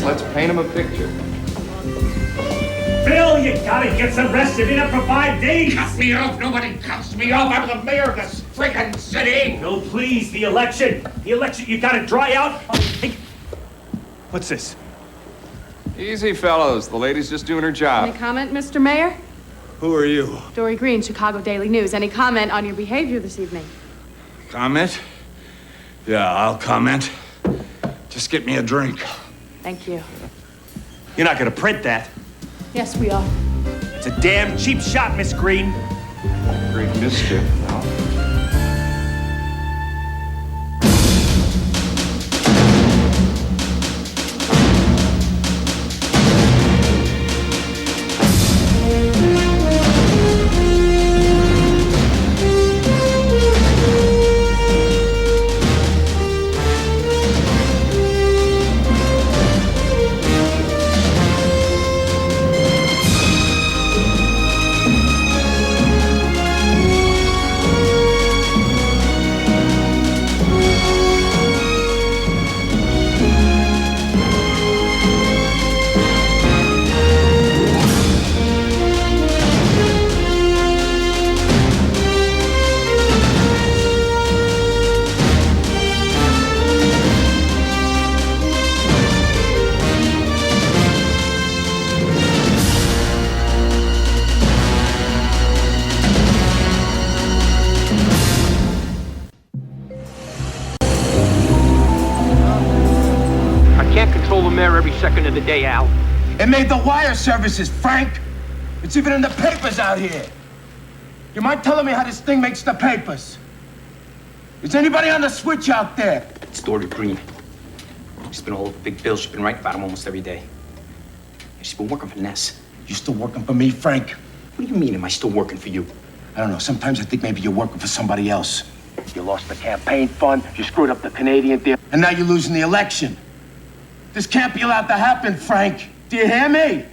is. Let's paint him a picture. Bill, you gotta get some rest. You've been up for 5 days. Cut me off. Nobody cuts me off. I'm the mayor of this freaking city. Bill, please, the election. The election, you gotta dry out. Hey, what's this? Easy, fellows. The lady's just doing her job. Any comment, Mr. Mayor? Who are you? Dory Green, Chicago Daily News. Any comment on your behavior this evening? Comment? Yeah, I'll comment. Just get me a drink. Thank you. You're not gonna print that. Yes, we are. It's a damn cheap shot, Miss Green. Great mischief. No. Second of the day, Al. It made the wire services, Frank. It's even in the papers out here. You mind telling me how this thing makes the papers? Is anybody on the switch out there? It's Dory Green. She's been all over Big Bill. She's been writing about him almost every day. She's been working for Ness. You still working for me, Frank? What do you mean, am I still working for you? I don't know. Sometimes I think maybe you're working for somebody else. You lost the campaign fund, you screwed up the Canadian deal, and now you're losing the election. This can't be allowed to happen, Frank. Do you hear me?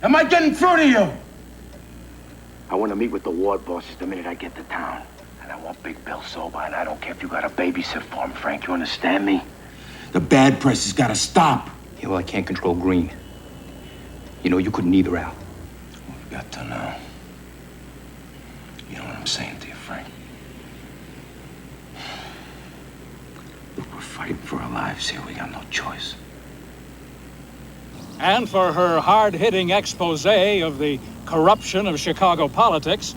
Am I getting through to you? I want to meet with the ward bosses the minute I get to town. And I want Big Bill sober, and I don't care if you got to babysit for him, Frank. You understand me? The bad press has got to stop. Yeah, well, I can't control Green. You know, you couldn't either, Al. We've got to know. You know what I'm saying to you, Frank? We're fighting for our lives here. We got no choice. And for her hard-hitting expose of the corruption of Chicago politics,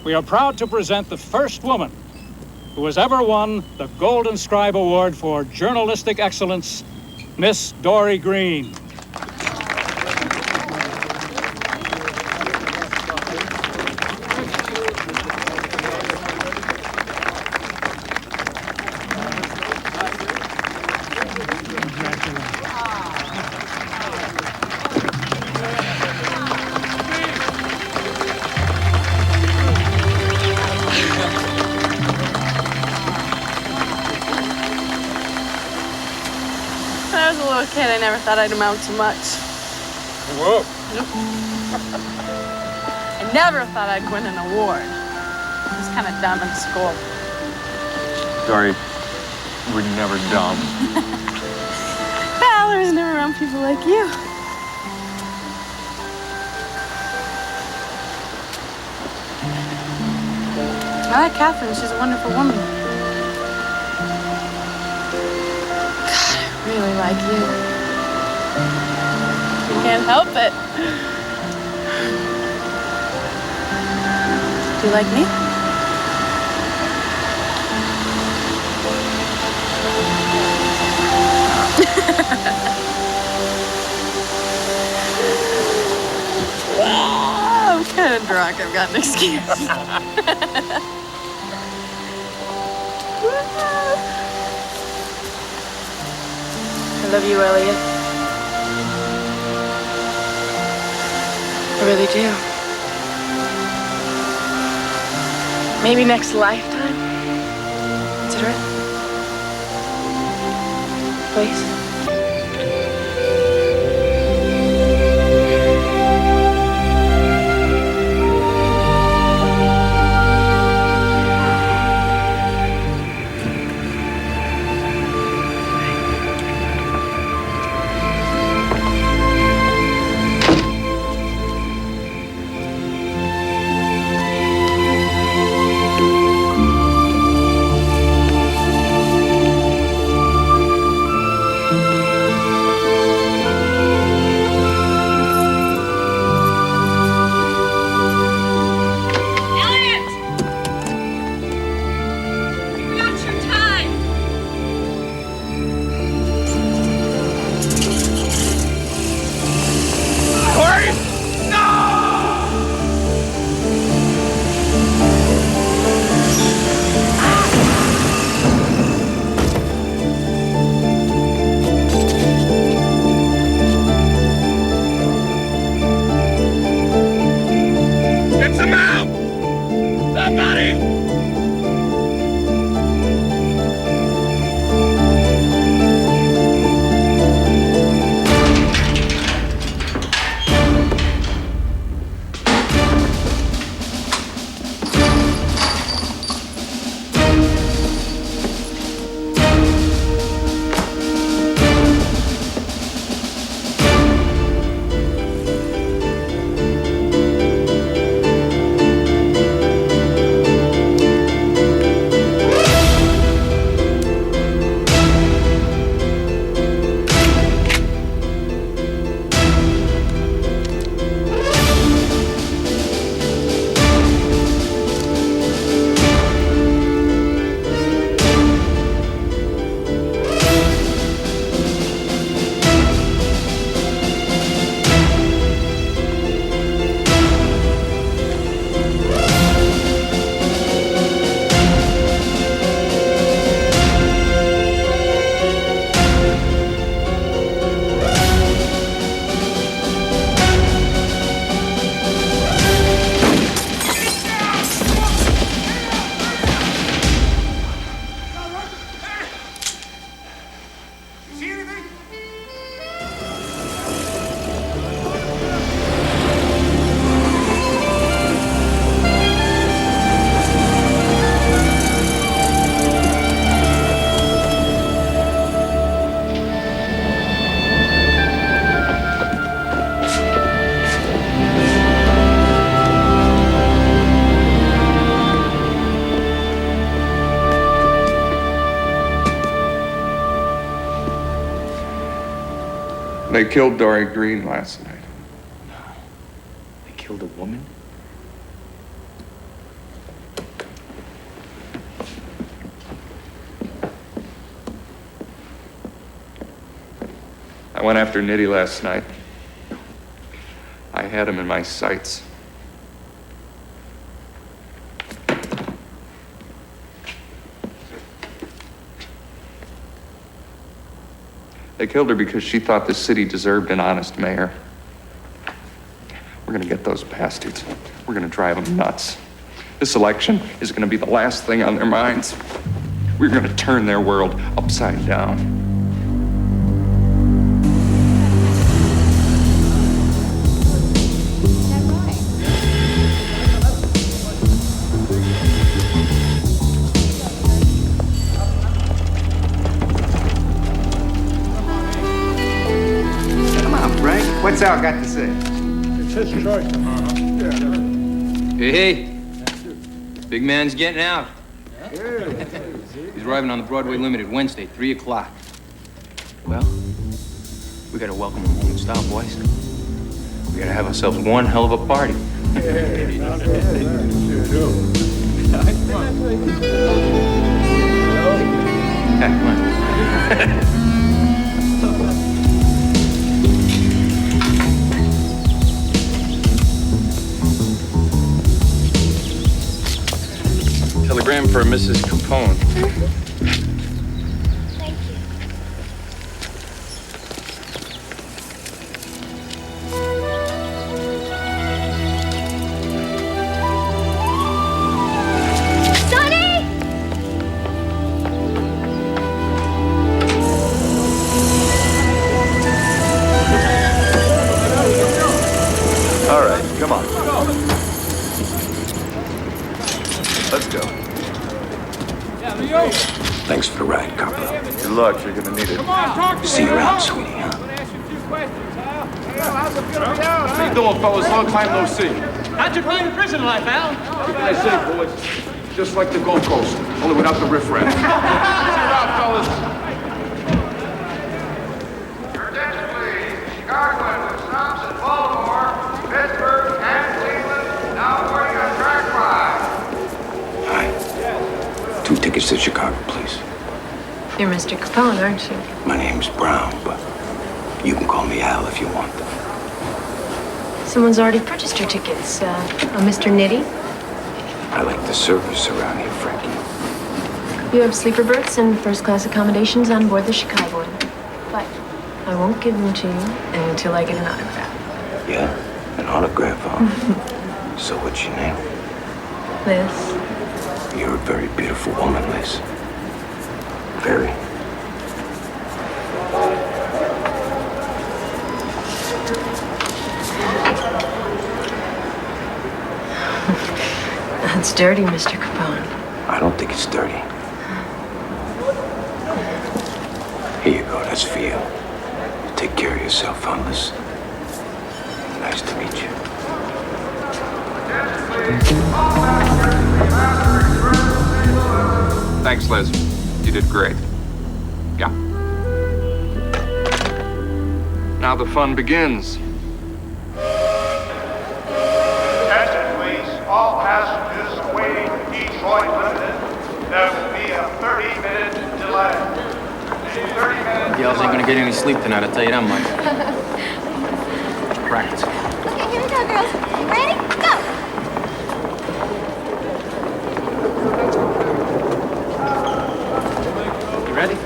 we are proud to present the first woman who has ever won the Golden Scribe Award for Journalistic Excellence, Miss Dory Green. Kid, I never thought I'd amount to much. Whoa. I never thought I'd win an award. I was kind of dumb in school. Sorry, we're never dumb. Well, I was never around people like you. I like Catherine. She's a wonderful woman. Really like you. Can't help it. Do you like me? I'm kind of drunk. I've got an excuse. I love you, Elliot. I really do. Maybe next lifetime. Consider it. Please. They killed Dory Green last night. They killed a woman? I went after Nitty last night. I had him in my sights. They killed her because she thought the city deserved an honest mayor. We're gonna get those bastards. We're gonna drive them nuts. This election is gonna be the last thing on their minds. We're gonna turn their world upside down. What's Al got to say? It's his choice. Hey. Big man's getting out. He's arriving on the Broadway Limited Wednesday, 3 o'clock. Well, we gotta welcome him home in style, boys. We gotta have ourselves one hell of a party. Come on. Telegram for Mrs. Capone. Thank you. Sonny! All right, come on. Let's go. Thanks for the ride, Copper. Good luck, you're gonna need it. See you around, sweetie, huh? How you doing, fellas? Long time no see. How'd you find prison life, Al? What can I say, boys? Just like the Gold Coast, only without the riffraff. See you around, fellas. Your attention, please. Chicagoland with stops in Baltimore, Pittsburgh, and Cleveland. Now boarding on track 5. Hi. 2 tickets to Chicago, please. You're Mr. Capone, aren't you? My name's Brown, but you can call me Al if you want. Someone's already purchased your tickets. A Mr. Nitty. I like the service around here, Frankie. You have sleeper berths and first-class accommodations on board the Chicagoan. But I won't give them to you until I get an autograph. Yeah? An autograph, huh? So what's your name? Liz. You're a very beautiful woman, Liz. Very. That's dirty, Mr. Capone. I don't think it's dirty. Here you go, that's for you. Take care of yourself, huh, Liz? Nice to meet you. Thanks, Liz. You did great. Yeah. Now the fun begins. Attention, please. All passengers awaiting Detroit Limited. There will be a 30-minute delay. 30 minutes. Yells ain't gonna get any sleep tonight, I'll tell you that much. Practice. Okay, here we go, girls. Ready? Go! You ready?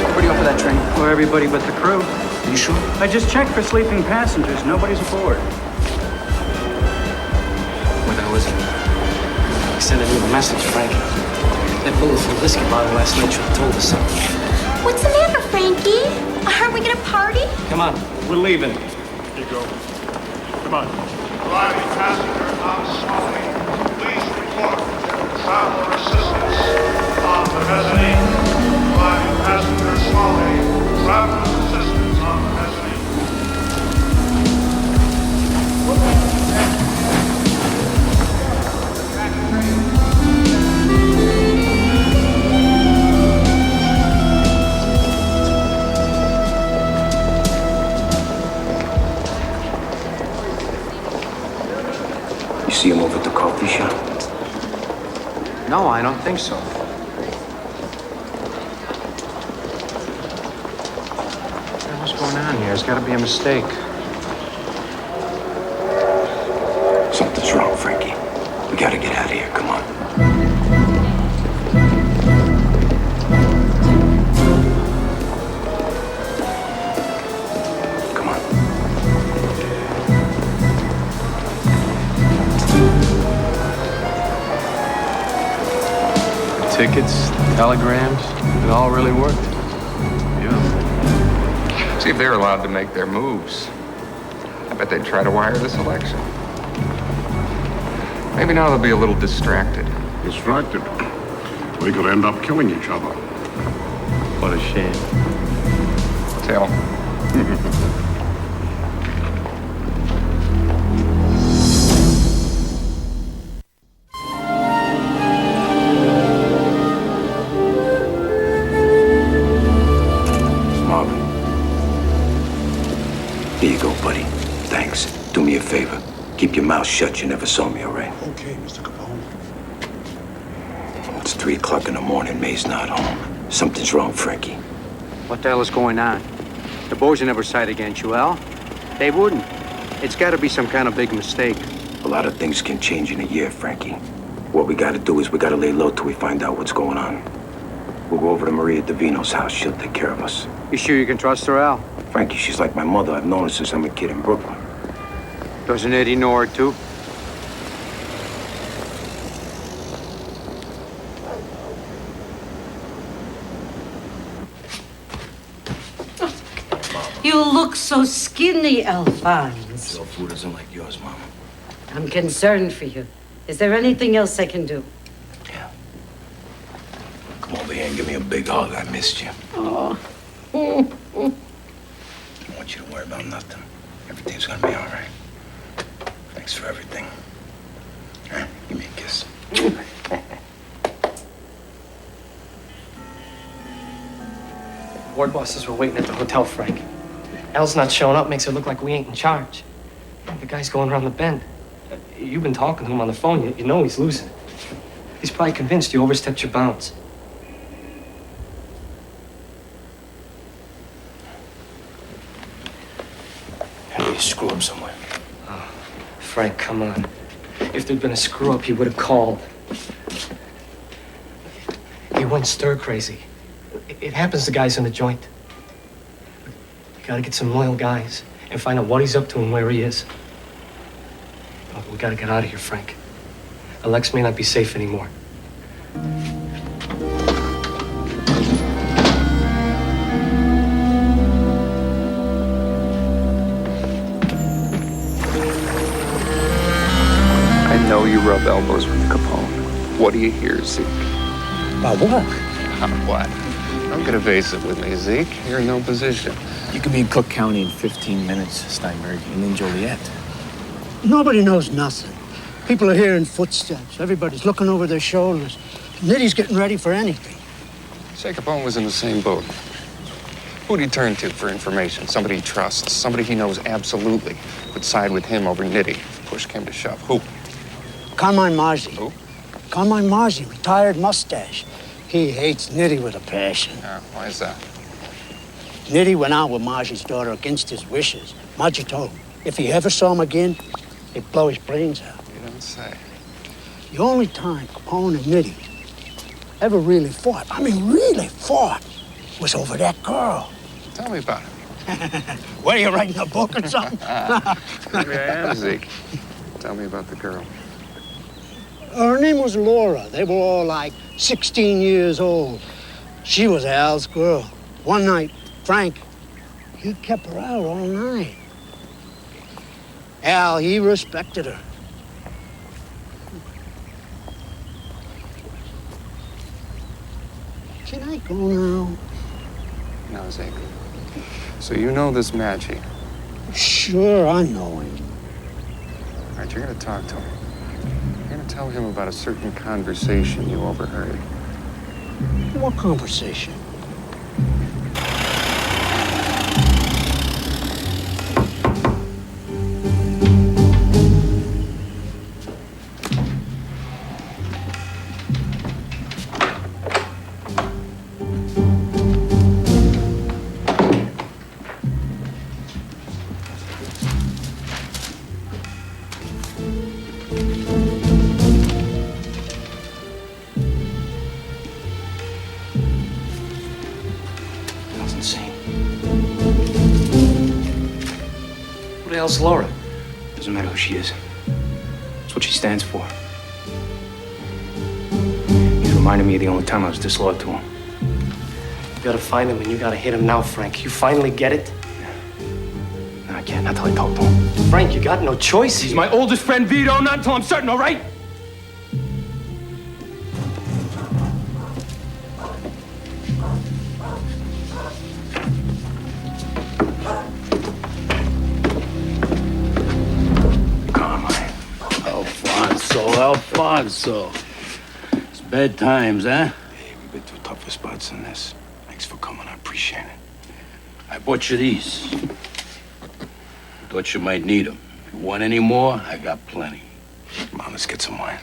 Everybody off of that train? Or everybody but the crew. Are you sure? I just checked for sleeping passengers. Nobody's aboard. Where the hell is he? He sent a new message, Frank. That bulletful whiskey bottle last night should have told us something. What's the matter, Frankie? Aren't we gonna party? Come on, we're leaving. Here you go. Come on. Arriving passenger on Smalley. Please report travel assistance on the mezzanine. Arriving passenger Smalley. Travel assistance No, I don't think so. What's going on here? There's got to be a mistake. Something's wrong, Frankie. We gotta get out of here. Come on. Come on. The tickets, the telegrams, it all really worked. Yeah. See, if they're allowed to make their moves, I bet they'd try to wire this election. Maybe now they'll be a little distracted. Distracted? We could end up killing each other. What a shame. Tell. Marvin. Here you go, buddy. Thanks. Do me a favor. Keep your mouth shut. You never saw me, all right? Okay, Mr. Capone. It's 3 o'clock in the morning. May's not home. Something's wrong, Frankie. What the hell is going on? The boys will never side against you, Al. They wouldn't. It's got to be some kind of big mistake. A lot of things can change in a year, Frankie. What we gotta do is we gotta lay low till we find out what's going on. We'll go over to Maria Davino's house. She'll take care of us. You sure you can trust her, Al? Frankie, she's like my mother. I've known her since I'm a kid in Brooklyn. Doesn't Eddie know her, too? You look so skinny, Alphonse. Your food isn't like yours, Mama. I'm concerned for you. Is there anything else I can do? Yeah. Come over here and give me a big hug. I missed you. Oh. I don't want you to worry about nothing. Everything's gonna be all right. Thanks for everything. Give me a kiss. Ward bosses were waiting at the hotel, Frank. Al's not showing up makes it look like we ain't in charge. The guy's going around the bend. You've been talking to him on the phone. You know he's losing. He's probably convinced you overstepped your bounds. How do you screw up somewhere? Oh, Frank, come on. If there'd been a screw-up, he would have called. He went stir-crazy. It happens to guys in the joint. We gotta get some loyal guys and find out what he's up to and where he is. Oh, we gotta get out of here, Frank. Alex may not be safe anymore. I know you rub elbows with Capone. What do you hear, Zeke? About what? What? Don't get evasive with me, Zeke. You're in no position. You can be in Cook County in 15 minutes, Steinberg, and in Joliet. Nobody knows nothing. People are hearing footsteps. Everybody's looking over their shoulders. Nitty's getting ready for anything. Say Capone was in the same boat. Who'd he turn to for information? Somebody he trusts, somebody he knows absolutely would side with him over Nitty if push came to shove. Who? Carmine Marzi. Who? Carmine Marzi, retired mustache. He hates Nitty with a passion. Why is that? Nitty went out with Marzi's daughter against his wishes. Marzi told him if he ever saw him again, he'd blow his brains out. You don't say. The only time Capone and Nitty ever really fought, really fought, was over that girl. Tell me about it. What, are you writing a book or something? Maybe I am, Zeke. Tell me about the girl. Her name was Laura. They were all like 16 years old. She was Al's girl. One night, Frank, he kept her out all night. Al, he respected her. Can I go now? No, Zeke. So you know this Maggie. Sure, I know him. All right, you're gonna talk to him. You're gonna tell him about a certain conversation you overheard. What conversation? the hell's Laura? Doesn't matter who she is. It's what she stands for. He's reminded me of the only time I was disloyal to him. You gotta find him and you gotta hit him now, Frank. You finally get it? No, I can't. Not till I talk to him. Frank, you got no choice. He's my oldest friend, Vito. Not until I'm certain, all right? Alfonso. It's bad times, huh? Hey, we've been through tougher spots than this. Thanks for coming. I appreciate it. I bought you these. Thought you might need them. If you want any more, I got plenty. Come on, let's get some wine.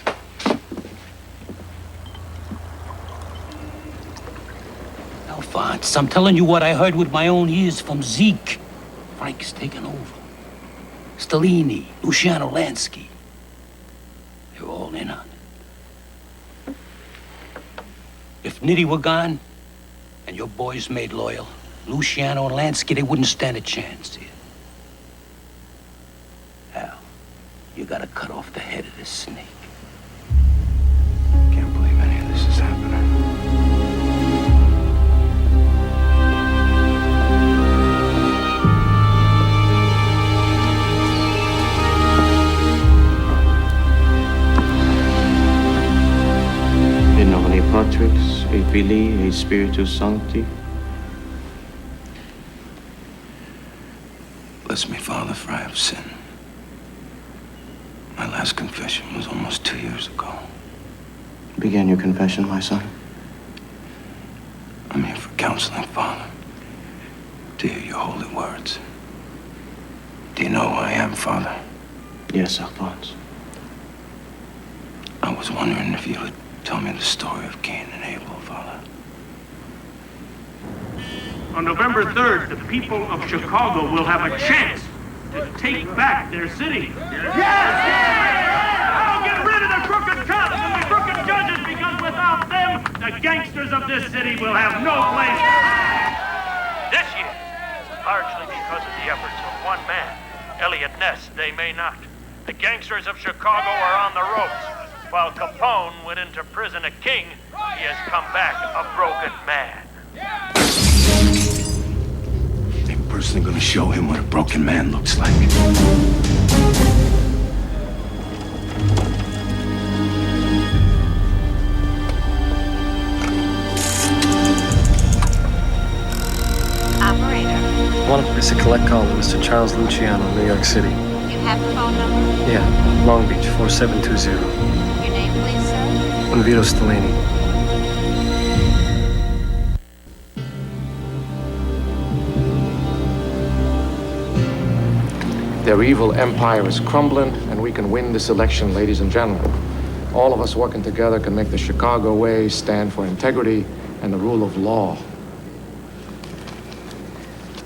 Alphonse, I'm telling you what I heard with my own ears from Zeke. Frank's taking over. Stellini, Luciano Lansky. They're all in on it. If Nitty were gone, and your boys made loyal, Luciano and Lansky, they wouldn't stand a chance here. Al, you gotta cut off the head of this snake. Can't believe any of this is happening. In nomine Patris, et Filii, et Spiritus Sancti. Bless me, Father, for I have sinned. My last confession was almost 2 years ago. Begin your confession, my son. I'm here for counseling, Father. To hear your holy words. Do you know who I am, Father? Yes, Alphonse. I was wondering if you would tell me the story of Cain and Abel, Father. On November 3rd, the people of Chicago will have a chance to take back their city. I'll get rid of the crooked cops and the crooked judges, because without them, the gangsters of this city will have no place. This year, largely because of the efforts of one man, Elliott Ness, they may not. The gangsters of Chicago are on the ropes. While Capone went into prison a king, he has come back a broken man. I'm personally gonna show him what a broken man looks like. Operator, I want to place a collect call to Mr. Charles Luciano, New York City. you have the phone number? Yeah, Long Beach, 4720. Your name, please, sir? Vito Stellini. Their evil empire is crumbling, and we can win this election, ladies and gentlemen. All of us working together can make the Chicago way stand for integrity and the rule of law.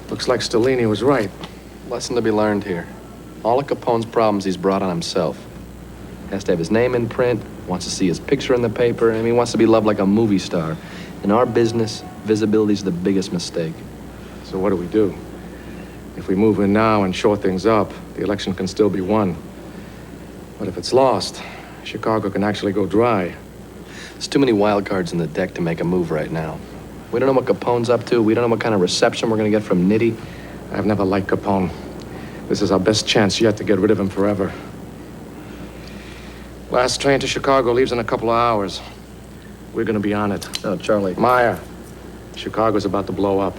Looks like Stellini was right. Lesson to be learned here. All of Capone's problems he's brought on himself. Has to have his name in print, wants to see his picture in the paper, and he wants to be loved like a movie star. In our business, visibility's the biggest mistake. So what do? If we move in now and shore things up, the election can still be won. But if it's lost, Chicago can actually go dry. There's too many wild cards in the deck to make a move right now. We don't know what Capone's up to. We don't know what kind of reception we're gonna get from Nitty. I've never liked Capone. This is our best chance yet to get rid of him forever. Last train to Chicago leaves in a couple of hours. We're gonna be on it. Oh, Charlie. Meyer, Chicago's about to blow up.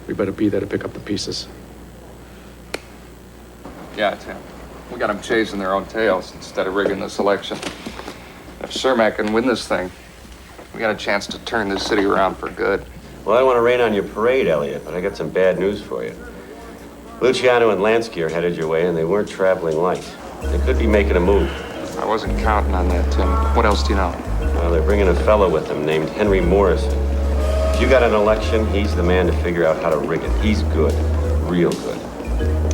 We better be there to pick up the pieces. Yeah, Tim. We got them chasing their own tails instead of rigging this election. If Cermak can win this thing, we got a chance to turn this city around for good. Well, I don't want to rain on your parade, Elliot, but I got some bad news for you. Luciano and Lansky are headed your way, and they weren't traveling light. They could be making a move. I wasn't counting on that, Tim. What else do you know? Well, they're bringing a fellow with them named Henry Morrison. If you got an election, he's the man to figure out how to rig it. He's good, real good.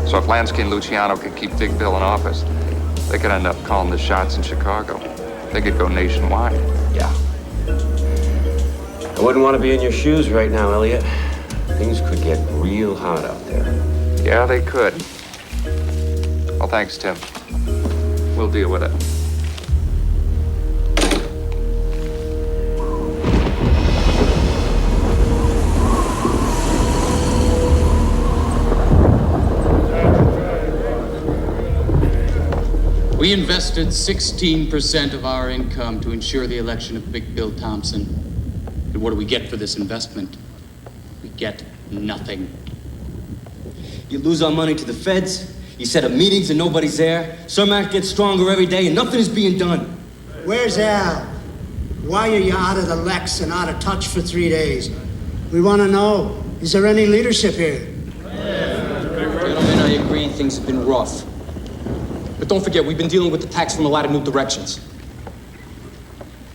So if Lansky and Luciano could keep Big Bill in office, they could end up calling the shots in Chicago. They could go nationwide. Yeah. I wouldn't want to be in your shoes right now, Elliot. Things could get real hot out there. Yeah, they could. Well, thanks, Tim. We'll deal with it. We invested 16% of our income to ensure the election of Big Bill Thompson. And what do we get for this investment? We get nothing. You lose our money to the feds, you set up meetings and nobody's there, Cermak gets stronger every day and nothing is being done. Where's Al? Why are you out of the Lex and out of touch for 3 days? We want to know, is there any leadership here? Gentlemen, I agree things have been rough. But don't forget, we've been dealing with attacks from a lot of new directions.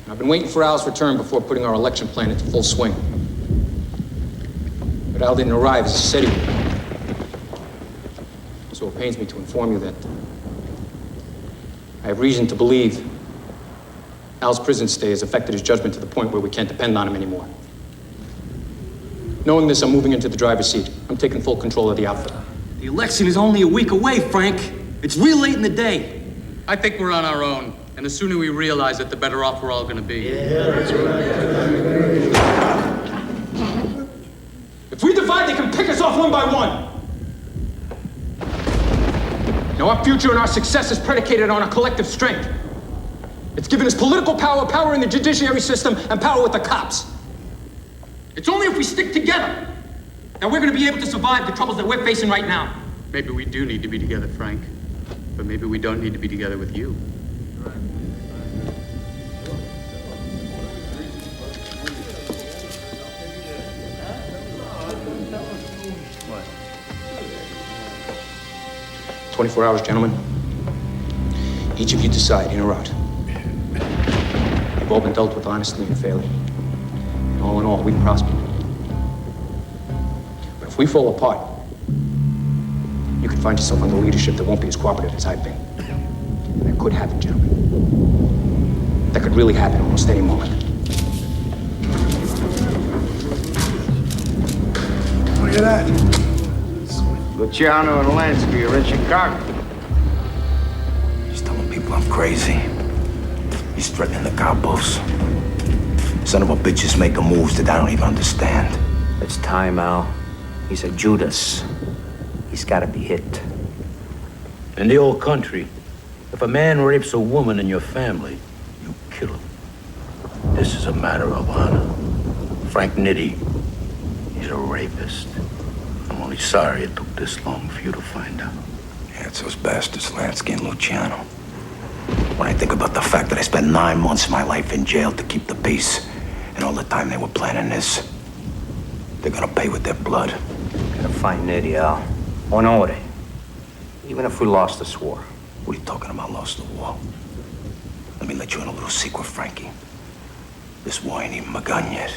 I've been waiting for Al's return before putting our election plan into full swing. But Al didn't arrive as he said he would. So it pains me to inform you that I have reason to believe Al's prison stay has affected his judgment to the point where we can't depend on him anymore. Knowing this, I'm moving into the driver's seat. I'm taking full control of the outfit. The election is only a week away, Frank. It's real late in the day. I think we're on our own, and the sooner we realize it, the better off we're all gonna be. If we divide, they can pick us off one by one. Now, our future and our success is predicated on our collective strength. It's given us political power, power in the judiciary system, and power with the cops. It's only if we stick together that we're gonna be able to survive the troubles that we're facing right now. Maybe we do need to be together, Frank. But maybe we don't need to be together with you. What? 24 hours, gentlemen. Each of you decide, in or out. You've all been dealt with honestly and fairly. And all in all, we've prospered. But if we fall apart, you could find yourself under leadership that won't be as cooperative as I've been. And that could happen, gentlemen. That could really happen almost any moment. Look at that. Luciano and Lansky are in Chicago. He's telling people I'm crazy. He's threatening the capos. Son of a bitch is making moves that I don't even understand. It's time, Al. He's a Judas. He's gotta be hit. In the old country, if a man rapes a woman in your family, you kill him. This is a matter of honor. Frank Nitti, he's a rapist. I'm only sorry it took this long for you to find out. Yeah, it's those bastards, Lansky and Luciano. When I think about the fact that I spent 9 months of my life in jail to keep the peace, and all the time they were planning this, they're gonna pay with their blood. Gotta find Nitti, Al. Honore. Even if we lost this war. What are you talking about, lost the war? Let me let you in a little secret, Frankie. This war ain't even begun yet.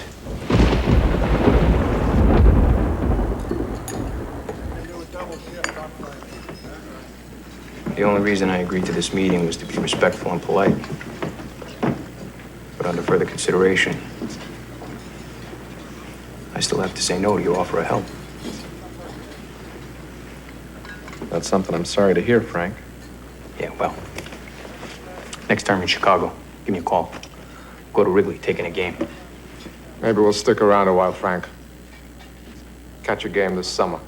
The only reason I agreed to this meeting was to be respectful and polite. But under further consideration, I still have to say no to your offer of help. That's something I'm sorry to hear, Frank. Yeah, well, next time in Chicago, give me a call. Go to Wrigley, taking a game. Maybe we'll stick around a while, Frank. Catch a game this summer.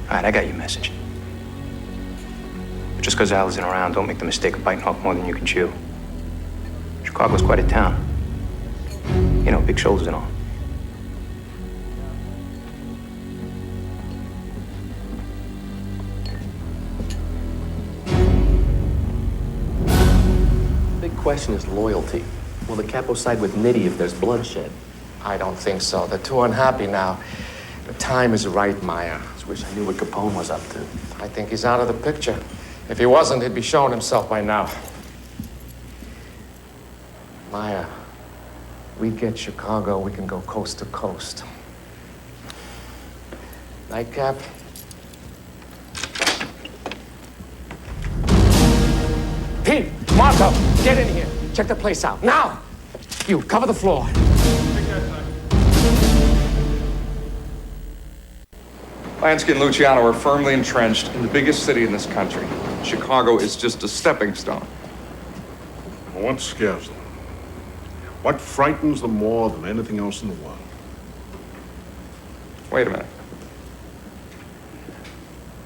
All right, I got your message. But just because Al isn't around, don't make the mistake of biting off more than you can chew. Chicago's quite a town. You know, big shoulders and all. Big question is loyalty. Will the capo side with Nitti if there's bloodshed? I don't think so. They're too unhappy now. The time is right, Maya. Just wish I knew what Capone was up to. I think he's out of the picture. If he wasn't, he'd be showing himself by now. Maya, we get Chicago, we can go coast to coast. Nightcap? Pete, Marco, get in here. Check the place out. Now! You, cover the floor. Lansky and Luciano are firmly entrenched in the biggest city in this country. Chicago is just a stepping stone. What scares them? What frightens them more than anything else in the world? Wait a minute.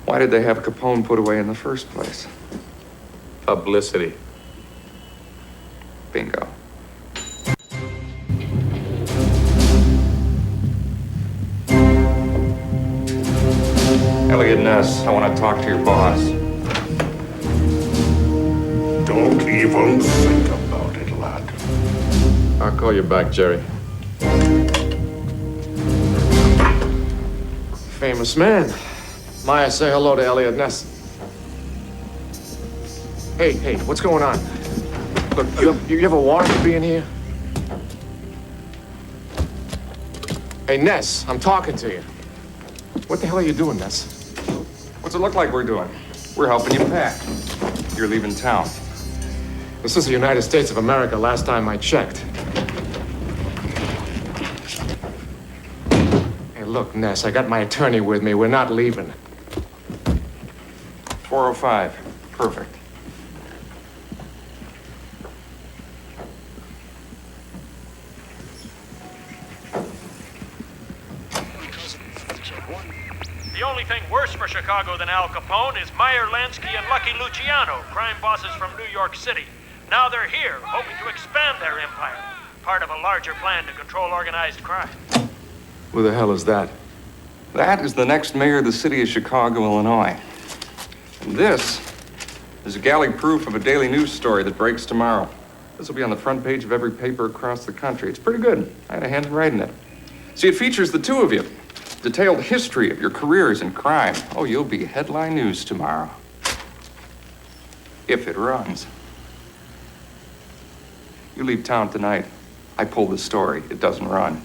Why did they have Capone put away in the first place? Publicity. Bingo. Elliot Ness, I want to talk to your boss. Don't even think about it, lad. I'll call you back, Jerry. Famous man. Maya, say hello to Elliot Ness. Hey, what's going on? Look, you have a warrant for being here? Hey, Ness, I'm talking to you. What the hell are you doing, Ness? What's it look like we're doing? We're helping you pack. You're leaving town. This is the United States of America, last time I checked. Hey, look, Ness, I got my attorney with me. We're not leaving. 405. Perfect. The only thing worse for Chicago than Al Capone is Meyer Lansky and Lucky Luciano, crime bosses from New York City. Now they're here, hoping to expand their empire, part of a larger plan to control organized crime. Who the hell is that? That is the next mayor of the city of Chicago, Illinois. And this is a galley proof of a daily news story that breaks tomorrow. This will be on the front page of every paper across the country. It's pretty good. I had a hand in writing it. See, it features the two of you. Detailed history of your careers in crime. Oh, you'll be headline news tomorrow. If it runs. You leave town tonight. I pull the story. It doesn't run.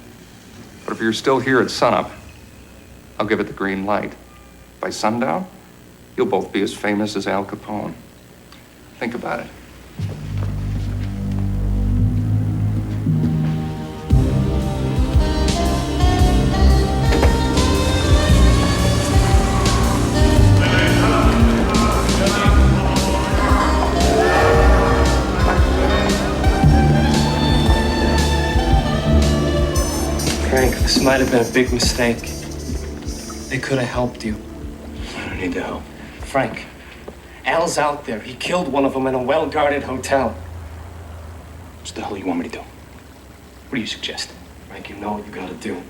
But if you're still here at sunup, I'll give it the green light. By sundown, you'll both be as famous as Al Capone. Think about it. Frank, this might have been a big mistake. They could have helped you. I don't need the help. Frank, Al's out there. He killed one of them in a well-guarded hotel. What the hell do you want me to do? What do you suggest? Frank, you know what you gotta do.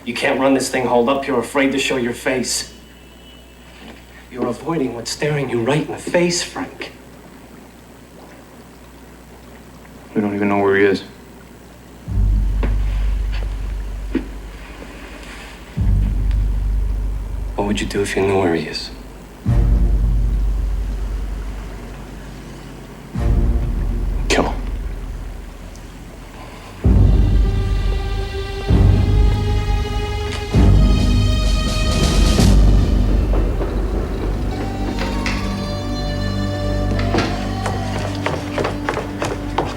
You can't run this thing holed up. You're afraid to show your face. You're avoiding what's staring you right in the face, Frank. We don't even know where he is. What would you do if you knew where he is? Kill him.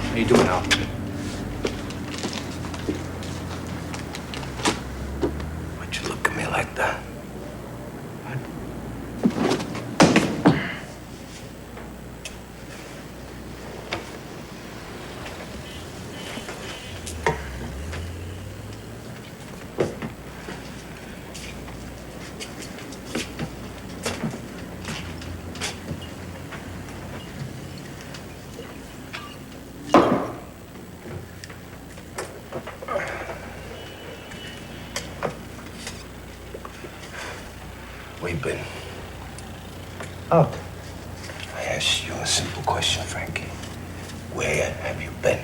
How you doing, Al? Why'd you look at me like that? Where you been? Out. I asked you a simple question, Frankie. Where have you been?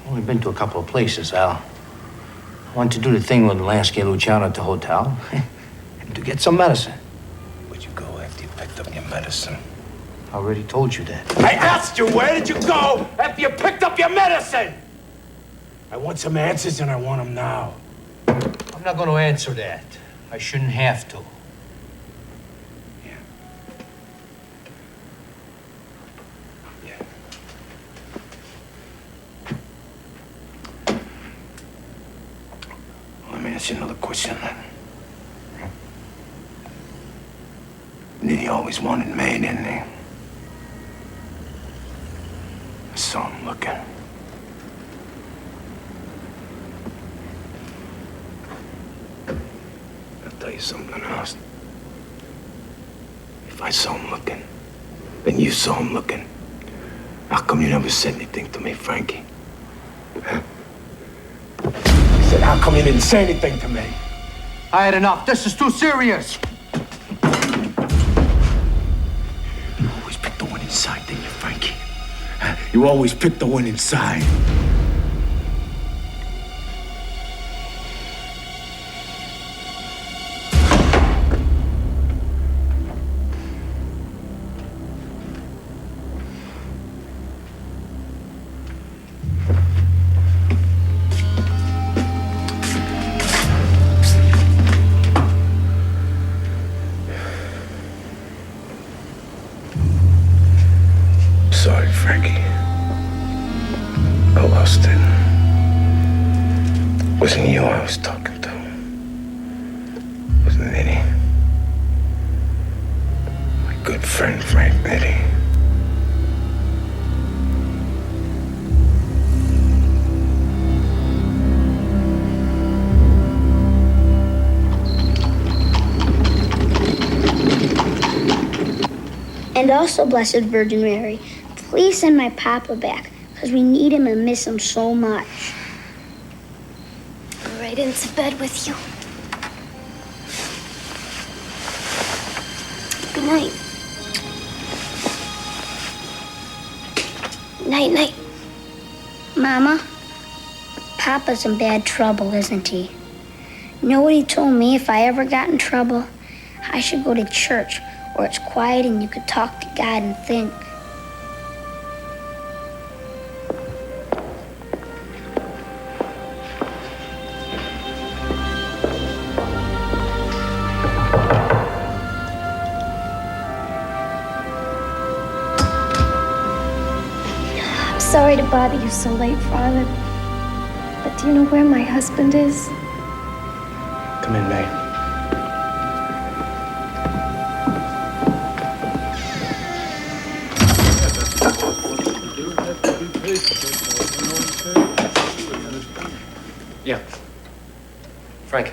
Only been to a couple of places, Al. I wanted to do the thing with Lansky and Luciano at the hotel. And to get some medicine. Where'd you go after you picked up your medicine? I already told you that. I asked you, where did you go after you picked up your medicine? I want some answers and I want them now. I'm not going to answer that. I shouldn't have to. Let me ask you another question then. he always wanted me, didn't he? I saw him looking. I'll tell you something else. If I saw him looking, then you saw him looking. How come you never said anything to me, Frankie? Huh? I said, how come you didn't say anything to me? I had enough. This is too serious. You always pick the one inside, didn't you, Frankie? Huh? You always pick the one inside. Sorry, Frankie. I lost it. Wasn't you I was talking to. Wasn't Nitty. My good friend, Frank Nitty. And also, Blessed Virgin Mary, please send my papa back, because we need him and miss him so much. Right into bed with you. Good night. Night, night. Mama, Papa's in bad trouble, isn't he? You know what he told me? If I ever got in trouble, I should go to church where it's quiet and you could talk to God and think. I'm sorry to bother you so late, Father. But do you know where my husband is? Come in, May. Yeah. Frank.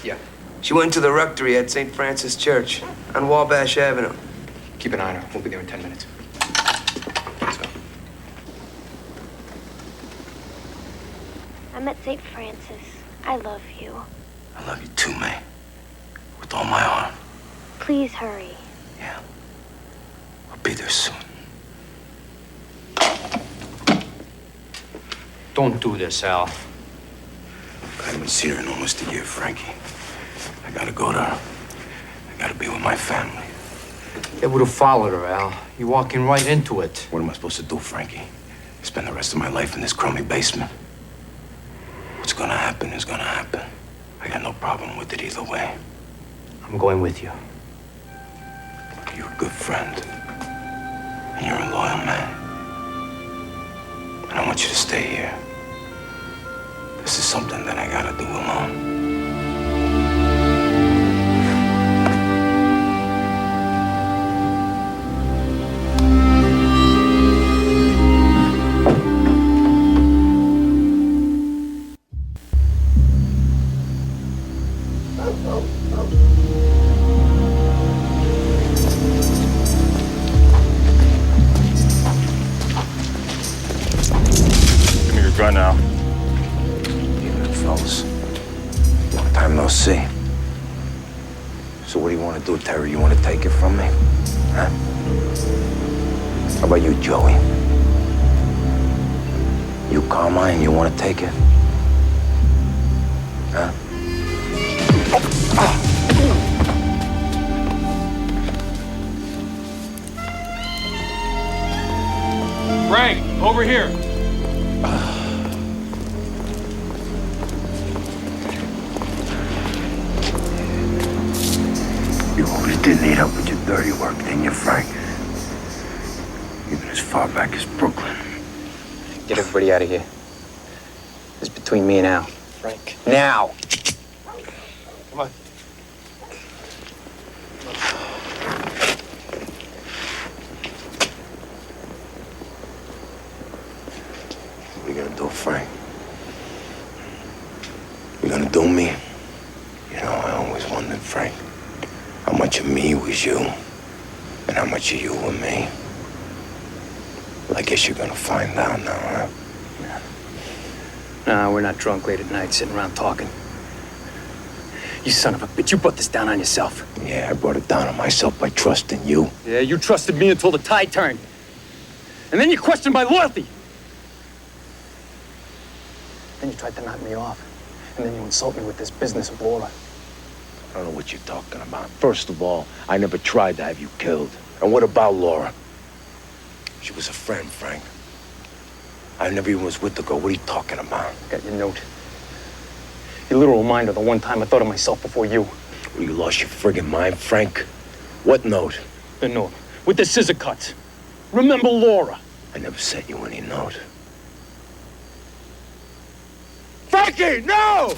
Yeah. She went to the rectory at St. Francis Church on Wabash Avenue. Keep an eye on her. We'll be there in 10 minutes. Let's go. I'm at St. Francis. I love you. I love you too, May. With all my heart. Please hurry. I'll be there soon. Don't do this, Al. I haven't seen her in almost a year, Frankie. I gotta go to her. I gotta be with my family. They would have followed her, Al. You're walking right into it. What am I supposed to do, Frankie? Spend the rest of my life in this crummy basement? What's gonna happen is gonna happen. I got no problem with it either way. I'm going with you. You're a good friend. And you're a loyal man. And I want you to stay here. This is something that I gotta do alone. Give me your gun now. Evening, fellas. Long time no see. So what do you want to do, Terry? You want to take it from me? Huh? How about you, Joey? You, Carmine, you want to take it? Huh? Frank, over here. You always did need help with your dirty work, didn't you, Frank? Even as far back as Brooklyn. Get everybody out of here. This is between me and Al. Frank. Now. Come on. What are you gonna do, Frank? You gonna do me? You know, I always wondered, Frank, how much of me was you, and how much of you were me. Well, I guess you're gonna find out now, huh? No, we're not drunk late at night sitting around talking. You son of a bitch, you brought this down on yourself. Yeah, I brought it down on myself by trusting you. Yeah, you trusted me until the tide turned. And then you questioned my loyalty. Then you tried to knock me off. And then you insult me with this business of Laura. I don't know what you're talking about. First of all, I never tried to have you killed. And what about Laura? She was a friend, Frank. I never even was with the girl. What are you talking about? Got your note. Your little reminder the one time I thought of myself before you. Well, you lost your friggin' mind, Frank. What note? The note. With the scissor cuts. Remember Laura. I never sent you any note. Frankie, no!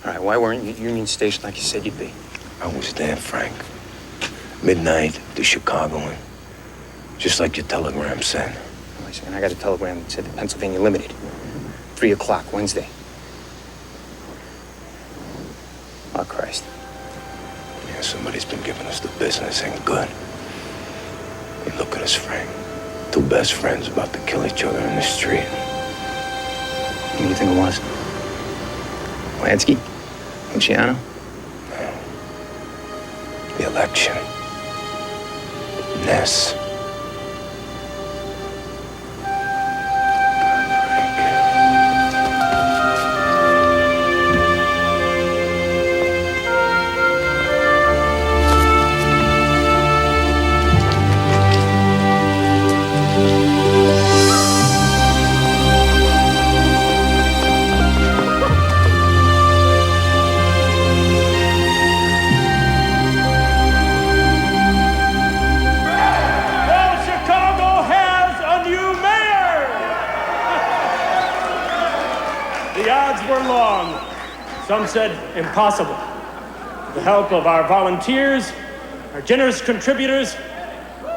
All right, why weren't you at Union Station like you said you'd be? I was there, Frank. Midnight to Chicago, just like your telegram said. Listen, I got a telegram that said the Pennsylvania Limited. 3 o'clock Wednesday. Oh, Christ. Yeah, somebody's been giving us the business. Ain't good. Hey, look at us, Frank. Two best friends about to kill each other in the street. Who do you think it was? Lansky? Luciano? No. The election. Ness. Some said impossible. With the help of our volunteers, our generous contributors,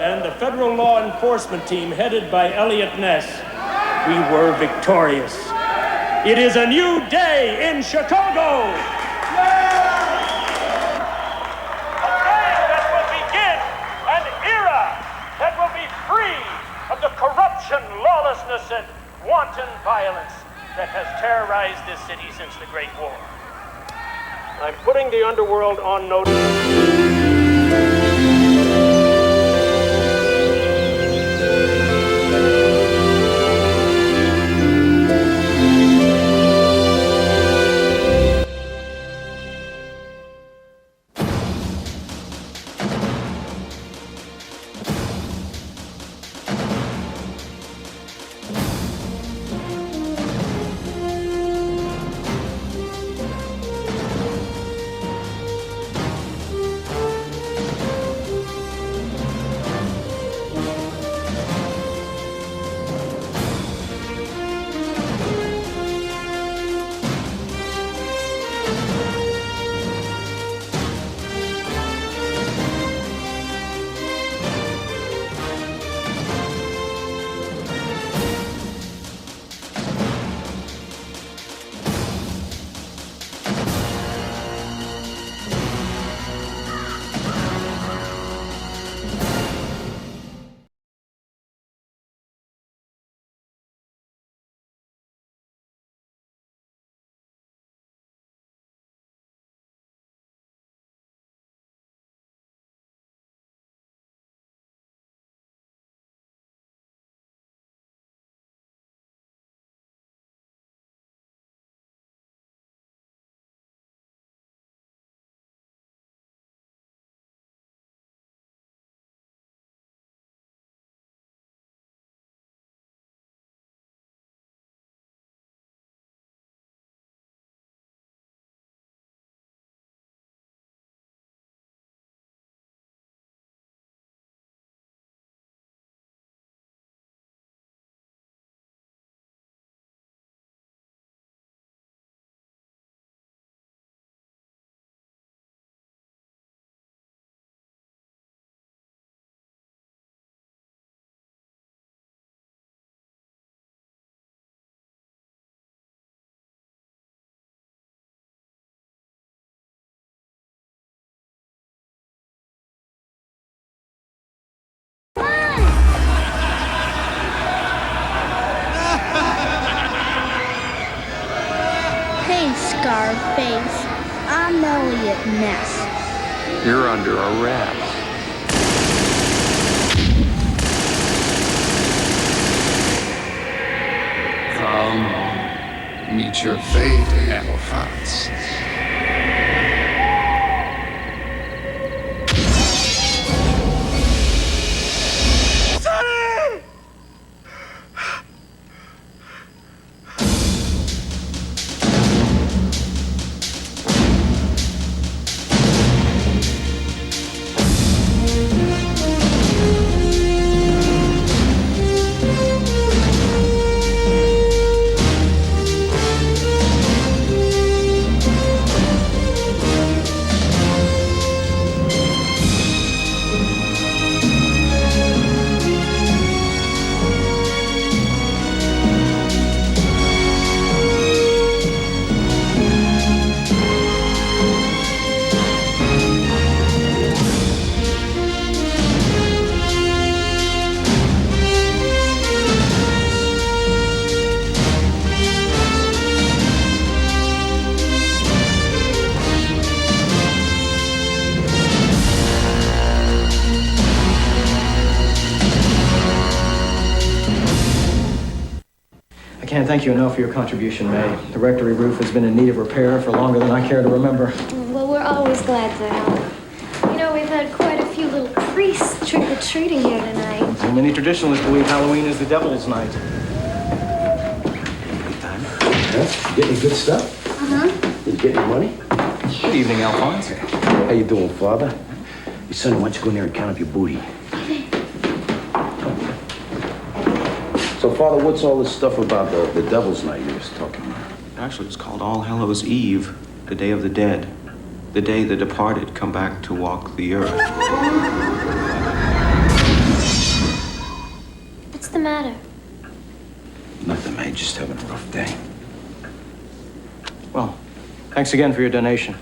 and the federal law enforcement team headed by Elliott Ness, we were victorious. It is a new day in Chicago! A day that will begin an era that will be free of the corruption, lawlessness, and wanton violence that has terrorized this city since the Great War. I'm putting the underworld on notice. your face. I'm Elliot Ness. You're under arrest. Come, meet your fate, elephants. I can't thank you enough for your contribution, May. The rectory roof has been in need of repair for longer than I care to remember. Well, we're always glad to help. You know, we've had quite a few little priests trick-or-treating here tonight. So many traditionalists believe Halloween is the devil's night. Good time. Yeah? You getting good stuff? Uh-huh. You getting money? Good evening, Alphonse. How you doing, Father? Your son, why don't you go in there and count up your booty? So, Father, what's all this stuff about the Devil's Night you was talking about? Actually, it's called All Hallows Eve, the Day of the Dead, the day the departed come back to walk the earth. What's the matter? Nothing, mate. Just having a rough day. Well, thanks again for your donation.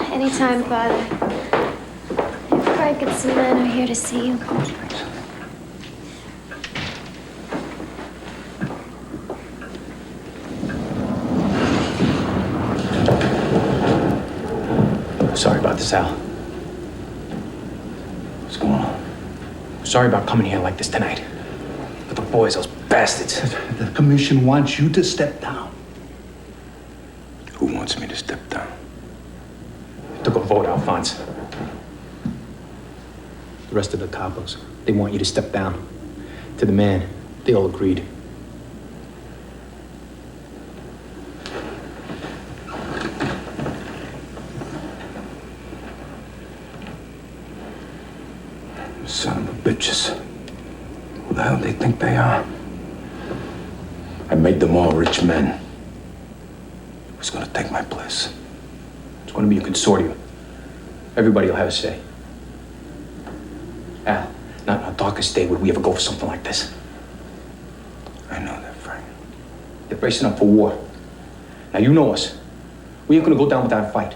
Anytime, Father. Frank and some men are here to see you. Sorry about this, Al. What's going on? Sorry about coming here like this tonight. But the boys, those bastards. The commission wants you to step down. Who wants me to step down? Took a vote, Alphonse. The rest of the capos, they want you to step down. To the man, they all agreed. Son of a bitches. Who the hell do they think they are? I made them all rich men. Who's gonna take my place? It's going to be a consortium. Everybody will have a say. Al, not in our darkest day would we ever go for something like this. I know that, Frank. They're bracing up for war. Now, you know us. We ain't going to go down without a fight.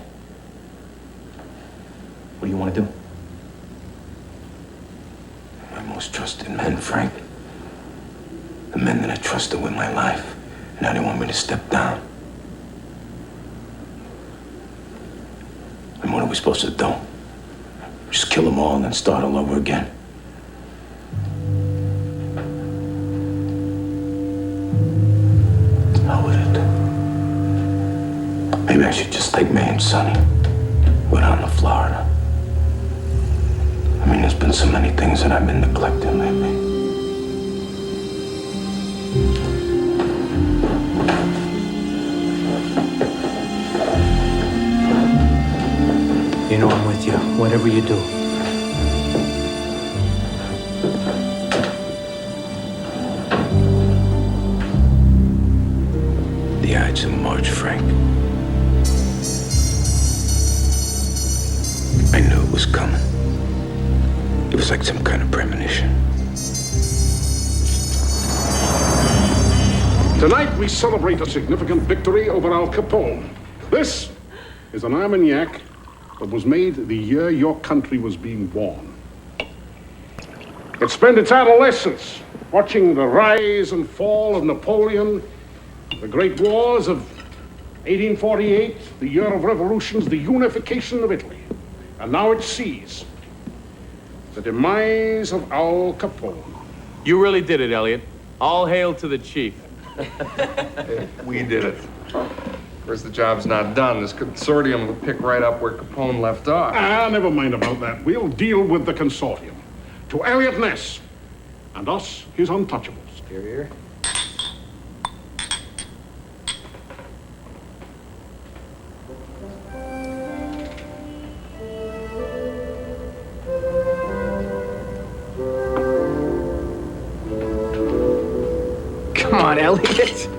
What do you want to do? My most trusted men, Frank. The men that I trusted with my life. And now they want me to step down. And what are we supposed to do? Just kill them all and then start all over again? Hell with it. Maybe I should just take May and Sonny. Go down to Florida. I mean, there's been so many things that I've been neglecting lately. You know I'm with you, whatever you do. The Ides of March, Frank. I knew it was coming. It was like some kind of premonition. Tonight, we celebrate a significant victory over Al Capone. This is an Armagnac that was made the year your country was being born. It spent its adolescence watching the rise and fall of Napoleon, the great wars of 1848, the year of revolutions, the unification of Italy. And now it sees the demise of Al Capone. You really did it, Elliot. All hail to the chief. We did it. Of course, the job's not done. This consortium will pick right up where Capone left off. Never mind about that. We'll deal with the consortium. To Elliot Ness, and us, his Untouchables. Here, here. Come on, Elliot.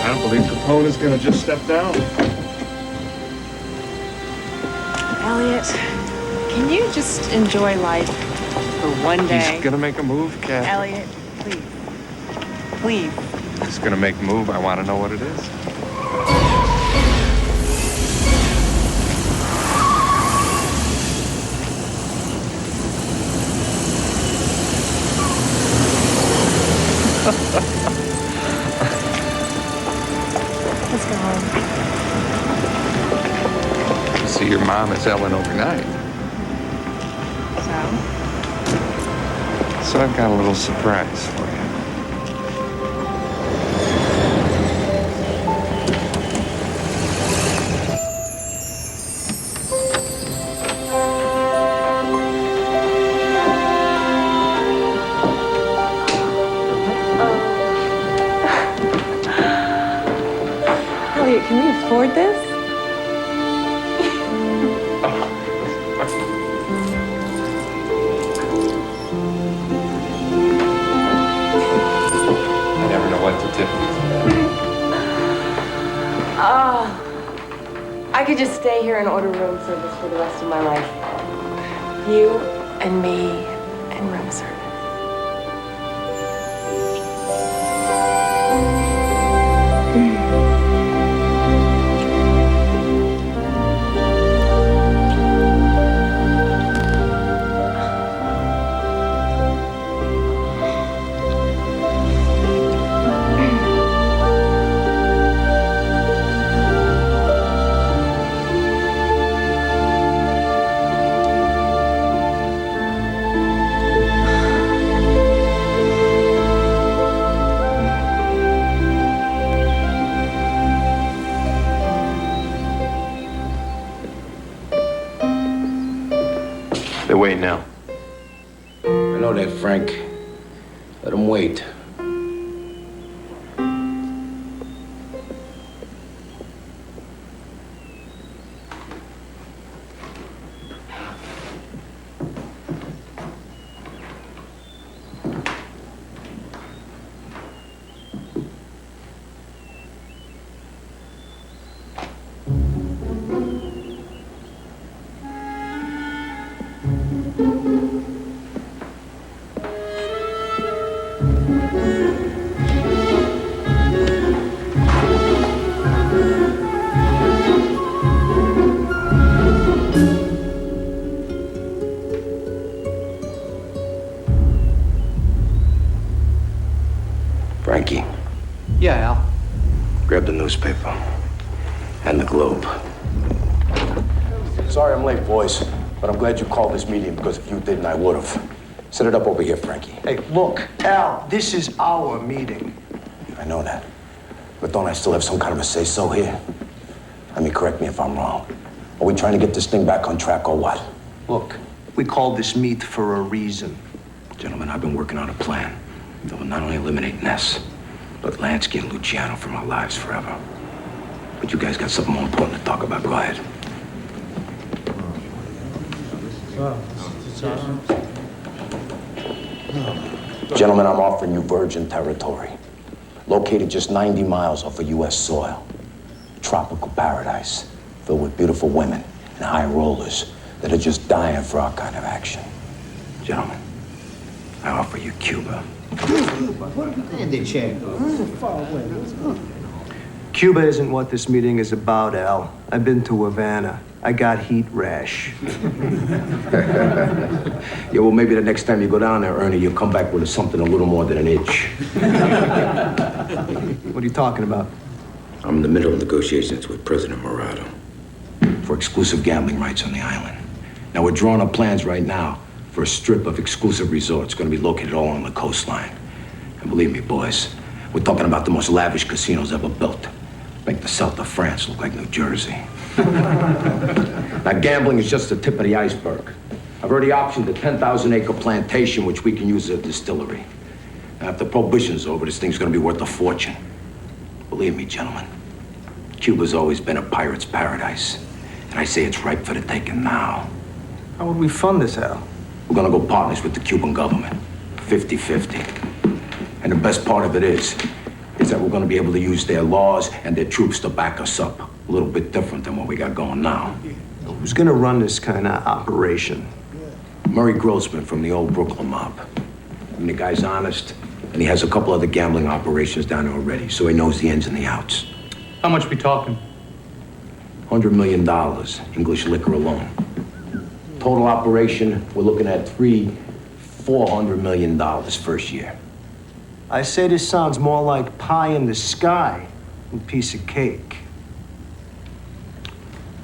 I don't believe Capone is gonna just step down. Elliot, can you just enjoy life for one day? He's gonna make a move, Kat. Elliot, please. Please. He's gonna make a move. I want to know what it is. Let's go home. See your mom is Ellen overnight. So I've got a little surprise for you. Elliot, can we afford this? I could just stay here and order room service for the rest of my life. You and me and room service. They're waiting now. I know that, Frank. Let them wait. and the globe. Sorry I'm late, boys, but I'm glad you called this meeting because if you didn't, I would have. Set it up over here, Frankie. Hey, look, Al, this is our meeting. I know that. But don't I still have some kind of a say-so here? I mean, correct me if I'm wrong. Are we trying to get this thing back on track or what? Look, we called this meet for a reason. Gentlemen, I've been working on a plan that will not only eliminate Ness, but Lansky and Luciano from our lives forever. But you guys got something more important to talk about. Go ahead. Gentlemen, I'm offering you virgin territory, located just 90 miles off of U.S. soil. A tropical paradise filled with beautiful women and high rollers that are just dying for our kind of action. Gentlemen, I offer you Cuba. Cuba isn't what this meeting is about, Al. I've been to Havana. I got heat rash. Yeah, well, maybe the next time you go down there, Ernie, you'll come back with something a little more than an itch. What are you talking about? I'm in the middle of negotiations with President Morado for exclusive gambling rights on the island. Now, we're drawing up plans right now for a strip of exclusive resorts going to be located all on the coastline. And believe me, boys, we're talking about the most lavish casinos ever built. Make the south of France look like New Jersey. Now, gambling is just the tip of the iceberg. I've already optioned a 10,000-acre plantation, which we can use as a distillery. Now, after Prohibition's over, this thing's gonna be worth a fortune. Believe me, gentlemen, Cuba's always been a pirate's paradise. And I say it's ripe for the taking now. How would we fund this, Al? We're gonna go partners with the Cuban government, 50-50. And the best part of it is that we're gonna be able to use their laws and their troops to back us up. A little bit different than what we got going now. Who's gonna run this kind of operation? Murray Grossman from the old Brooklyn mob. I mean, the guy's honest, and he has a couple other gambling operations down there already, so he knows the ins and the outs. How much we talking? $100 million, English liquor alone. Total operation, we're looking at $400 million first year. I say this sounds more like pie in the sky than piece of cake.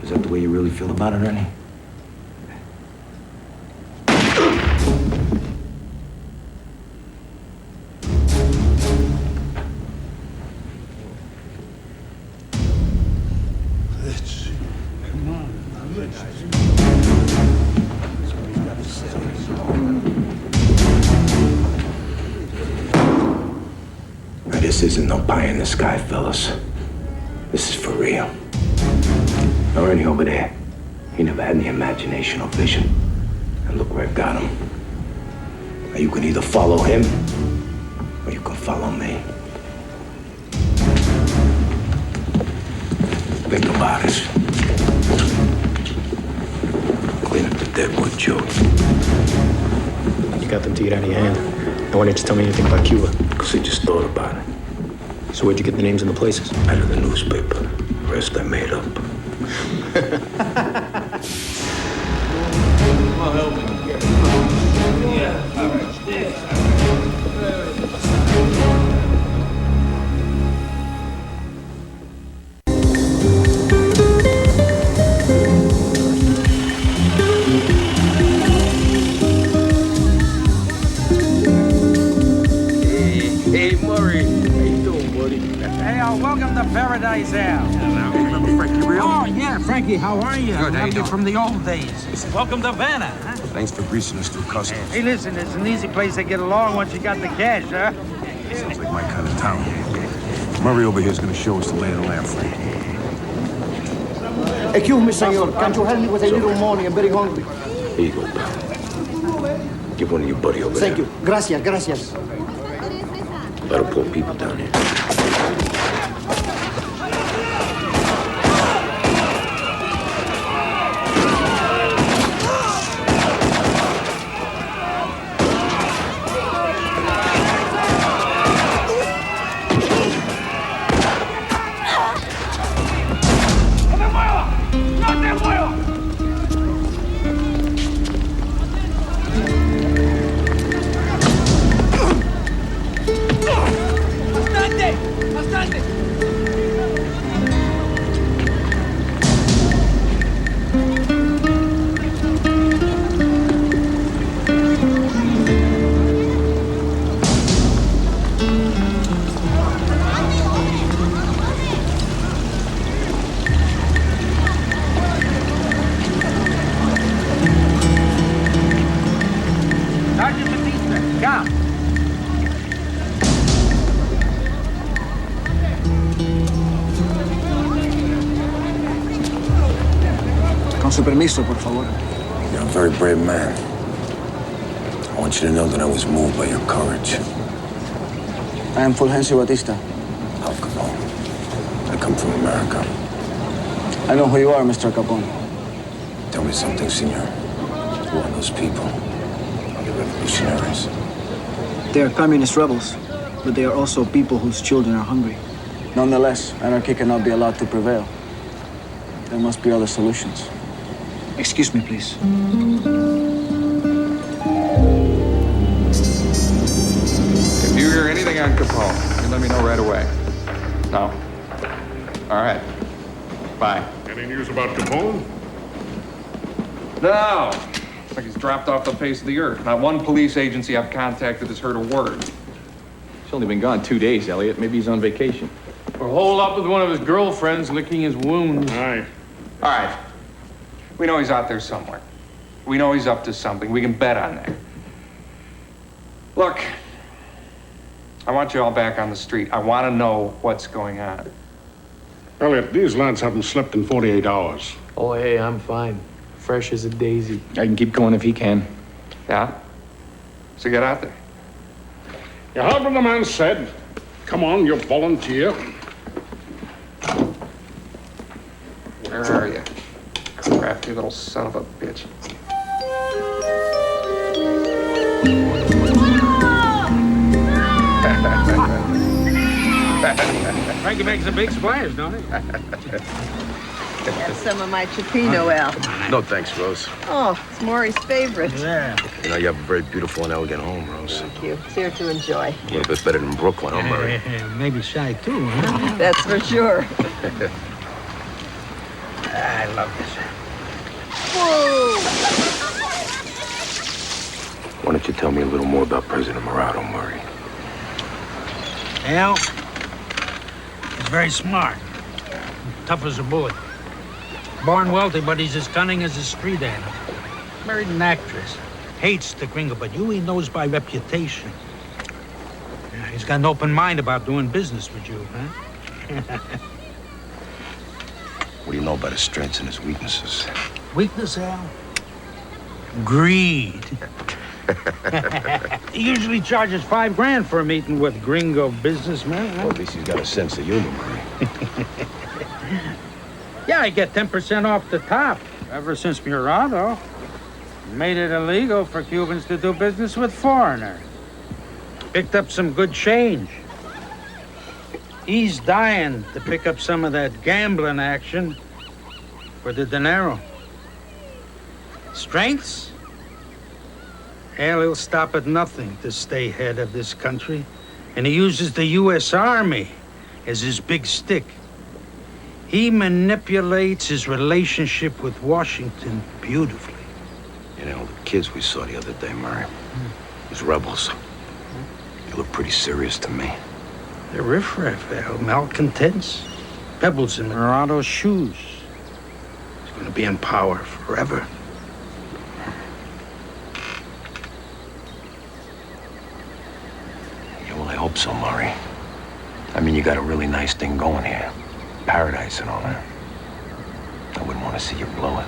Is that the way you really feel about it, Ernie? Now, this isn't no pie in the sky, fellas. This is for real. Now, Ernie over there, he never had any imagination or vision. And look where it got him. Now, you can either follow him, or you can follow me. Think about it. Clean up the deadwood, Joe. You got them to get out of your hand. Now, why didn't you tell me anything about Cuba? Because I just thought about it. So where'd you get the names and the places? Out of the newspaper. The rest I made up. Hey, Murray. How you doing, buddy? Hey, welcome to Paradise Al. Remember Frankie Real? Oh, yeah, Frankie, how are you? Good, how you Remember doing? from the old days. Welcome to Havana, huh? Thanks for greasing us through customs. Hey, listen, it's an easy place to get along once you got the cash, huh? Sounds like my kind of town. Murray over here is going to show us the lay of the land, Frank. Excuse me, senor. Can't you help me with a little money? I'm very hungry. Here you go, pal. Give one to your buddy over Thank there. you. Gracias, gracias. A lot of poor people down here. Bastante! su permiso, por favor. You're a very brave man. I want you to know that I was moved by your courage. I am Fulgencio Batista. Al Capone. I come from America. I know who you are, Mr. Capone. Tell me something, senor. Who are those people? Are they revolutionaries? They are communist rebels, but they are also people whose children are hungry. Nonetheless, anarchy cannot be allowed to prevail. There must be other solutions. Excuse me, please. If you hear anything on Capone, you let me know right away. No? All right. Bye. Any news about Capone? No. It's like he's dropped off the face of the earth. Not one police agency I've contacted has heard a word. He's only been gone 2 days, Elliot. Maybe he's on vacation. Or holed up with one of his girlfriends licking his wounds. Aye. All right. We know he's out there somewhere. We know he's up to something. We can bet on that. Look, I want you all back on the street. I want to know what's going on. Elliot, these lads haven't slept in 48 hours. Oh, hey, I'm fine. Fresh as a daisy. I can keep going if he can. Yeah? So get out there. You heard what the man said. Come on, you volunteer. Where are you? Crafty little son of a bitch. Frankie makes a big splash, don't he? Have some of my cioppino, Al. No, thanks, Rose. Oh, it's Maury's favorite. Yeah. You know, you have a very beautiful and elegant home, Rose. Thank you. It's here to enjoy. A little bit better than Brooklyn, huh, Murray? Maybe shy, too, huh? That's for sure. I love this. Whoa! Why don't you tell me a little more about President Murado, Murray? Al, he's very smart. Tough as a bullet. Born wealthy, but he's as cunning as a street animal. Married an actress. Hates the gringo, but you he knows by reputation. Yeah, he's got an open mind about doing business with you, huh? What do you know about his strengths and his weaknesses? Weakness, Al? Greed. He usually charges $5,000 for a meeting with gringo businessmen. Huh? Well, at least he's got a sense of humor, Murray. Yeah, I get 10% off the top. Ever since Murado made it illegal for Cubans to do business with foreigners. Picked up some good change. He's dying to pick up some of that gambling action for the dinero. Strengths? Hell, he'll stop at nothing to stay head of this country. And he uses the U.S. Army as his big stick. He manipulates his relationship with Washington beautifully. You know, the kids we saw the other day, Murray, these rebels, they look pretty serious to me. They're riffraff, Al, malcontents. Pebbles in Murado's shoes. He's gonna be in power forever. Yeah, well, I hope so, Murray. I mean, you got a really nice thing going here. Paradise and all that. I wouldn't want to see you blow it.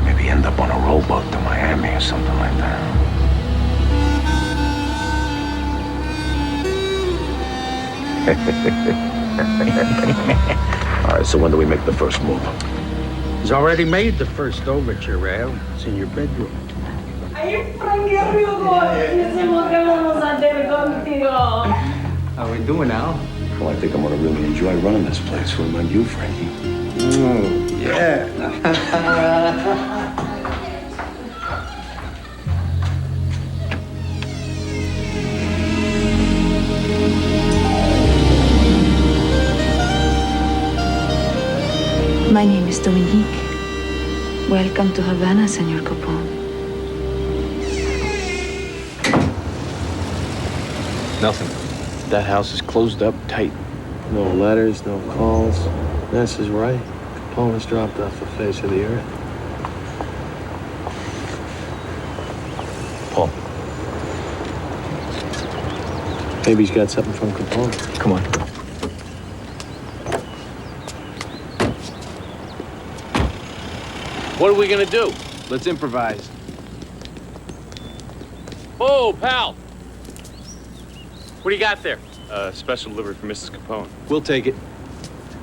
Maybe end up on a rowboat to Miami or something like that. All right, so when do we make the first move? He's already made the first overture, Al. It's in your bedroom. How we doing, Al? Well, I think I'm gonna really enjoy running this place. What about you, Frankie? Yeah. My name is Dominique. Welcome to Havana, Senor Capone. Nothing. That house is closed up tight. No letters, no calls. Ness is right. Capone has dropped off the face of the earth. Paul. Maybe he's got something from Capone. Come on. What are we gonna do? Let's improvise. Oh, pal! What do you got there? Special delivery for Mrs. Capone. We'll take it.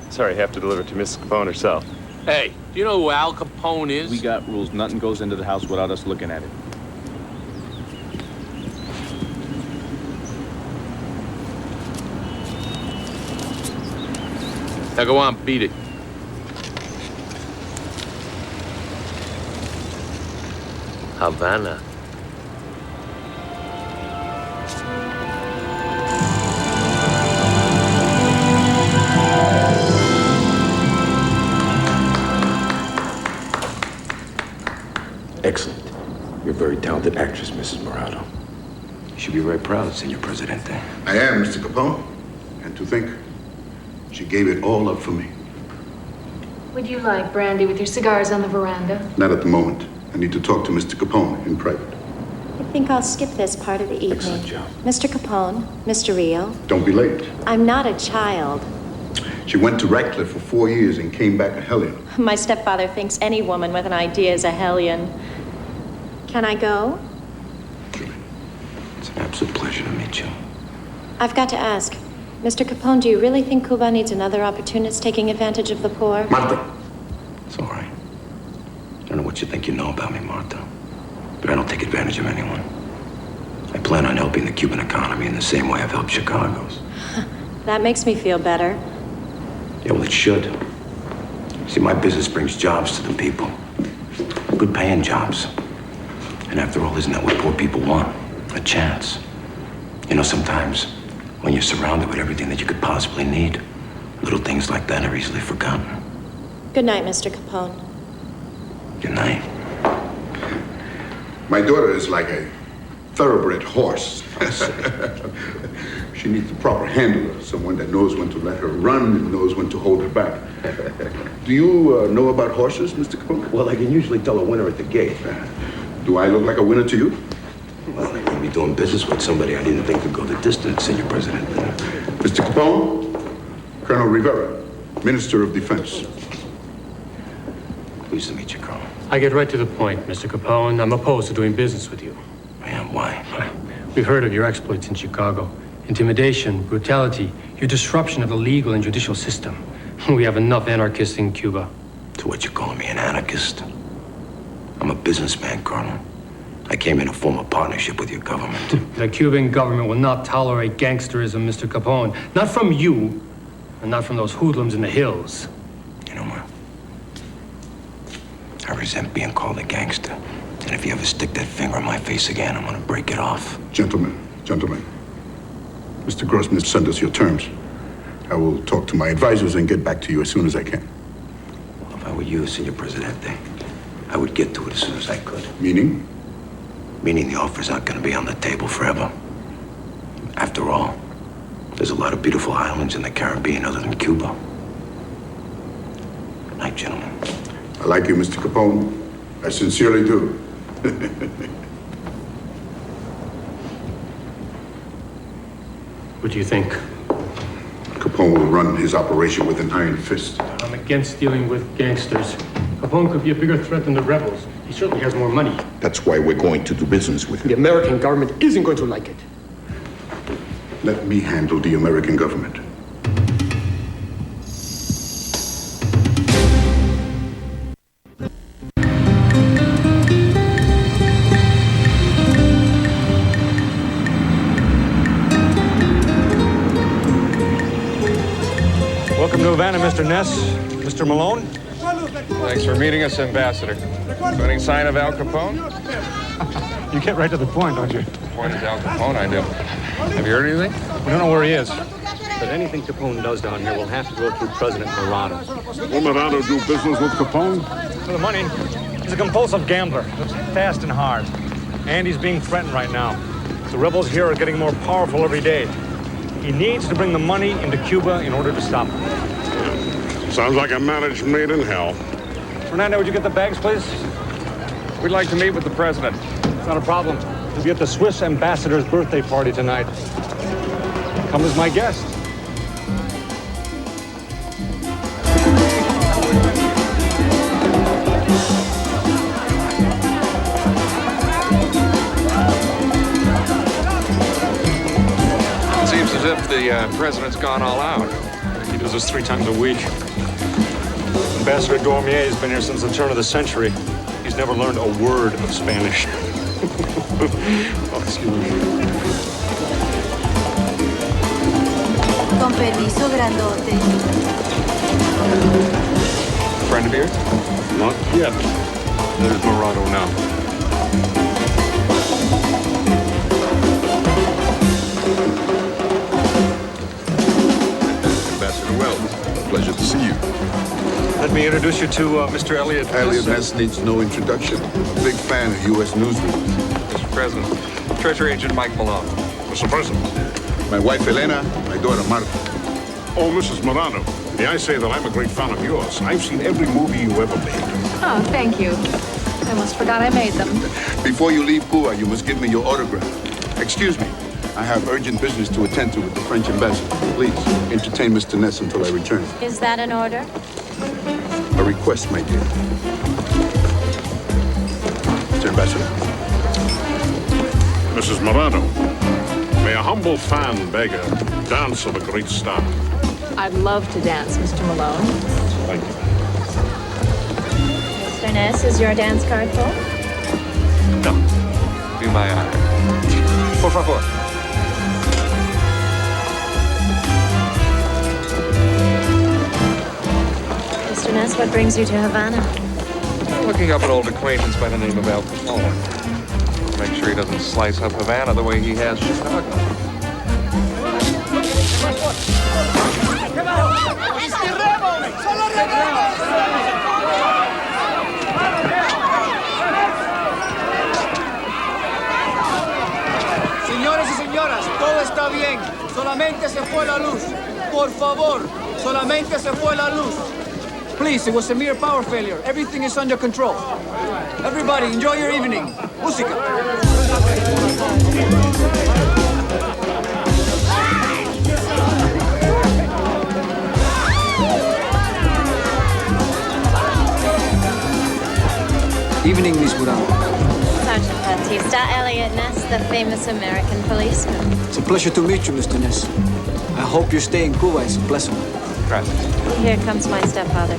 Sorry, have to deliver to Mrs. Capone herself. Hey, do you know who Al Capone is? We got rules. Nothing goes into the house without us looking at it. Now go on, beat it. Havana. Excellent. You're a very talented actress, Mrs. Morado. You should be very proud, Senor Presidente. I am, Mr. Capone. And to think, she gave it all up for me. Would you like brandy with your cigars on the veranda? Not at the moment. I need to talk to Mr. Capone in private. I think I'll skip this part of the evening. Excellent job. Mr. Capone, Mr. Rio. Don't be late. I'm not a child. She went to Radcliffe for 4 years and came back a hellion. My stepfather thinks any woman with an idea is a hellion. Can I go? It's an absolute pleasure to meet you. I've got to ask. Mr. Capone, do you really think Cuba needs another opportunist taking advantage of the poor? Martha! It's all right. I don't know what you think you know about me, Martha, but I don't take advantage of anyone. I plan on helping the Cuban economy in the same way I've helped Chicago's. That makes me feel better. Yeah, well, it should. See, my business brings jobs to the people. Good paying jobs. And after all, isn't that what poor people want? A chance. You know, sometimes when you're surrounded with everything that you could possibly need, little things like that are easily forgotten. Good night, Mr. Capone. Good night. My daughter is like a thoroughbred horse. She needs a proper handler, someone that knows when to let her run and knows when to hold her back. Do you know about horses, Mr. Capone? Well, I can usually tell a winner at the gate. Do I look like a winner to you? Well, I wouldn't be doing business with somebody I didn't think could go the distance, Senor President. Mr. Capone, Colonel Rivera, Minister of Defense. Pleased to meet you, Colonel. I get right to the point, Mr. Capone. I'm opposed to doing business with you. I am. Why? We've heard of your exploits in Chicago. Intimidation, brutality, your disruption of the legal and judicial system. We have enough anarchists in Cuba. To what you calling me, an anarchist? I'm a businessman, Colonel. I came in to form a partnership with your government. The Cuban government will not tolerate gangsterism, Mr. Capone. Not from you, and not from those hoodlums in the hills. You know what? I resent being called a gangster. And if you ever stick that finger in my face again, I'm gonna break it off. Gentlemen. Mr. Grossman, send us your terms. I will talk to my advisors and get back to you as soon as I can. Well, if I were you, Senor Presidente, I would get to it as soon as I could. Meaning? Meaning the offer's not gonna be on the table forever. After all, there's a lot of beautiful islands in the Caribbean other than Cuba. Good night, gentlemen. I like you, Mr. Capone. I sincerely do. What do you think? Capone will run his operation with an iron fist. I'm against dealing with gangsters. Capone could be a bigger threat than the rebels. He certainly has more money. That's why we're going to do business with him. The American government isn't going to like it. Let me handle the American government. Welcome to Havana, Mr. Ness. Mr. Malone. Thanks for meeting us, Ambassador. Got any sign of Al Capone? You get right to the point, don't you? The point is Al Capone, I do. Have you heard anything? We don't know where he is. But anything Capone does down here will have to go through President Morado. Will Morado do business with Capone? For the money, he's a compulsive gambler. Lives fast and hard. And he's being threatened right now. The rebels here are getting more powerful every day. He needs to bring the money into Cuba in order to stop him. Sounds like a marriage made in hell. Fernando, would you get the bags, please? We'd like to meet with the president. It's not a problem. He'll be at the Swiss ambassador's birthday party tonight. Come as my guest. the president's gone all out. He does this 3 times a week. Ambassador Dormier has been here since the turn of the century. He's never learned a word of Spanish. Oh, excuse me. Con permiso, grandote. Friend of yours? Not yet. There's Morado now. Ambassador Wells, pleasure to see you. Let me introduce you to Mr. Elliott. Elliot Ness needs no introduction. Big fan of U.S. news releases. Mr. President, Treasury Agent Mike Malone. Mr. President. My wife Elena, my daughter Marta. Oh, Mrs. Morano, may I say that I'm a great fan of yours. I've seen every movie you ever made. Oh, thank you. I almost forgot I made them. Before you leave Cuba, you must give me your autograph. Excuse me. I have urgent business to attend to with the French ambassador. Please, entertain Mr. Ness until I return. Is that an order? A request, my dear. Mr. Ambassador. Mrs. Morano, may a humble fan beg a dance of a great star? I'd love to dance, Mr. Malone. Thank you. Mr. Ness, is your dance card full? No. Do my honor. Por favor. Mr. Ness, what brings you to Havana? Looking up an old acquaintance by the name of Al Capone. Make sure he doesn't slice up Havana the way he has Chicago. Señores y señoras, todo está bien. Solamente se fue la luz. Por favor, solamente se fue la luz. Please, it was a mere power failure. Everything is under control. Everybody, enjoy your evening. Música. Evening, Miss Murano. Sergeant Batista, Elliot Ness, the famous American policeman. It's a pleasure to meet you, Mr. Ness. I hope your stay in Cuba is pleasant. Gracias. Here comes my stepfather.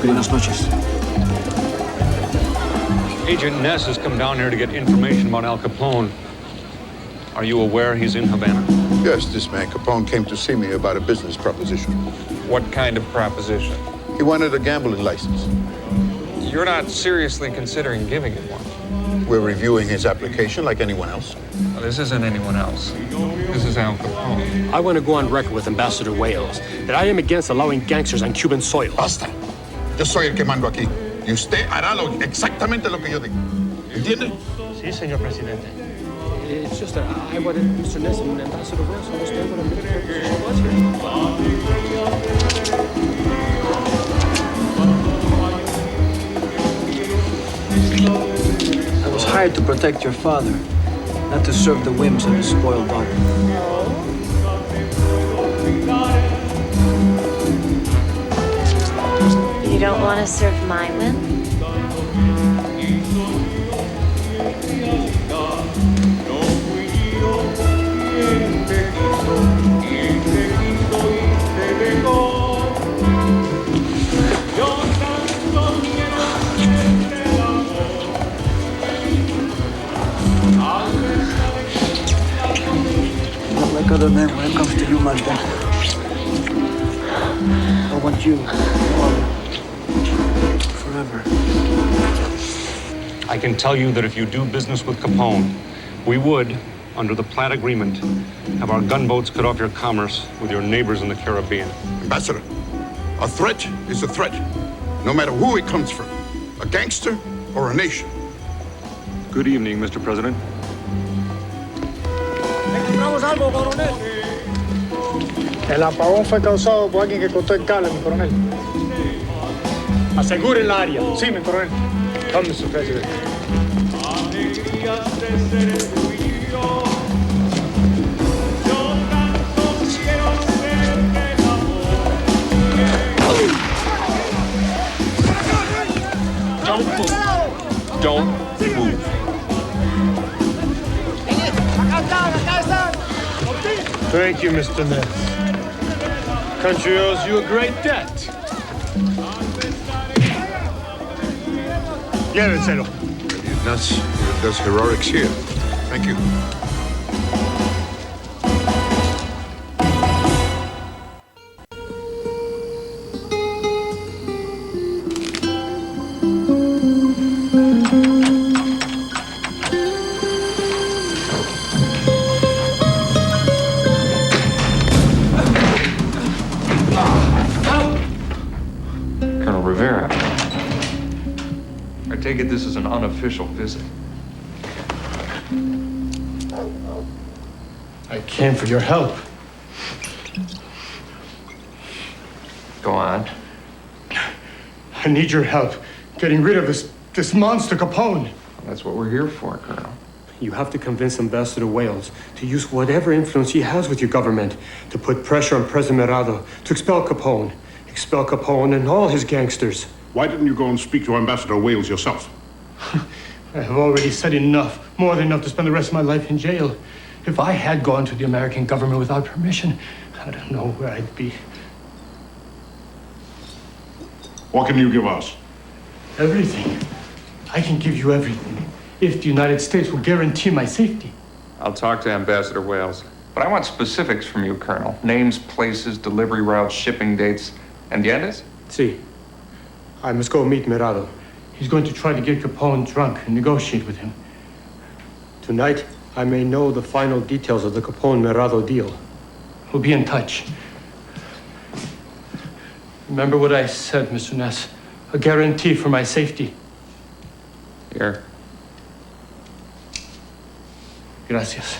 Buenas noches. Agent Ness has come down here to get information about Al Capone. Are you aware he's in Havana? Yes, this man Capone came to see me about a business proposition. What kind of proposition? He wanted a gambling license. You're not seriously considering giving him one. We're reviewing his application like anyone else. Well, this isn't anyone else. This is Al Capone. I want to go on record with Ambassador Wales that I am against allowing gangsters on Cuban soil. Basta. Yo soy el que mando aquí. Y usted hará exactamente lo que yo digo. ¿Entiende? Sí, señor presidente. It's just that I wanted Mr. Ness and Ambassador Wales to understand what a proposition was here. I was hired to protect your father, not to serve the whims of his spoiled daughter. You don't want to serve my whim? Not like other men when it comes to you, Magda. I want you forever. I can tell you that if you do business with Capone, we would, under the Platt Agreement, have our gunboats cut off your commerce with your neighbors in the Caribbean. Ambassador, a threat is a threat, no matter who it comes from, a gangster or a nation. Good evening, Mr. President. Encontramos algo, coronel. El apagón fue causado por alguien que cortó el cable, mi coronel. Aseguren la área. Sí, mi coronel. Come, Mr. President. Don't move. Don't move. Thank you, Mr. Ness. Country owes you a great debt. Yeah, that's it. Ness, does heroics here. Thank you. Colonel Rivera. I take it this is an unofficial visit. I came for your help. Go on. I need your help getting rid of this monster Capone. That's what we're here for, Colonel. You have to convince Ambassador Wales to use whatever influence he has with your government to put pressure on President Merado to expel Capone. Expel Capone and all his gangsters. Why didn't you go and speak to Ambassador Wales yourself? I have already said enough, more than enough to spend the rest of my life in jail. If I had gone to the American government without permission, I don't know where I'd be. What can you give us? Everything. I can give you everything if the United States will guarantee my safety. I'll talk to Ambassador Wales, but I want specifics from you, Colonel. Names, places, delivery routes, shipping dates. ¿Entiendes? See, I must go meet Merado. He's going to try to get Capone drunk and negotiate with him. Tonight, I may know the final details of the Capone-Merado deal. We'll be in touch. Remember what I said, Mr. Ness. A guarantee for my safety. Here. Gracias.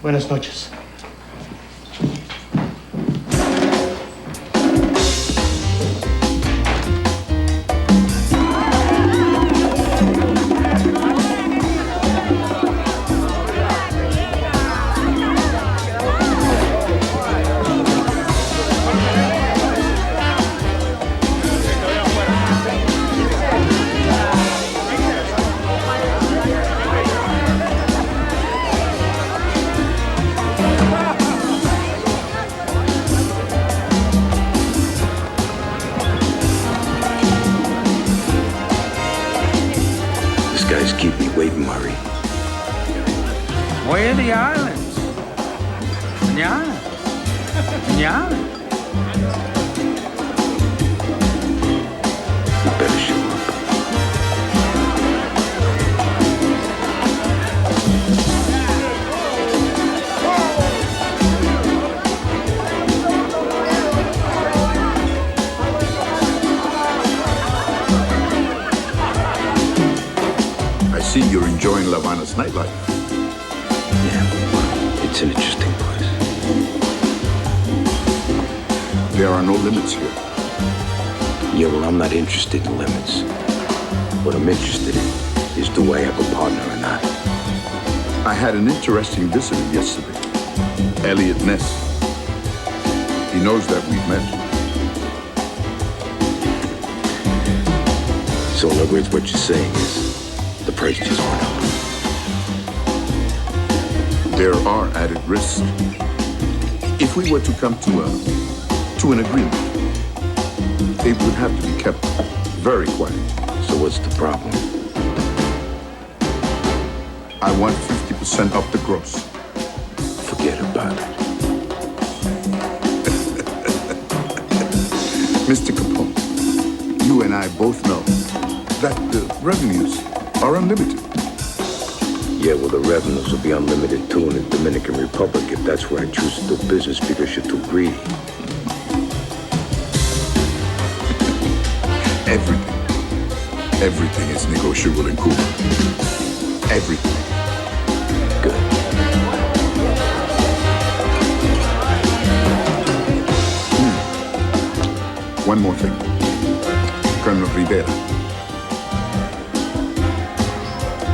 Buenas noches. Guys keep me waiting, Murray. Where are the islands? Yeah. Yeah. You better show up. I see you're enjoying La Habana's nightlife. Yeah, it's an interesting place. There are no limits here. Yeah, well, I'm not interested in limits. What I'm interested in is do I have a partner or not? I had an interesting visitor yesterday, Elliot Ness. He knows that we've met. So in other words, what you're saying is the price just went up. There are added risks. If we were to come to an agreement, it would have to be kept very quiet. So what's the problem? I want 50% of the gross. Forget about it. Mr. Capone, you and I both know that the revenues are unlimited. Yeah, well, the revenues will be unlimited too in the Dominican Republic if that's where I choose to do business because you're too greedy. Everything is negotiable in Cuba. Everything. Good. One more thing. Colonel Rivera.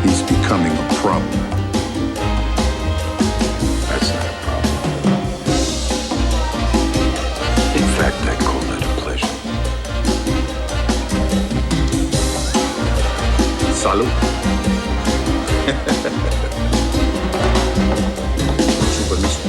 He's becoming a problem. That's not a problem. In fact, I call that a pleasure. Salud. Su permiso.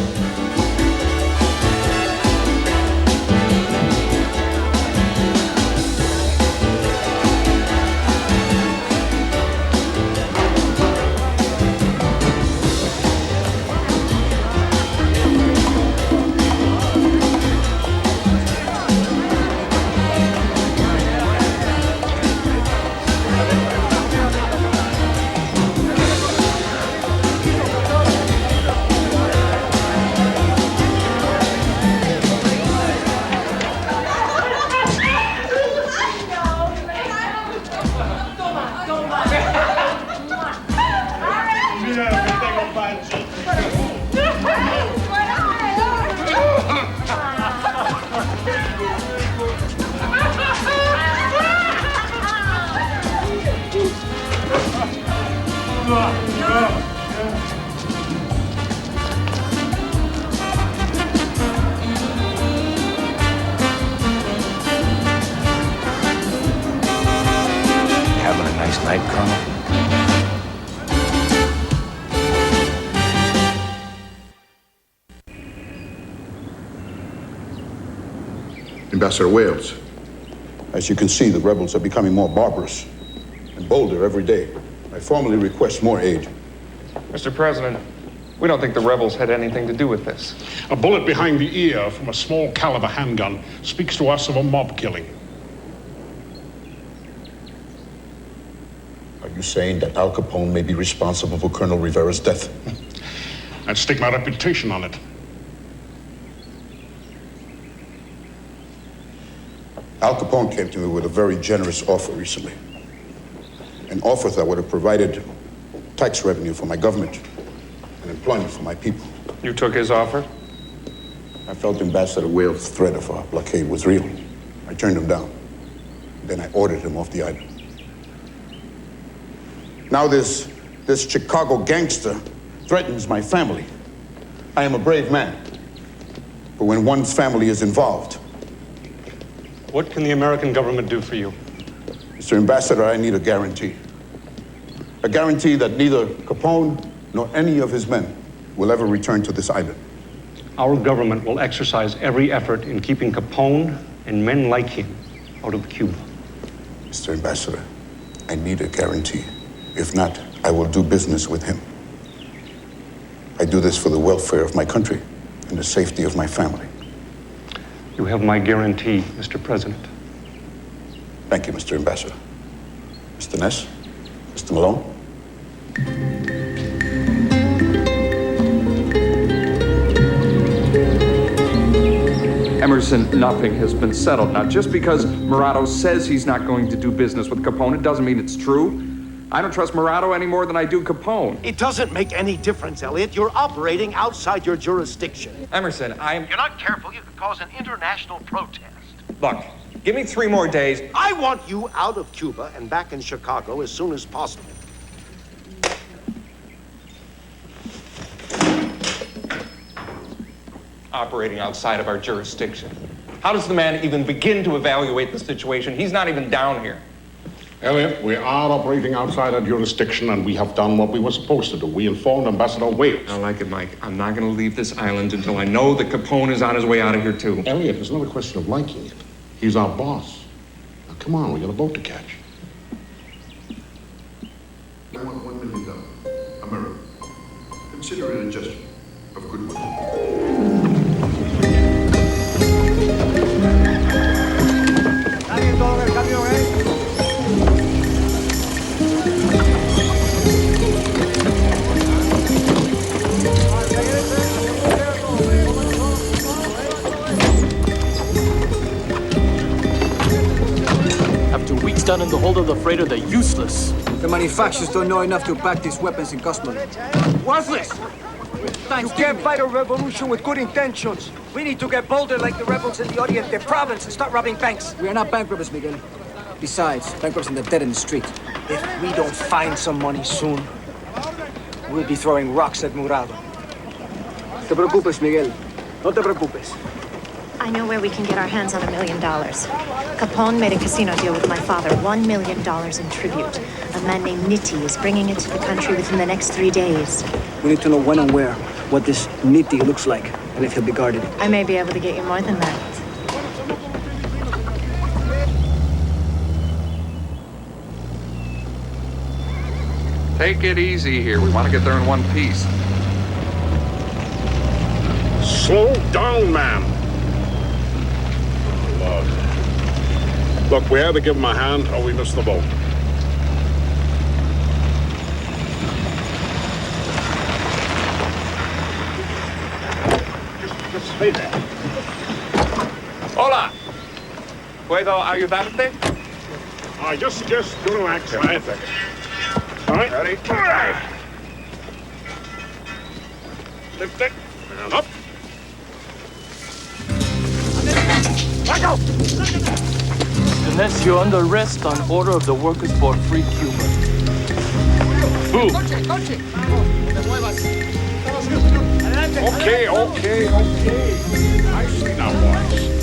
Having a nice night, Colonel? Ambassador Wales, as you can see, the rebels are becoming more barbarous and bolder every day. I formally request more aid. Mr. President, we don't think the rebels had anything to do with this. A bullet behind the ear from a small caliber handgun speaks to us of a mob killing. Are you saying that Al Capone may be responsible for Colonel Rivera's death? I'd stake my reputation on it. Al Capone came to me with a very generous offer recently. An offer that would have provided tax revenue for my government and employment for my people. You took his offer? I felt Ambassador Wales' threat of a blockade was real. I turned him down. Then I ordered him off the island. Now this Chicago gangster threatens my family. I am a brave man. But when one's family is involved... What can the American government do for you? Mr. Ambassador, I need a guarantee. A guarantee that neither Capone nor any of his men will ever return to this island. Our government will exercise every effort in keeping Capone and men like him out of Cuba. Mr. Ambassador, I need a guarantee. If not, I will do business with him. I do this for the welfare of my country and the safety of my family. You have my guarantee, Mr. President. Thank you, Mr. Ambassador. Mr. Ness? Mr. Malone? Emerson, nothing has been settled. Now, just because Murado says he's not going to do business with Capone, it doesn't mean it's true. I don't trust Murado any more than I do Capone. It doesn't make any difference, Elliot. You're operating outside your jurisdiction. Emerson, If you're not careful, you could cause an international protest. Look, give me 3 more days. I want you out of Cuba and back in Chicago as soon as possible. Operating outside of our jurisdiction. How does the man even begin to evaluate the situation? He's not even down here. Elliot, we are operating outside our jurisdiction, and we have done what we were supposed to do. We informed Ambassador Wales. I like it, Mike. I'm not going to leave this island until I know that Capone is on his way out of here, too. Elliot, it's not a question of liking it. He's our boss. Now, come on, we got a boat to catch. I want $1 million. American. Consider it a gesture of goodwill. After weeks down in the hold of the freighter, they're useless. The manufacturers don't know enough to pack these weapons in custom. Worthless! You can't fight a revolution with good intentions. We need to get bolder like the rebels in the Oriente province and start robbing banks. We are not bank robbers, Miguel. Besides, bank robbers are dead in the street. If we don't find some money soon, we'll be throwing rocks at Murado. No te preocupes, Miguel. No te preocupes. I know where we can get our hands on $1 million. Capone made a casino deal with my father, $1 million in tribute. A man named Nitti is bringing it to the country within the next 3 days. We need to know when and where, what this Nitti looks like, and if he'll be guarded. I may be able to get you more than that. Take it easy here. We want to get there in one piece. Slow down, man. Oh, Lord. Look, we had to give him a hand or we missed the boat. Just stay there. Hola. ¿Puedo ayudarte? Just relax, right? All right? Ready? All right. Lift it. And up. Let go! Ness, you're under arrest on order of the Workers for Free Cuba. Move. Coche. Okay. I see now, boys.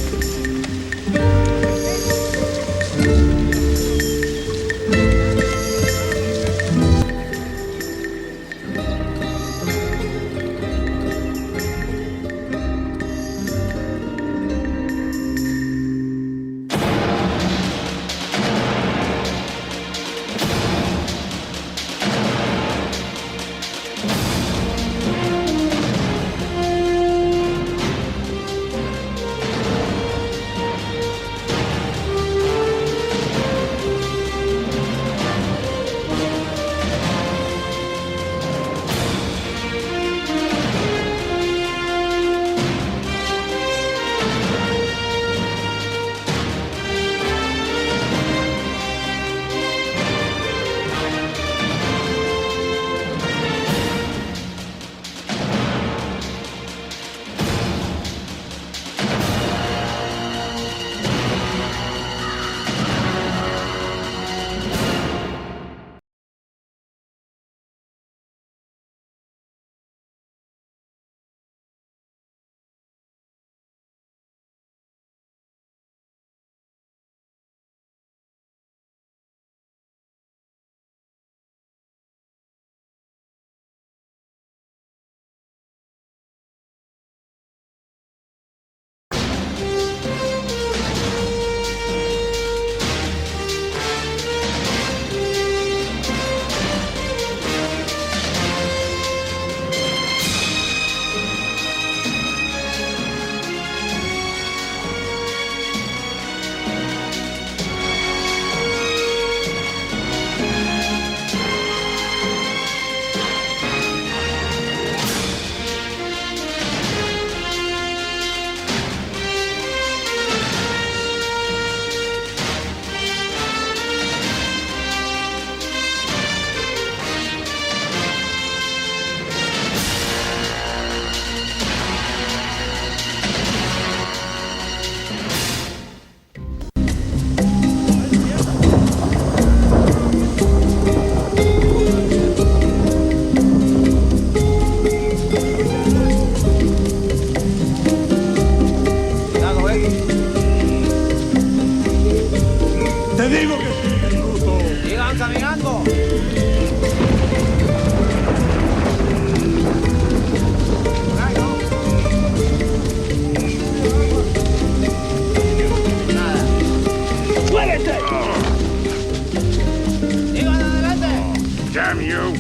Damn you!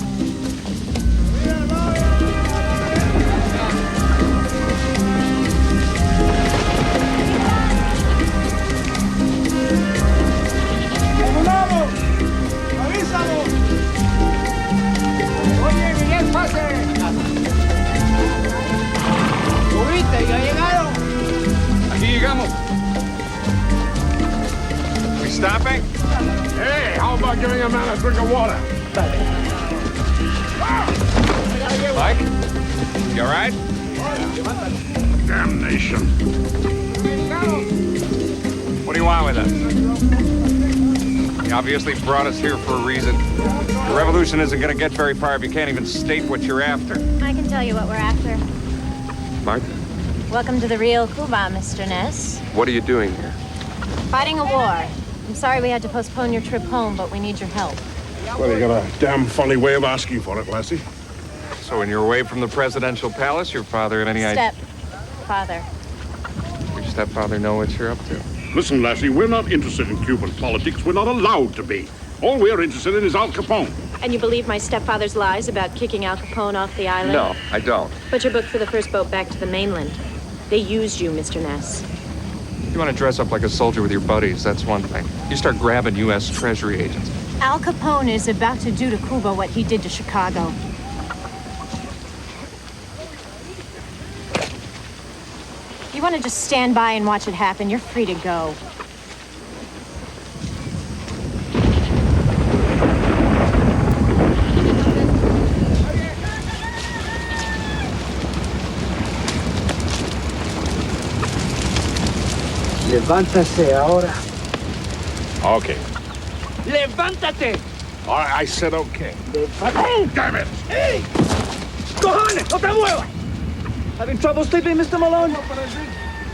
Aquí llegamos. We stopping? Hey, how about giving a man a drink of water? Mike? You all right? Damnation. What do you want with us? You obviously brought us here for a reason. The revolution isn't going to get very far if you can't even state what you're after. I can tell you what we're after. Martha? Welcome to the real Cuba, Mr. Ness. What are you doing here? Fighting a war. I'm sorry we had to postpone your trip home, but we need your help. Well, you got a damn funny way of asking for it, lassie. So when you're away from the presidential palace, your father had any idea? Stepfather. Your stepfather know what you're up to? Listen, lassie, we're not interested in Cuban politics. We're not allowed to be. All we're interested in is Al Capone. And you believe my stepfather's lies about kicking Al Capone off the island? No, I don't. But you're booked for the first boat back to the mainland. They used you, Mr. Ness. You want to dress up like a soldier with your buddies, that's one thing. You start grabbing U.S. Treasury agents. Al Capone is about to do to Cuba what he did to Chicago. You want to just stand by and watch it happen, you're free to go. Levántase ahora. Okay. ¡Levántate! I said okay. Oh, damn it! Hey! Cojones! No te muevas! Having trouble sleeping, Mr. Malone?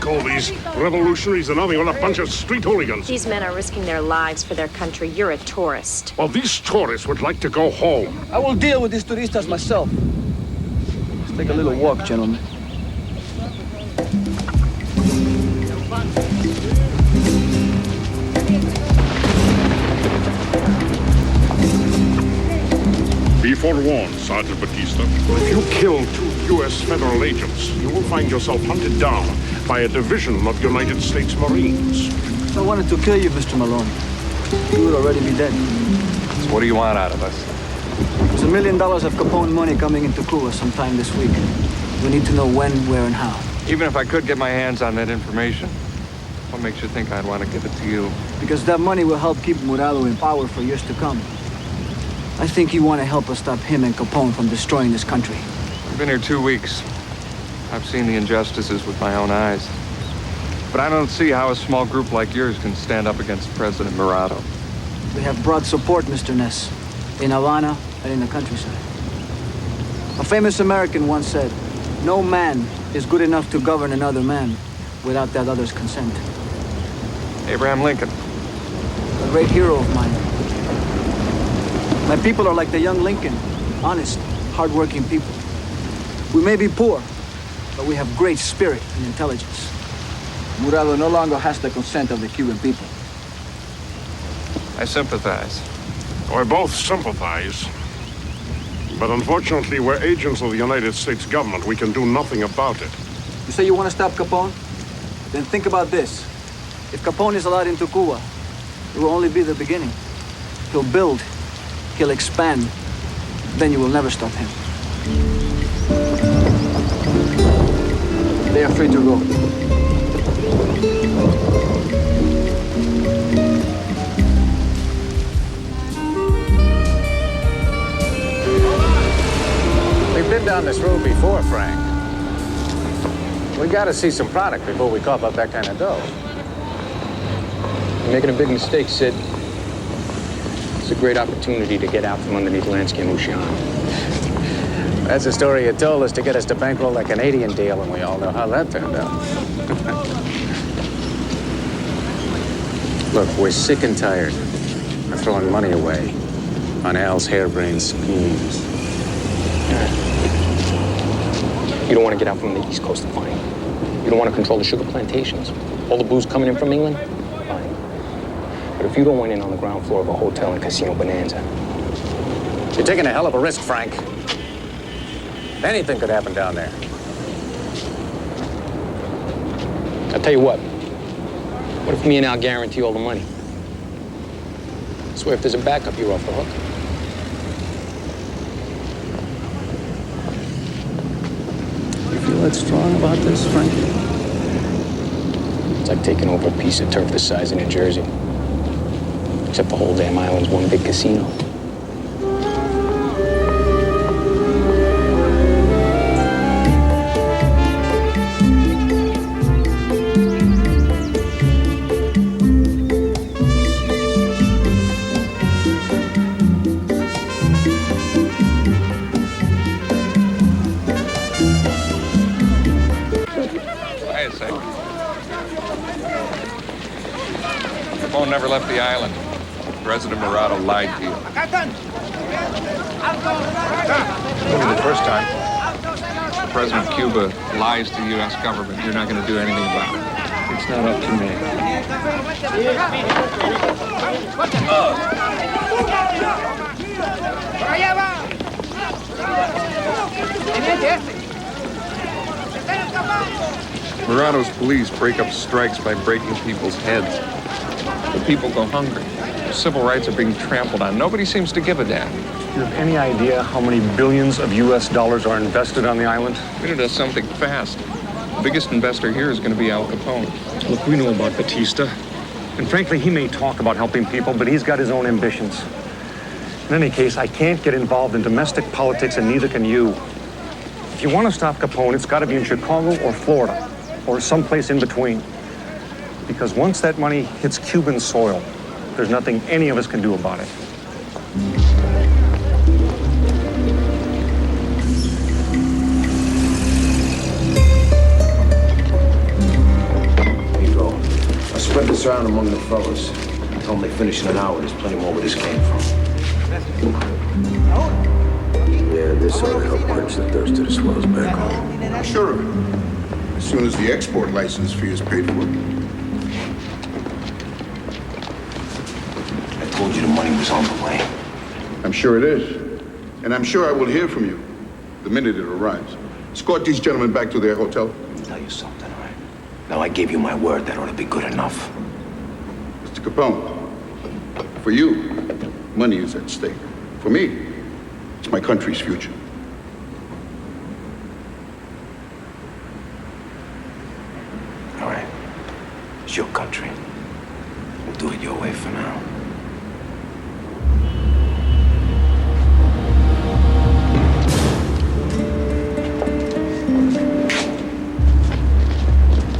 Call these revolutionaries and nothing but a bunch of street hooligans. These men are risking their lives for their country. You're a tourist. Well, these tourists would like to go home. I will deal with these turistas myself. Let's take a little walk, gentlemen. Be forewarned, Sergeant Batista. If you kill 2 U.S. federal agents, you will find yourself hunted down by a division of United States Marines. If I wanted to kill you, Mr. Malone, you would already be dead. So what do you want out of us? There's $1 million of Capone money coming into Cuba sometime this week. We need to know when, where, and how. Even if I could get my hands on that information, what makes you think I'd want to give it to you? Because that money will help keep Murado in power for years to come. I think you want to help us stop him and Capone from destroying this country. I've been here 2 weeks. I've seen the injustices with my own eyes. But I don't see how a small group like yours can stand up against President Murado. We have broad support, Mr. Ness, in Havana and in the countryside. A famous American once said, "No man is good enough to govern another man without that other's consent." Abraham Lincoln. A great hero of mine. My people are like the young Lincoln, honest, hardworking people. We may be poor, but we have great spirit and intelligence. Murado no longer has the consent of the Cuban people. I sympathize. We both sympathize. But unfortunately, we're agents of the United States government. We can do nothing about it. You say you want to stop Capone? Then think about this. If Capone is allowed into Cuba, it will only be the beginning. He'll build, he'll expand, then you will never stop him. They are free to go. We've been down this road before, Frank. We gotta see some product before we cough up that kind of dough. You're making a big mistake, Sid. It's a great opportunity to get out from underneath Lansky and Luciano. That's the story you told us to get us to bankroll that Canadian deal, and we all know how that turned out. Look, we're sick and tired of throwing money away on Al's harebrained schemes. You don't want to get out from the East Coast, fine. You don't want to control the sugar plantations. All the booze coming in from England, fine. But if you don't want in on the ground floor of a hotel and casino bonanza. You're taking a hell of a risk, Frank. Anything could happen down there. I'll tell you what. What if me and Al guarantee all the money? I swear if there's a backup, you're off the hook. You feel that strong about this, Frank? It's like taking over a piece of turf the size of New Jersey. Except the whole damn island's one big casino. Capone never left the island. President Murado lied to you. Only the first time. President of Cuba lies to the U.S. government. You're not going to do anything about it. It's not up to me. Murado's police break up strikes by breaking people's heads. The people go hungry. Civil rights are being trampled on. Nobody seems to give a damn. Do you have any idea how many billions of U.S. dollars are invested on the island? We need to do something fast. The biggest investor here is going to be Al Capone. Look, we know about Batista. And frankly, he may talk about helping people, but he's got his own ambitions. In any case, I can't get involved in domestic politics, and neither can you. If you want to stop Capone, it's got to be in Chicago or Florida, or someplace in between. Because once that money hits Cuban soil, there's nothing any of us can do about it. us around among the fellas. Tell them they finish in an hour. There's plenty more where this came from. Yeah, this ought to help quench the thirst of the swells back home. I'm sure of it. As soon as the export license fee is paid for. I told you the money was on the way. I'm sure it is. And I'm sure I will hear from you the minute it arrives. Escort these gentlemen back to their hotel. Let me tell you something, all right? Now, I gave you my word. That ought to be good enough. Mr. Capone, for you, money is at stake. For me, it's my country's future. All right. It's your country. We'll do it your way for now.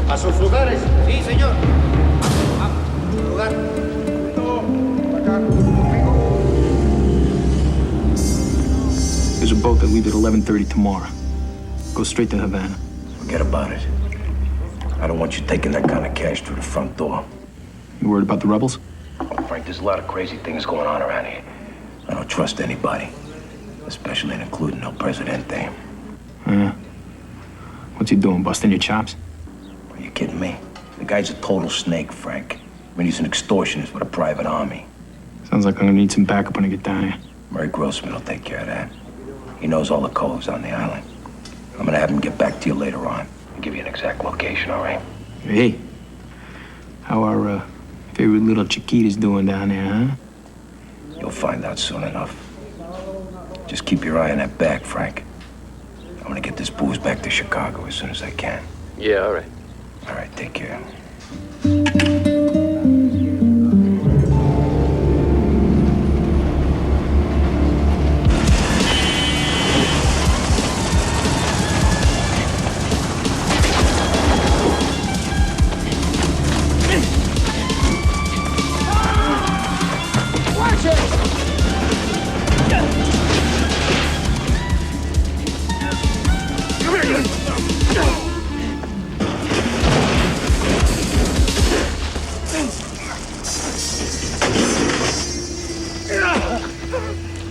A sus lugares. Sí, señor. Vamos, a su lugar. There's a boat that leaves at 11:30 tomorrow. Go straight to Havana. Forget about it. I don't want you taking that kind of cash through the front door. You worried about the rebels? Frank, there's a lot of crazy things going on around here. I don't trust anybody, especially and including El Presidente. What's he doing, busting your chops? Are you kidding me? The guy's a total snake, Frank. I mean, he's an extortionist with a private army. Sounds like I'm gonna need some backup when I get down here. Murray Grossman will take care of that. He knows all the coves on the island. I'm gonna have him get back to you later on and give you an exact location, all right? Hey, how our favorite little Chiquita's doing down there, huh? You'll find out soon enough. Just keep your eye on that bag, Frank. I'm gonna get this booze back to Chicago as soon as I can. Yeah, all right. All right, take care.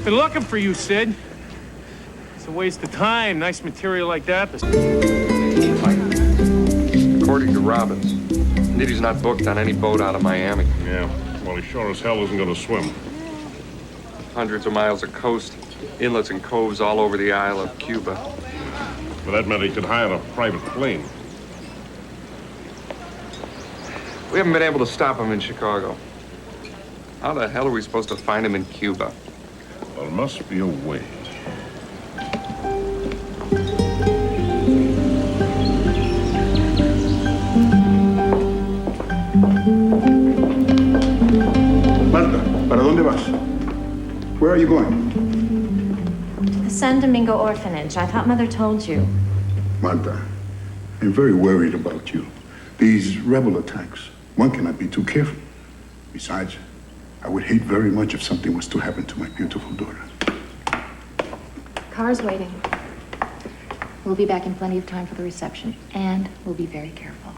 Been looking for you, Sid. It's a waste of time. Nice material like that. According to Robbins, Nitty's not booked on any boat out of Miami. Yeah, well, he sure as hell isn't gonna swim. Hundreds of miles of coast, inlets and coves all over the Isle of Cuba. But that meant he could hire a private plane. We haven't been able to stop him in Chicago. How the hell are we supposed to find him in Cuba? There must be a way. Marta, ¿para dónde vas? Where are you going? To the San Domingo orphanage. I thought Mother told you. Marta, I'm very worried about you. These rebel attacks, one cannot be too careful. Besides, I would hate very much if something was to happen to my beautiful daughter. Car's waiting. We'll be back in plenty of time for the reception, and we'll be very careful.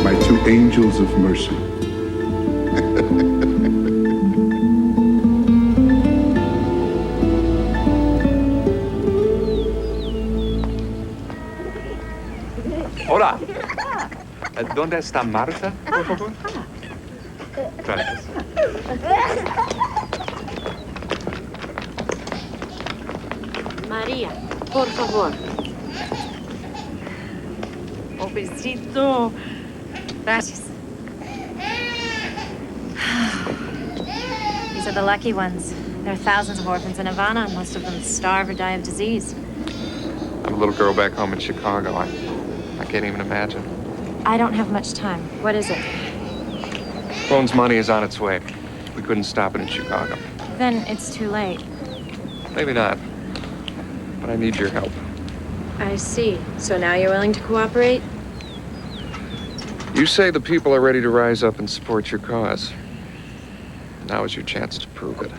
My two angels of mercy. Hola. ¿Dónde está Marta, por favor? Gracias. María, por favor. Un besito. Gracias. These are the lucky ones. There are thousands of orphans in Havana, and most of them starve or die of disease. I have a little girl back home in Chicago. I can't even imagine. I don't have much time. What is it? Capone's money is on its way. We couldn't stop it in Chicago. Then it's too late. Maybe not. But I need your help. I see. So now you're willing to cooperate? You say the people are ready to rise up and support your cause. Now is your chance to prove it.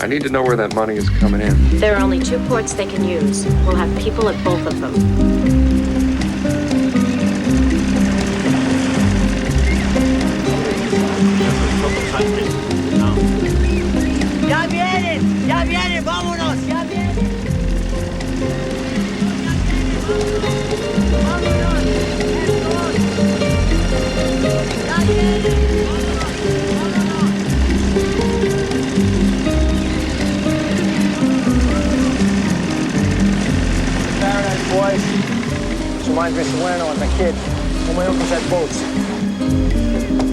I need to know where that money is coming in. There are only 2 ports they can use. We'll have people at both of them. ¡Ya vienen! ¡Vámonos! ¡Ya vienen! Paradise, boys. This reminds me of Salerno as a kid. All my uncles had boats.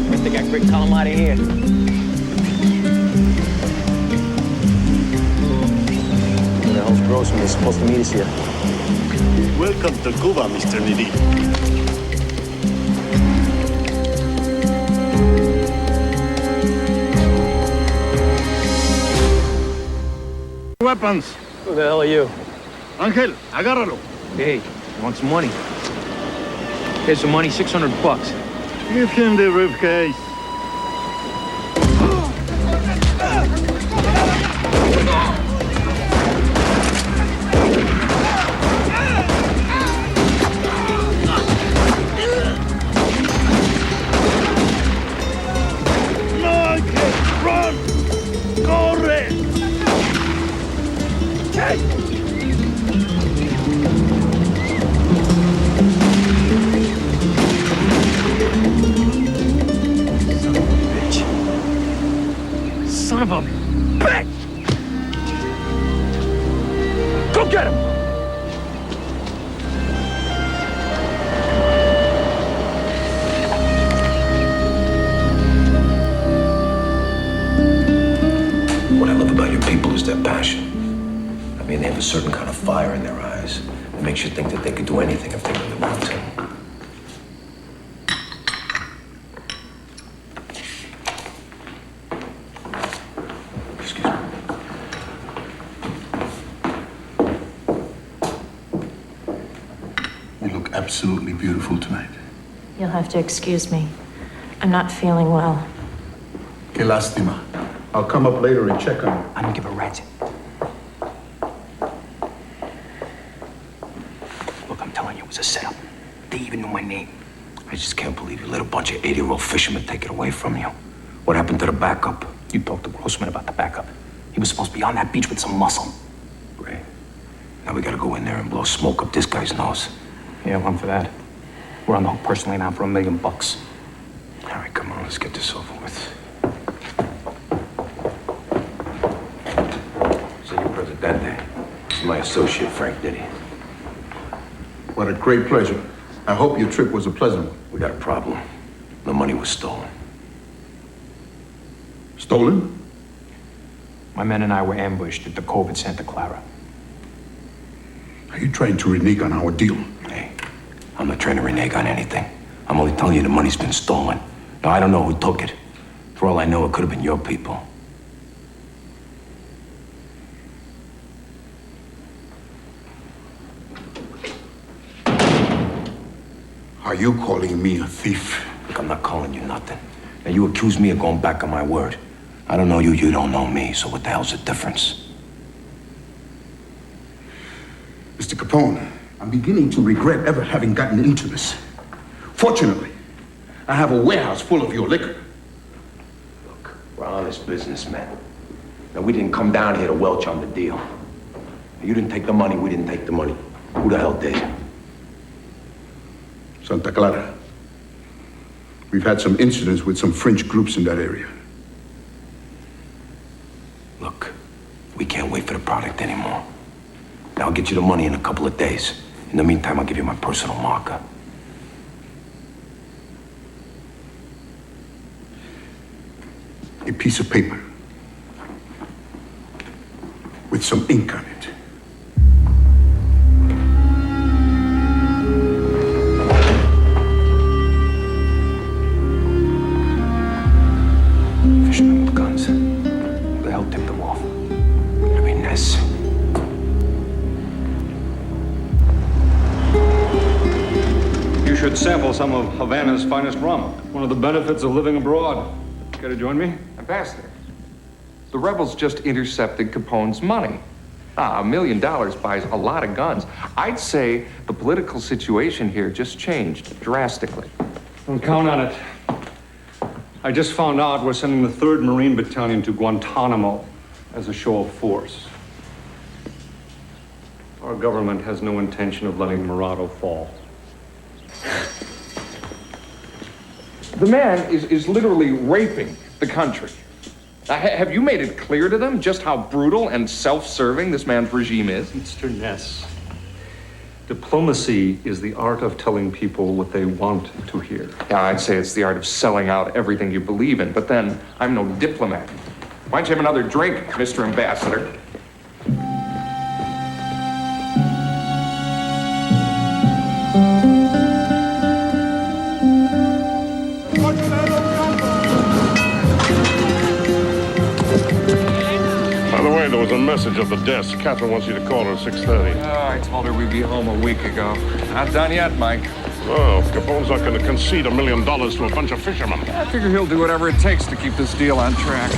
I think I can tell them out of here. Who the hell's Grossman? He's supposed to meet us here. Welcome to Cuba, Mr. Nidhi. Weapons. Who the hell are you? Angel, agárralo. Hey, you want some money? Here's some money, $600. Give him the briefcase. Son of a bitch! Go get him! What I love about your people is their passion. I mean, they have a certain kind of fire in their eyes that makes you think that they could do anything if they really want to. Absolutely beautiful tonight. You'll have to excuse me. I'm not feeling well. Que lástima. I'll come up later and check on you. I don't give a rat's. Look, I'm telling you, it was a setup. They even knew my name. I just can't believe you let a bunch of 80-year-old fishermen take it away from you. What happened to the backup? You talked to Grossman about the backup. He was supposed to be on that beach with some muscle. Great. Now we gotta go in there and blow smoke up this guy's nose. Yeah, I'm for that. We're on the hook personally now for $1 million. All right, come on, let's get this over with. Senor Presidente, this is my associate, Frank Diddy. What a great pleasure. I hope your trip was a pleasant one. We got a problem. The money was stolen. Stolen? My men and I were ambushed at the Cove at Santa Clara. Are you trying to renege on our deal? Hey, I'm not trying to renege on anything. I'm only telling you the money's been stolen. Now, I don't know who took it. For all I know, it could have been your people. Are you calling me a thief? Look, I'm not calling you nothing. Now, you accuse me of going back on my word. I don't know you, you don't know me, so what the hell's the difference? Mr. Capone, I'm beginning to regret ever having gotten into this. Fortunately, I have a warehouse full of your liquor. Look, we're honest businessmen. Now, we didn't come down here to welch on the deal. You didn't take the money, we didn't take the money. Who the hell did? Santa Clara. We've had some incidents with some French groups in that area. Look, we can't wait for the product anymore. Now, I'll get you the money in a couple of days. In the meantime, I'll give you my personal marker. A piece of paper with some ink on it. Fishermen with guns. Who the hell tipped them off? It'll be Ness. You should sample some of Havana's finest rum. One of the benefits of living abroad. Care to join me? Ambassador, The rebels just intercepted Capone's money. $1 million buys a lot of guns. I'd say the political situation here just changed drastically. Don't count on it. I just found out we're sending the 3rd Marine Battalion to Guantanamo as a show of force. Our government has no intention of letting Murado fall. The man is literally raping the country. Have you made it clear to them just how brutal and self-serving this man's regime is? Mr. Ness, diplomacy is the art of telling people what they want to hear. Yeah, I'd say it's the art of selling out everything you believe in, but then I'm no diplomat. Why don't you have another drink, Mr. Ambassador? There was a message at the desk. Catherine wants you to call her at 6:30. Oh, I told her we'd be home a week ago. Not done yet, Mike. Oh, Capone's not going to concede $1 million to a bunch of fishermen. I figure he'll do whatever it takes to keep this deal on track.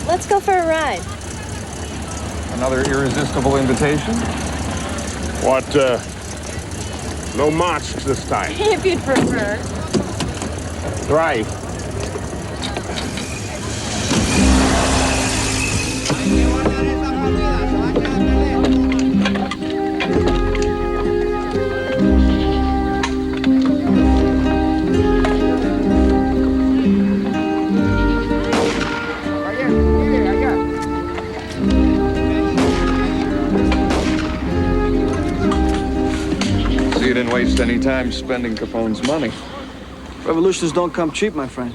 Let's go for a ride. Another irresistible invitation? What, no masks this time? If you'd prefer. Drive. You didn't waste any time spending Capone's money. Revolutions don't come cheap, my friend.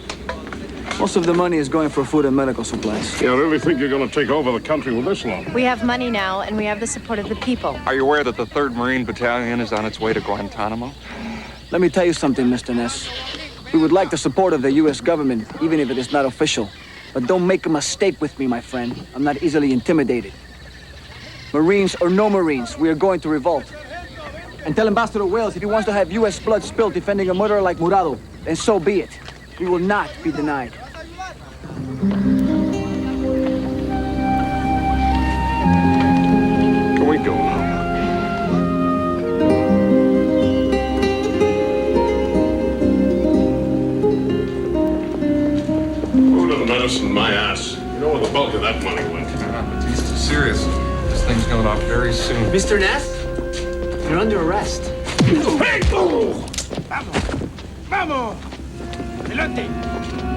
Most of the money is going for food and medical supplies. You really think you're going to take over the country with this long? We have money now, and we have the support of the people. Are you aware that the 3rd Marine Battalion is on its way to Guantanamo? Let me tell you something, Mr. Ness. We would like the support of the U.S. government, even if it is not official. But don't make a mistake with me, my friend. I'm not easily intimidated. Marines or no Marines, we are going to revolt. And tell Ambassador Wales if he wants to have U.S. blood spilled defending a murderer like Murado, then so be it. We will not be denied. Can we go now? Who done medicine my ass? You know where the bulk of that money went. Batista's serious. This thing's going off very soon. Mr. Ness, you're under arrest. Hey! Oh! ¡Vamos! ¡Vamos! ¡Adelante!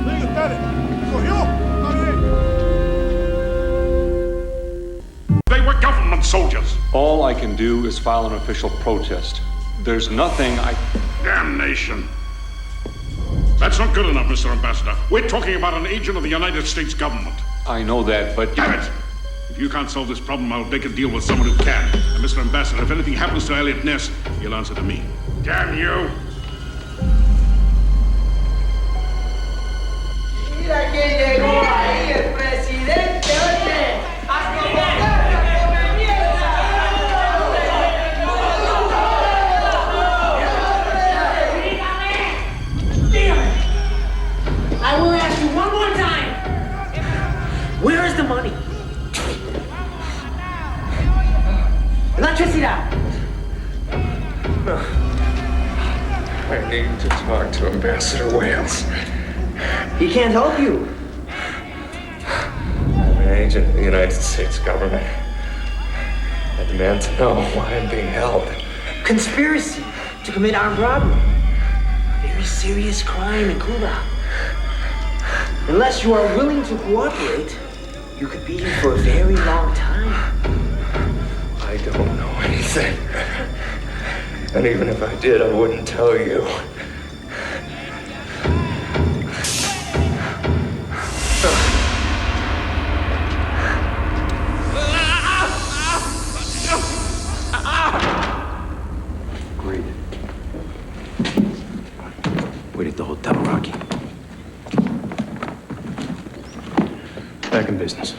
¡Venga ustedes! ¡Cogió! They were government soldiers. All I can do is file an official protest. There's nothing I... Damnation. That's not good enough, Mr. Ambassador. We're talking about an agent of the United States government. I know that, but... Damn it! If you can't solve this problem, I'll make a deal with someone who can. And Mr. Ambassador, if anything happens to Elliot Ness, you'll answer to me. Damn you! Mira quién llegó ahí, el presidente, oye. I will ask you one more time. Where is the money? Electricidad. I need to talk to Ambassador Wales. He can't help you. I'm an agent of the United States government. I demand to know why I'm being held. Conspiracy to commit armed robbery. A very serious crime in Cuba. Unless you are willing to cooperate, you could be here for a very long time. I don't know anything. And even if I did, I wouldn't tell you. Great. Wait at the hotel, Rocky. Back in business.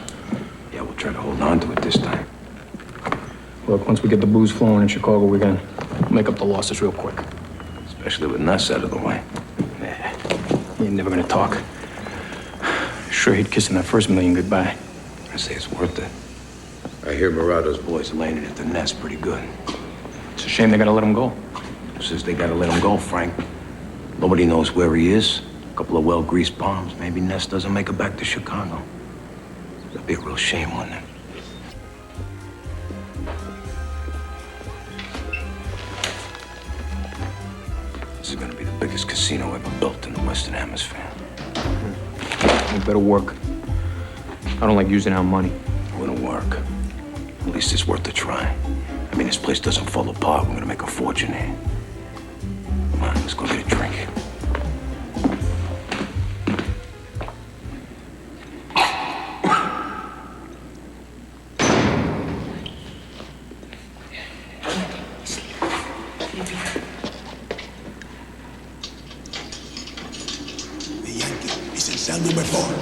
Yeah, we'll try to hold on to it this time. Look, once we get the booze flowing in Chicago, we can make up the losses real quick. Especially with Ness out of the way. He ain't never gonna talk. sure hate kissing that first million goodbye. I say it's worth it. I hear Murado's boys landed at the Ness pretty good. It's a shame they gotta let him go. Who says they gotta let him go, Frank? Nobody knows where he is. A couple of well-greased bombs. Maybe Ness doesn't make it back to Chicago. That'd be a real shame, wouldn't it? This is gonna be the biggest casino ever built in the Western Hemisphere. It better work. I don't like using our money. It wouldn't work. At least it's worth a try. I mean, this place doesn't fall apart. We're gonna make a fortune here. Come on, let's go get a drink. Cell number 4.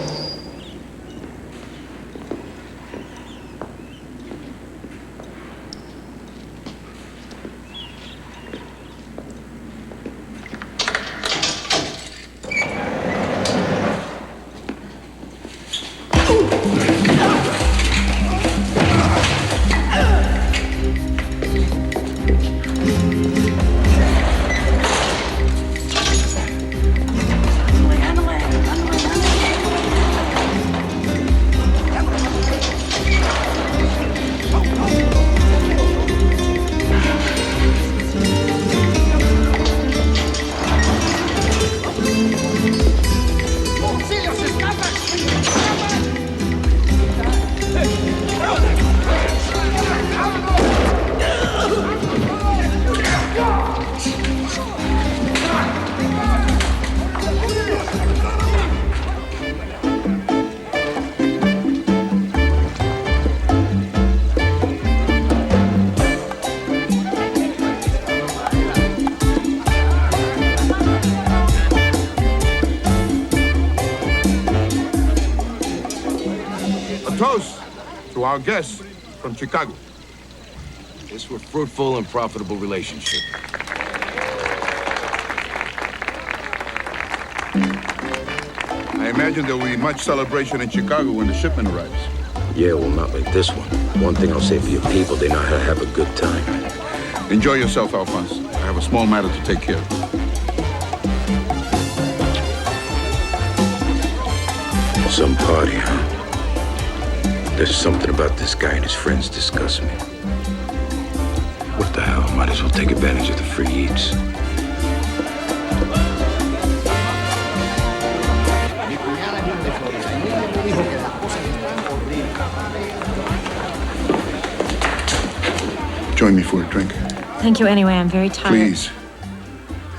To our guests from Chicago. This were fruitful and profitable relationship. I imagine there will be much celebration in Chicago when the shipment arrives. Yeah, well, not like this one. One thing I'll say for your people, they know how to have a good time. Enjoy yourself, Alphonse. I have a small matter to take care of. Some party, huh? There's something about this guy and his friends disgust me. What the hell? Might as well take advantage of the free eats. Join me for a drink. Thank you anyway. I'm very tired. Please.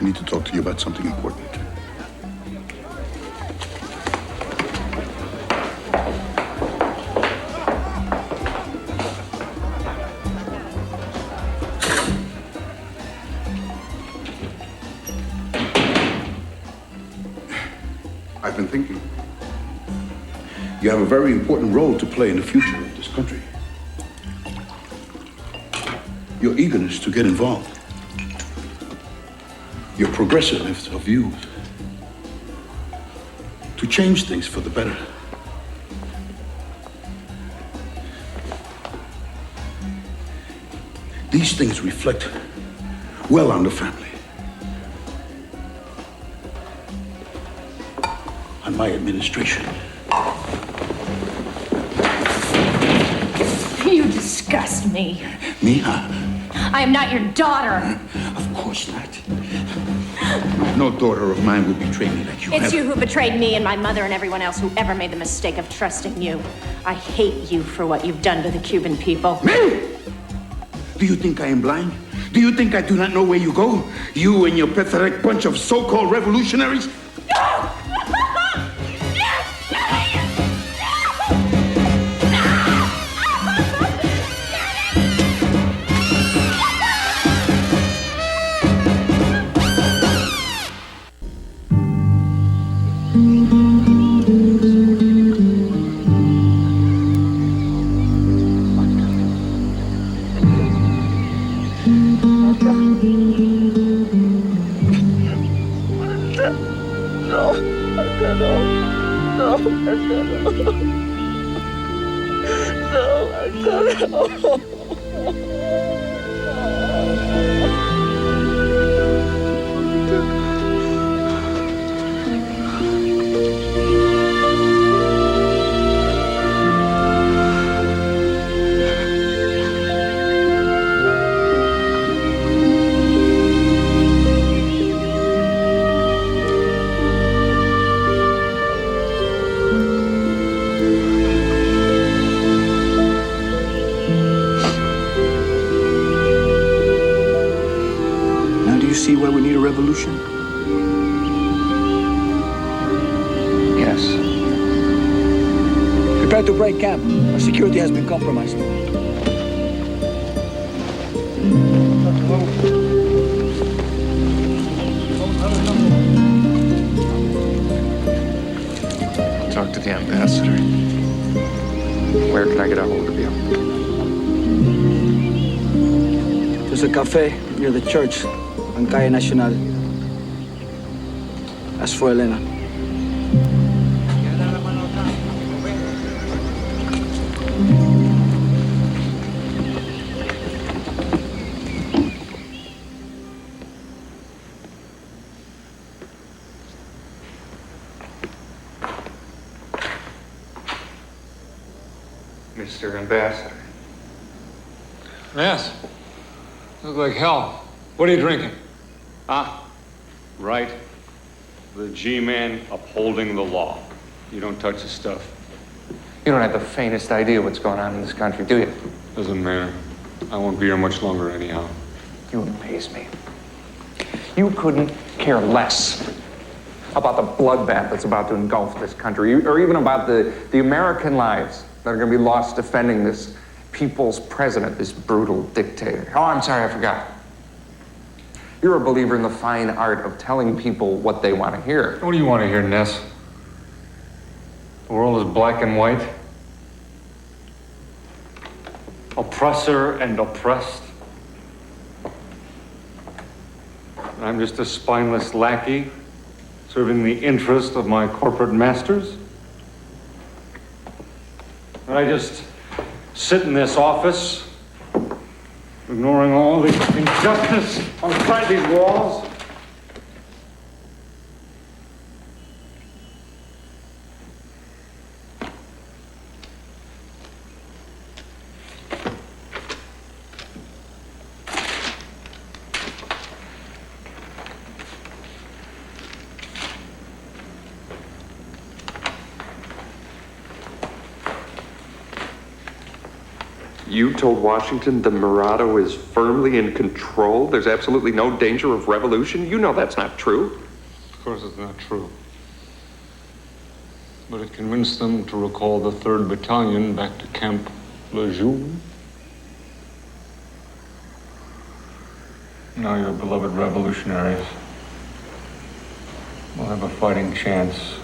I need to talk to you about something important. I've been thinking. You have a very important role to play in the future of this country. Your eagerness to get involved. Your progressiveness of views. To change things for the better. These things reflect well on the family. On my administration. You disgust me. Me, huh? I am not your daughter. Of course not. No daughter of mine would betray me like you have. It's you who betrayed me and my mother and everyone else who ever made the mistake of trusting you. I hate you for what you've done to the Cuban people. Me? Do you think I am blind? Do you think I do not know where you go? You and your pathetic bunch of so-called revolutionaries? Now do you see why we need a revolution? Yes. Prepare to break camp. Our security has been compromised. Talk to the ambassador. Where can I get a hold of you? There's a cafe near the church on Calle Nacional. Ask for Elena. Mr. Ambassador. Yes. Look like hell. What are you drinking? Ah, right. The G-man upholding the law. You don't touch the stuff. You don't have the faintest idea what's going on in this country, do you? Doesn't matter. I won't be here much longer anyhow. You amaze me. You couldn't care less about the bloodbath that's about to engulf this country, or even about the American lives that are going to be lost defending this people's president, this brutal dictator. Oh, I'm sorry, I forgot. You're a believer in the fine art of telling people what they want to hear. What do you want to hear, Ness? The world is black and white? Oppressor and oppressed? And I'm just a spineless lackey serving the interest of my corporate masters? And I just sit in this office, ignoring all the injustice outside these walls? You told Washington the Murado is firmly in control? There's absolutely no danger of revolution? You know that's not true. Of course it's not true. But it convinced them to recall the 3rd Battalion back to Camp Lejeune. Now your beloved revolutionaries will have a fighting chance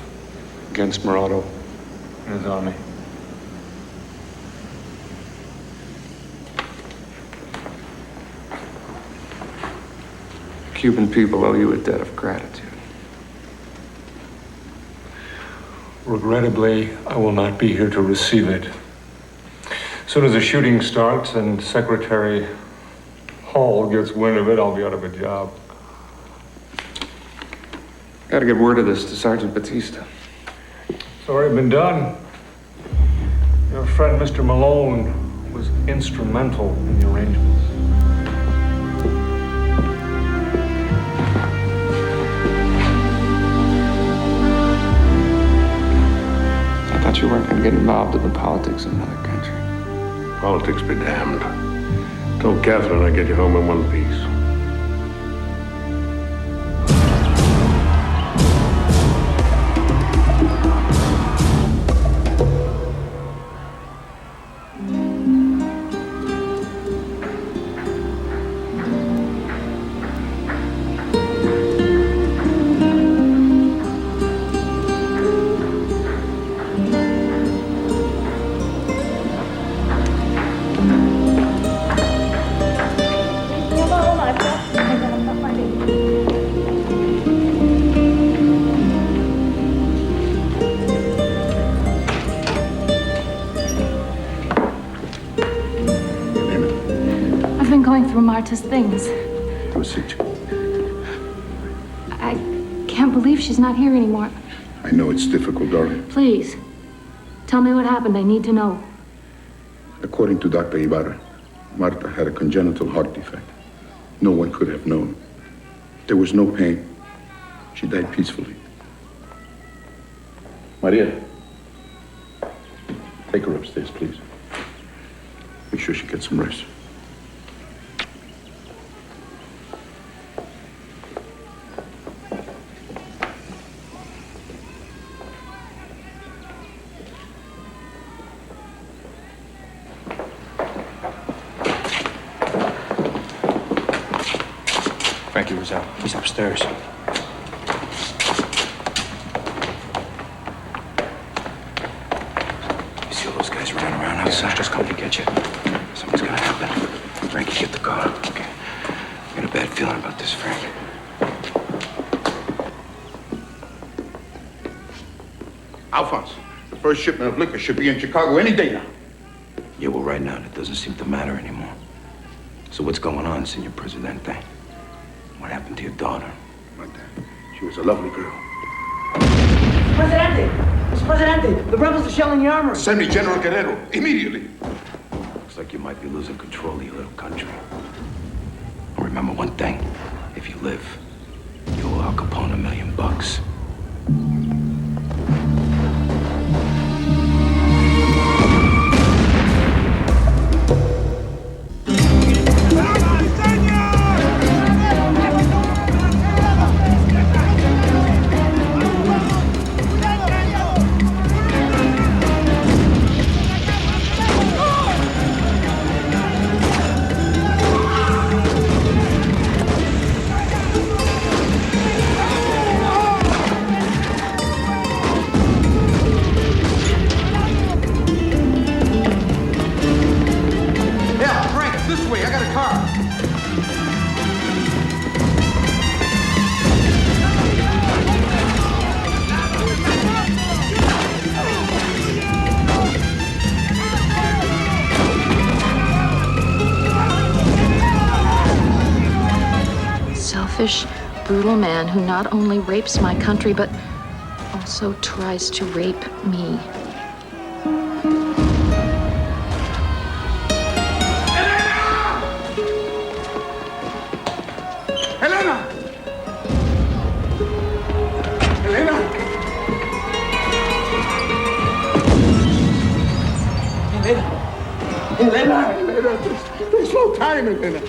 against Murado and his army. Cuban people owe you a debt of gratitude. Regrettably, I will not be here to receive it. As soon as the shooting starts and Secretary Hall gets wind of it, I'll be out of a job. Gotta get word of this to Sergeant Batista. It's already been done. Your friend, Mr. Malone, was instrumental in the arrangements. I thought you weren't going to get involved in the politics of another country. Politics be damned. Told Catherine I'd get you home in one piece. Marta's things. Have a seat. I can't believe she's not here anymore. I know it's difficult, darling. Please, tell me what happened. I need to know. According to Dr. Ibarra, Marta had a congenital heart defect. No one could have known. There was no pain. She died peacefully. Maria, take her upstairs, please. Make sure she gets some rest. Frankie was out. He's upstairs. You see all those guys running around outside? Just coming to get you. Something's gonna happen. Frankie, get the car. Okay. I got a bad feeling about this, Frank. Alphonse, the first shipment of liquor should be in Chicago any day now. Yeah, well, right now, that doesn't seem to matter anymore. So what's going on, Senor Presidente? What happened to your daughter? She was a lovely girl. Presidente! Mr. Presidente, the rebels are shelling the armory. Send me General Guerrero, immediately. Looks like you might be losing control of your little country. And remember one thing. If you live, you owe Al Capone $1 million. Selfish, brutal man who not only rapes my country, but also tries to rape me. Elena! Elena! Elena! Elena! There's no time, Elena.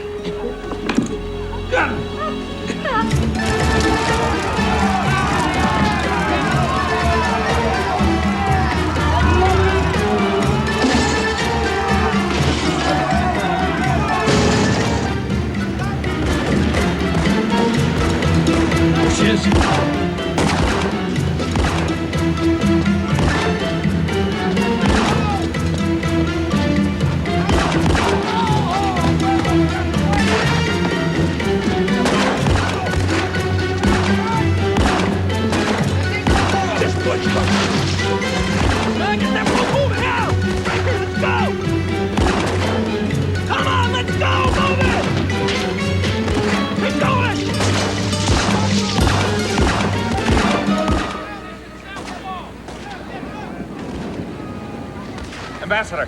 Ambassador,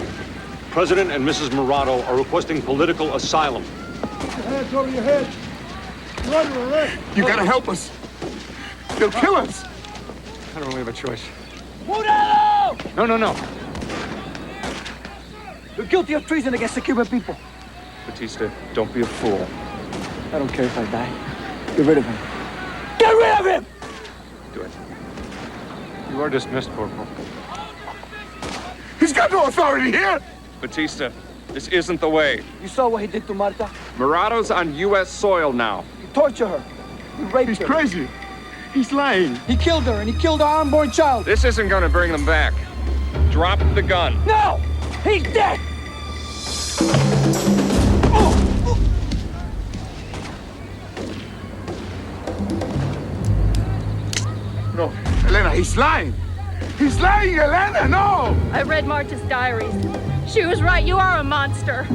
President and Mrs. Murado are requesting political asylum. Put your hands over your head. You gotta help us. They'll kill us. I don't really have a choice. Murado! No. You're guilty of treason against the Cuban people. Batista, don't be a fool. I don't care if I die. Get rid of him. Get rid of him! Do it. You are dismissed, Corporal. He's got no authority here! Batista, this isn't the way. You saw what he did to Marta? Murado's on U.S. soil now. He tortured her. He raped her. He's crazy. He's lying. He killed her, and he killed our unborn child. This isn't gonna bring them back. Drop the gun. No! He's dead! No, Elena, he's lying. He's lying, Elena, no! I read Marta's diaries. She was right, you are a monster.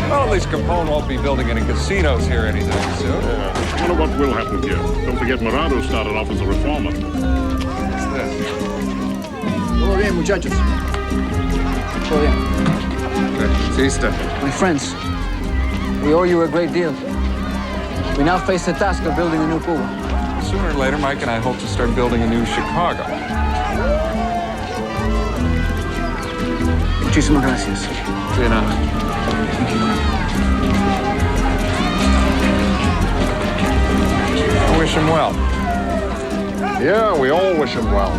Well, at least Capone won't be building any casinos here anytime soon. I wonder what will happen here. Don't forget Morado started off as a reformer. What's this? Todo bien, muchachos. Todo bien. Batista. My friends, we owe you a great deal. We now face the task of building a new Cuba. Sooner or later, Mike and I hope to start building a new Chicago. Muchísimas gracias. You know. I wish him well. Yeah, we all wish him well.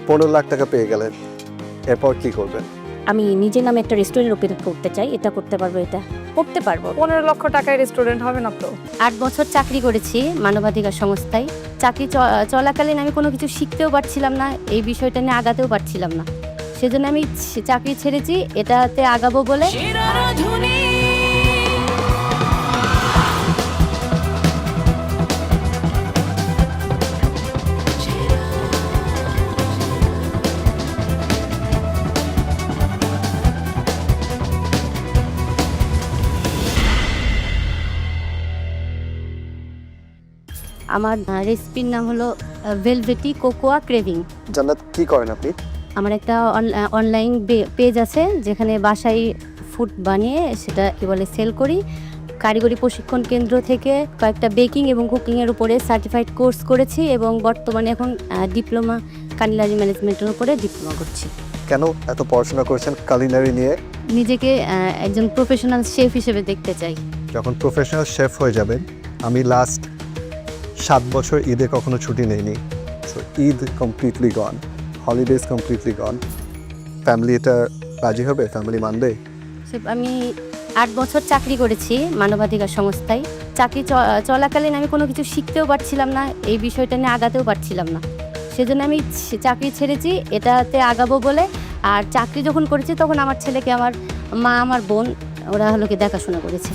$15 lakh টাকা পেয়ে গেলেন, এরপর কি করবেন? আমি নিজের নামে একটা রেস্টুরেন্ট ওপেন করতে চাই। এটা করতে পারবো, এটা করতে পারবো। 15 লক্ষ টাকায় রেস্টুরেন্ট হবে না তো? 8 বছর চাকরি করেছি মানবাধিকার সংস্থায়। চাকরি চলাকালীন আমি কোনো কিছু শিখতেও পারছিলাম না, এই বিষয়টা নিয়ে আগাতেও পারছিলাম না। সেজন্য আমি চাকরি ছেড়েছি, এটাতে আগাবো বলে। আমার রেসিপির নাম হলো ভেলভেটি কোকোয়া ক্রেভিং। জান্নাত, কি করেন আপনি? আমার একটা অনলাইন পেজ আছে যেখানে বাসায় ফুড বানিয়ে সেটা কি বলে সেল করি। কারিগরি প্রশিক্ষণ কেন্দ্র থেকে কয়েকটা বেকিং এবং কুকিংয়ের উপরে সার্টিফাইড কোর্স করেছি এবং বর্তমানে এখন ডিপ্লোমা কালিনারি ম্যানেজমেন্টের উপরে ডিপ্লোমা করছি। কেন এত পড়াশোনা করেছেন কালিনারি নিয়ে? নিজেকে একজন প্রফেশনাল শেফ হিসেবে দেখতে চাই। যখন প্রফেশনাল শেফ হয়ে যাবেন, আমি লাস্ট 7 বছর ঈদে কখনো ছুটি নেইনি। সো ঈদ কমপ্লিটলি গন, হলিডেজ কমপ্লিটলি গন। ফ্যামিলি এটা রাজি হবে? ফ্যামিলি মানবে? আমি 8 বছর চাকরি করেছি মানবাধিকার সংস্থায়। চাকরি চলাকালীন আমি কোনো কিছু শিখতেও পারছিলাম না, এই বিষয়টা নিয়ে আগাতেও পারছিলাম না। সেজন্য আমি চাকরি ছেড়েছি এটাতে আগাবো বলে। আর চাকরি যখন করেছি তখন আমার ছেলেকে আমার মা, আমার বোন ওরা হলো কি দেখাশোনা করেছে।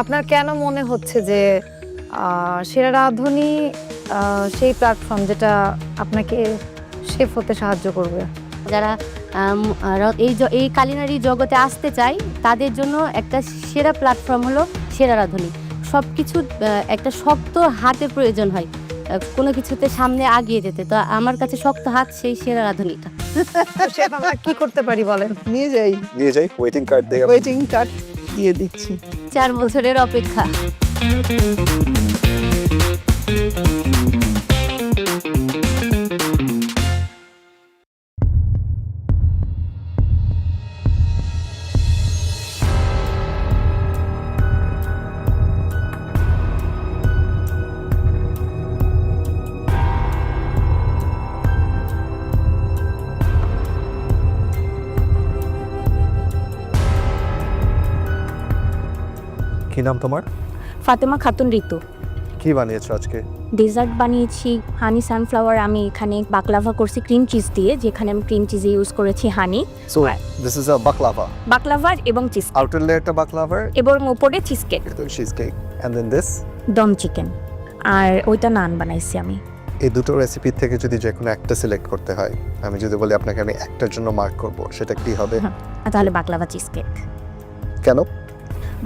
আপনার কেন মনে হচ্ছে যে সেরা রাঁধুনি সেই প্ল্যাটফর্ম যেটা আপনাকে শেফ হতে সাহায্য করবে? যারা এই কালিনারি জগতে আসতে চায় তাদের জন্য একটা সেরা প্ল্যাটফর্ম হলো সেরা রাঁধুনি। সব কিছু একটা শক্ত হাতের প্রয়োজন হয় কোনো কিছুতে সামনে আগিয়ে যেতে। তো আমার কাছে শক্ত হাত সেই সেরা রাঁধুনিটা। শেফ আমরা কি করতে পারি বলেন? নিয়ে যাই ওয়েটিং কার্ড দিয়ে। ওয়েটিং কার্ড দিয়ে দিচ্ছি। 4 বছরের অপেক্ষা। কি নাম তোমার? ফাতেমা খাতুন ঋতু। কি বানিয়েছো আজকে? ডেজার্ট বানিয়েছি হানি সানফ্লাওয়ার। আমি এখানে বাকলাভা করছি ক্রিম চিজ দিয়ে, যেখানে আমি ক্রিম চিজে ইউজ করেছি honey. So this is a baklava. Baklava এবং চিজ। আউটার লেয়ারটা বাকলাভা এবং উপরে cheesecake. Cheesecake and then this dum chicken. আর ওইটা নান বানাইছি আমি। এই দুটো রেসিপি থেকে যদি যে কোনো একটা সিলেক্ট করতে হয়, আমি যদি বলি আপনাকে আমি একটার জন্য মার্ক করব, সেটা কি হবে? তাহলে বাকলাভা চিজ কেক। কেন?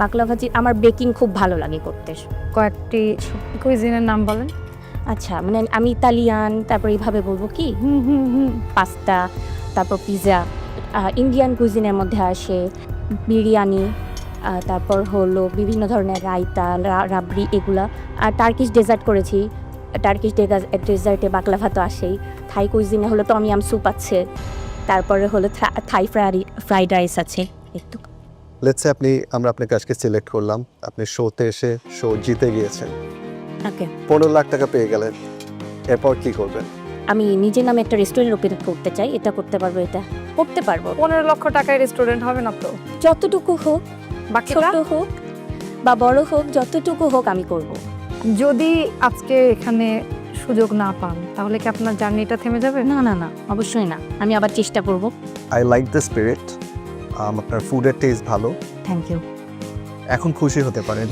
বাকলাভা আমার বেকিং খুব ভালো লাগে করতে। কয়েকটি কুইজিনের নাম বলেন। আচ্ছা, মানে আমি ইতালিয়ান, তারপর এইভাবে বলবো কি পাস্তা, তারপর পিৎজা। ইন্ডিয়ান কুইজিনের মধ্যে আসে বিরিয়ানি, তারপর হলো বিভিন্ন ধরনের রায়তা, রাবড়ি, এগুলা। আর টার্কিশ ডেজার্ট করেছি। টার্কিশ ডেজার্টে বাকলাভা তো আসেই। থাই কুইজিনে হলো টম ইয়াম স্যুপ আছে, তারপরে হলো থাই ফ্রাইড রাইস আছে। একটু লেটস সে আমরা আপনাকে আজকে সিলেক্ট করলাম, আপনি শোতে এসে শো জিতে গিয়েছেন। ওকে, 15 লাখ টাকা পেয়ে গেলেন, এরপর কি করবেন? আমি নিজের নামে একটা রেস্টুরেন্ট ওপেন করতে চাই। এটা করতে পারবো, এটা করতে পারবো। 15 লক্ষ টাকায় রেস্টুরেন্ট হবে না তো? যতটুকু হোক, ছোট হোক বা বড় হোক, যতটুকু হোক আমি করব। যদি আজকে এখানে সুযোগ না পান তাহলে কি আপনার জার্নিটা থেমে যাবে? না না না, অবশ্যই না, আমি আবার চেষ্টা করব। I like the spirit. আপনার ফুডের টেস্ট ভালো। Thank you. এখন খুশি হতে পারেন।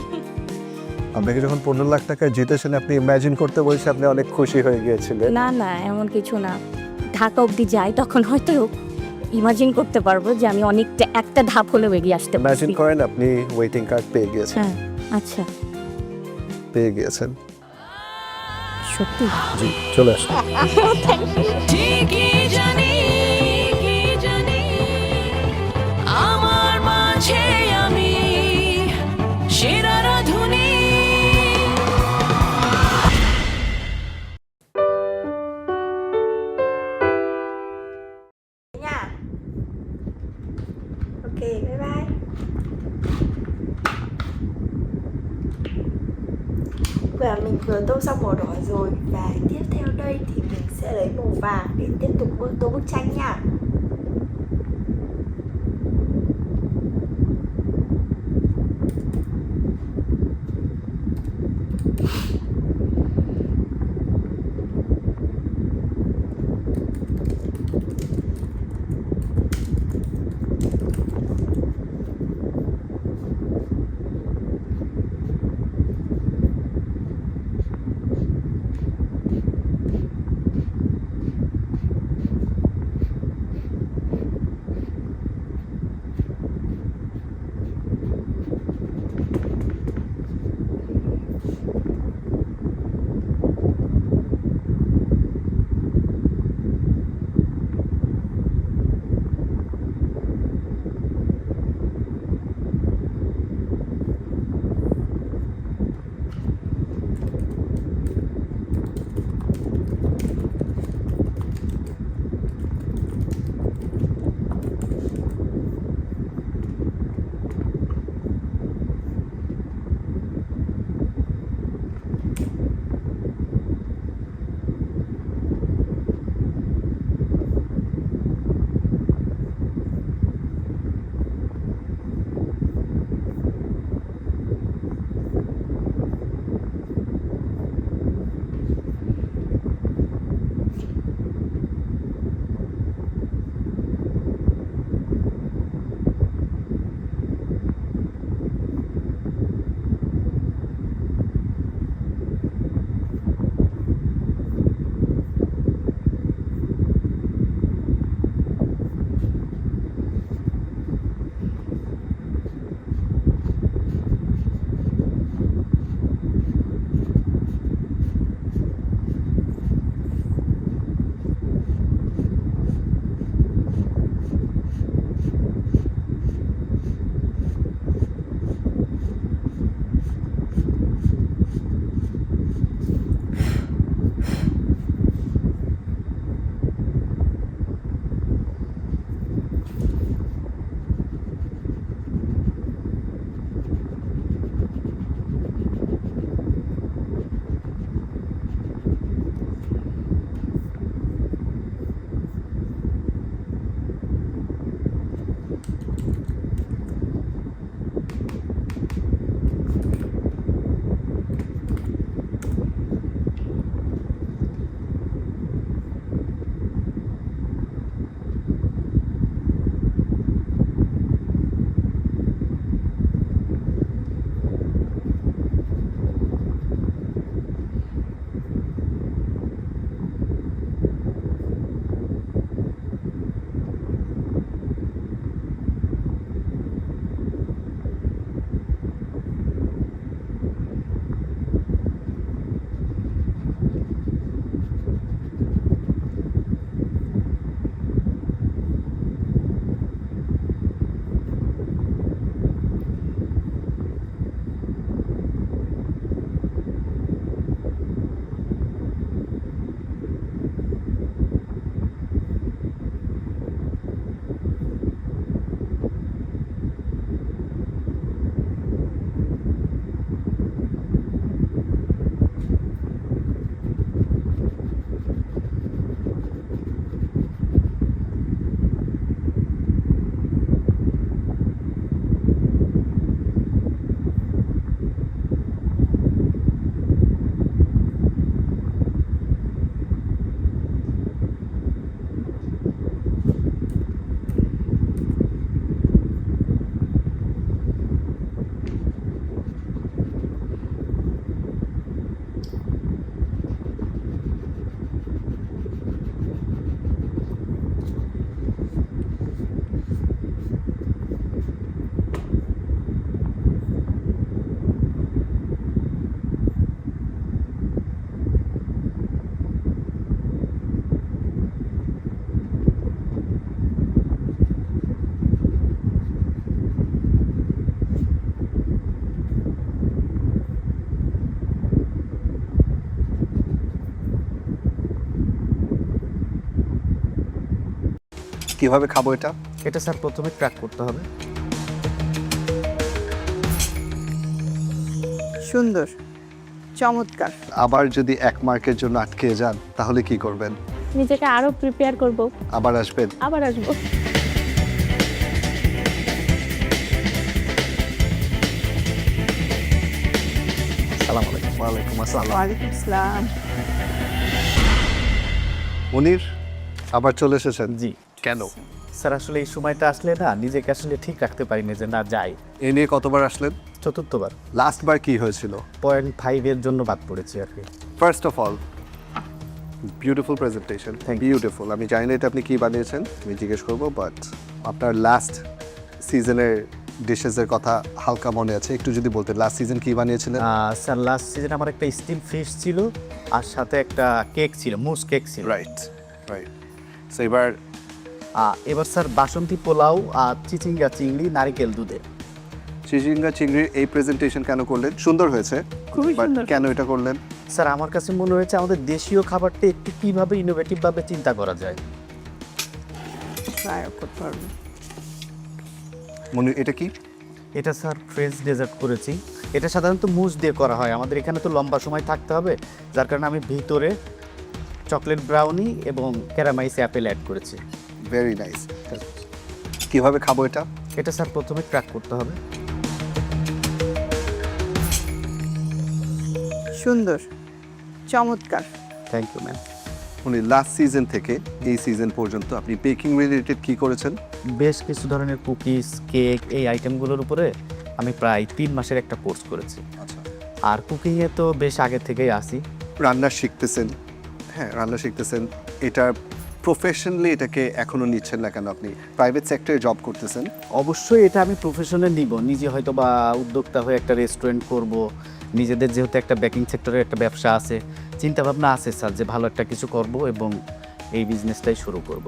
আপনাকে যখন 15 লাখ টাকা জিতেছেন, আপনি ইমাজিন করতে বলছে আপনি অনেক খুশি হয়ে গিয়েছিলেন। না না, এমন কিছু না। ঢাকা অবধি যাই তখন হয়তো ইমাজিন করতে পারবো যে আমি অনেকটা একটা ধাপ হলেও এগিয়ে আসতে পারছি। ইমাজিন করেন আপনি ওয়েটিং কার্ড পেয়ে গিয়েছেন। হ্যাঁ, আচ্ছা, পেয়ে গিয়েছেন সত্যি? জি, চলে আসুন। আমার মাঝে আমি সেরা রাঁধুনি। Ok, bye bye. Và mình vừa tô xong màu đỏ rồi. Và tiếp theo đây thì mình sẽ lấy màu vàng để tiếp tục tô bức tranh nha. কিভাবে খাবো এটা? এটা স্যার প্রথমে ক্র্যাক করতে হবে। সুন্দর, চমৎকার। আবার যদি 1 মার্কের জন্য আটকে যান তাহলে কি করবেন? নিজেকে আরো প্রিপেয়ার করব। আবার আসবেন? আবার আসবো। আসসালামু আলাইকুম। ওয়ালাইকুম আসসালাম। ওয়ালাইকুম আসসালাম। মুনির আবার চলে এসেছেন? জি। কেন? স্যার আসলে এই সময়টা আসলে না নিজেকে আসলে ঠিক রাখতে পারিনি যে না যাই। এ নিয়ে কতবার আসলেন? 4বার। লাস্ট বার কি হয়েছিল? 0.5 এর জন্য বাদ পড়েছি আর কি। First of all beautiful presentation, beautiful. আমি জানি না এটা আপনি কি বানিয়েছেন, আমি জিজ্ঞেস করবো, বাট আপনার লাস্ট সিজনের ডিশেসের কথা হালকা মনে আছে, একটু যদি বলতেন লাস্ট সিজন কি বানিয়েছিলেন? স্যার লাস্ট সিজনে আমার একটা স্টিম ফিশ ছিল আর সাথে একটা কেক ছিল, মুস কেক ছিল। Right right. সো এবার স্যার বাসন্তী পোলাও আর চিচিঙ্গা চিংড়ি নারিকেল দুধে। চিচিঙ্গা চিংড়ির এই প্রেজেন্টেশন কেন করলেন? সুন্দর হয়েছে, খুবই সুন্দর। কেন এটা করলেন? স্যার আমার কাছে মনে হয়েছে আমাদের দেশীয় খাবারটা একটু কীভাবে ইনোভেটিভভাবে চিন্তা করা যায়। ট্রাই করতে পারবেন। মনে এটা কি? এটা স্যার ফ্রেঞ্চ ডেজার্ট করেছি। এটা সাধারণত মুস দিয়ে করা হয়, আমাদের এখানে তো লম্বা সময় থাকতে হবে, যার কারণে আমি ভিতরে চকলেট ব্রাউনি এবং ক্যারামাইস অ্যাপেল অ্যাড করেছি। Very nice. কিভাবে খাবো এটা? এটা স্যার প্রথমে ক্র্যাক করতে হবে। সুন্দর, চমৎকার। Thank you ma'am. উনি লাস্ট সিজন থেকে এই সিজন পর্যন্ত আপনি বেকিং রিলেটেড কি করেছেন? বেশ কিছু ধরনের কুকিজ, কেক, এই আইটেমগুলোর উপরে আমি প্রায় 3 মাসের একটা কোর্স করেছি। আচ্ছা। আর কুকিংয়ে তো বেশ আগে থেকেই আসি। রান্না শিখতেছেন, হ্যাঁ রান্না শিখতেছেন, এটা প্রফেশনালি এটাকে এখনো নিচ্ছেন না কেন? আপনি প্রাইভেট সেক্টরে জব করতেছেন। অবশ্যই এটা আমি প্রফেশনে নিব, নিজে হয়তো বা উদ্যোক্তা হয়ে একটা রেস্টুরেন্ট করব, নিজেদের যেহেতু একটা বেকিং সেক্টরের একটা ব্যবসা আছে, চিন্তাভাবনা আছে স্যার যে ভালো একটা কিছু করব এবং এই বিজনেসটাই শুরু করব।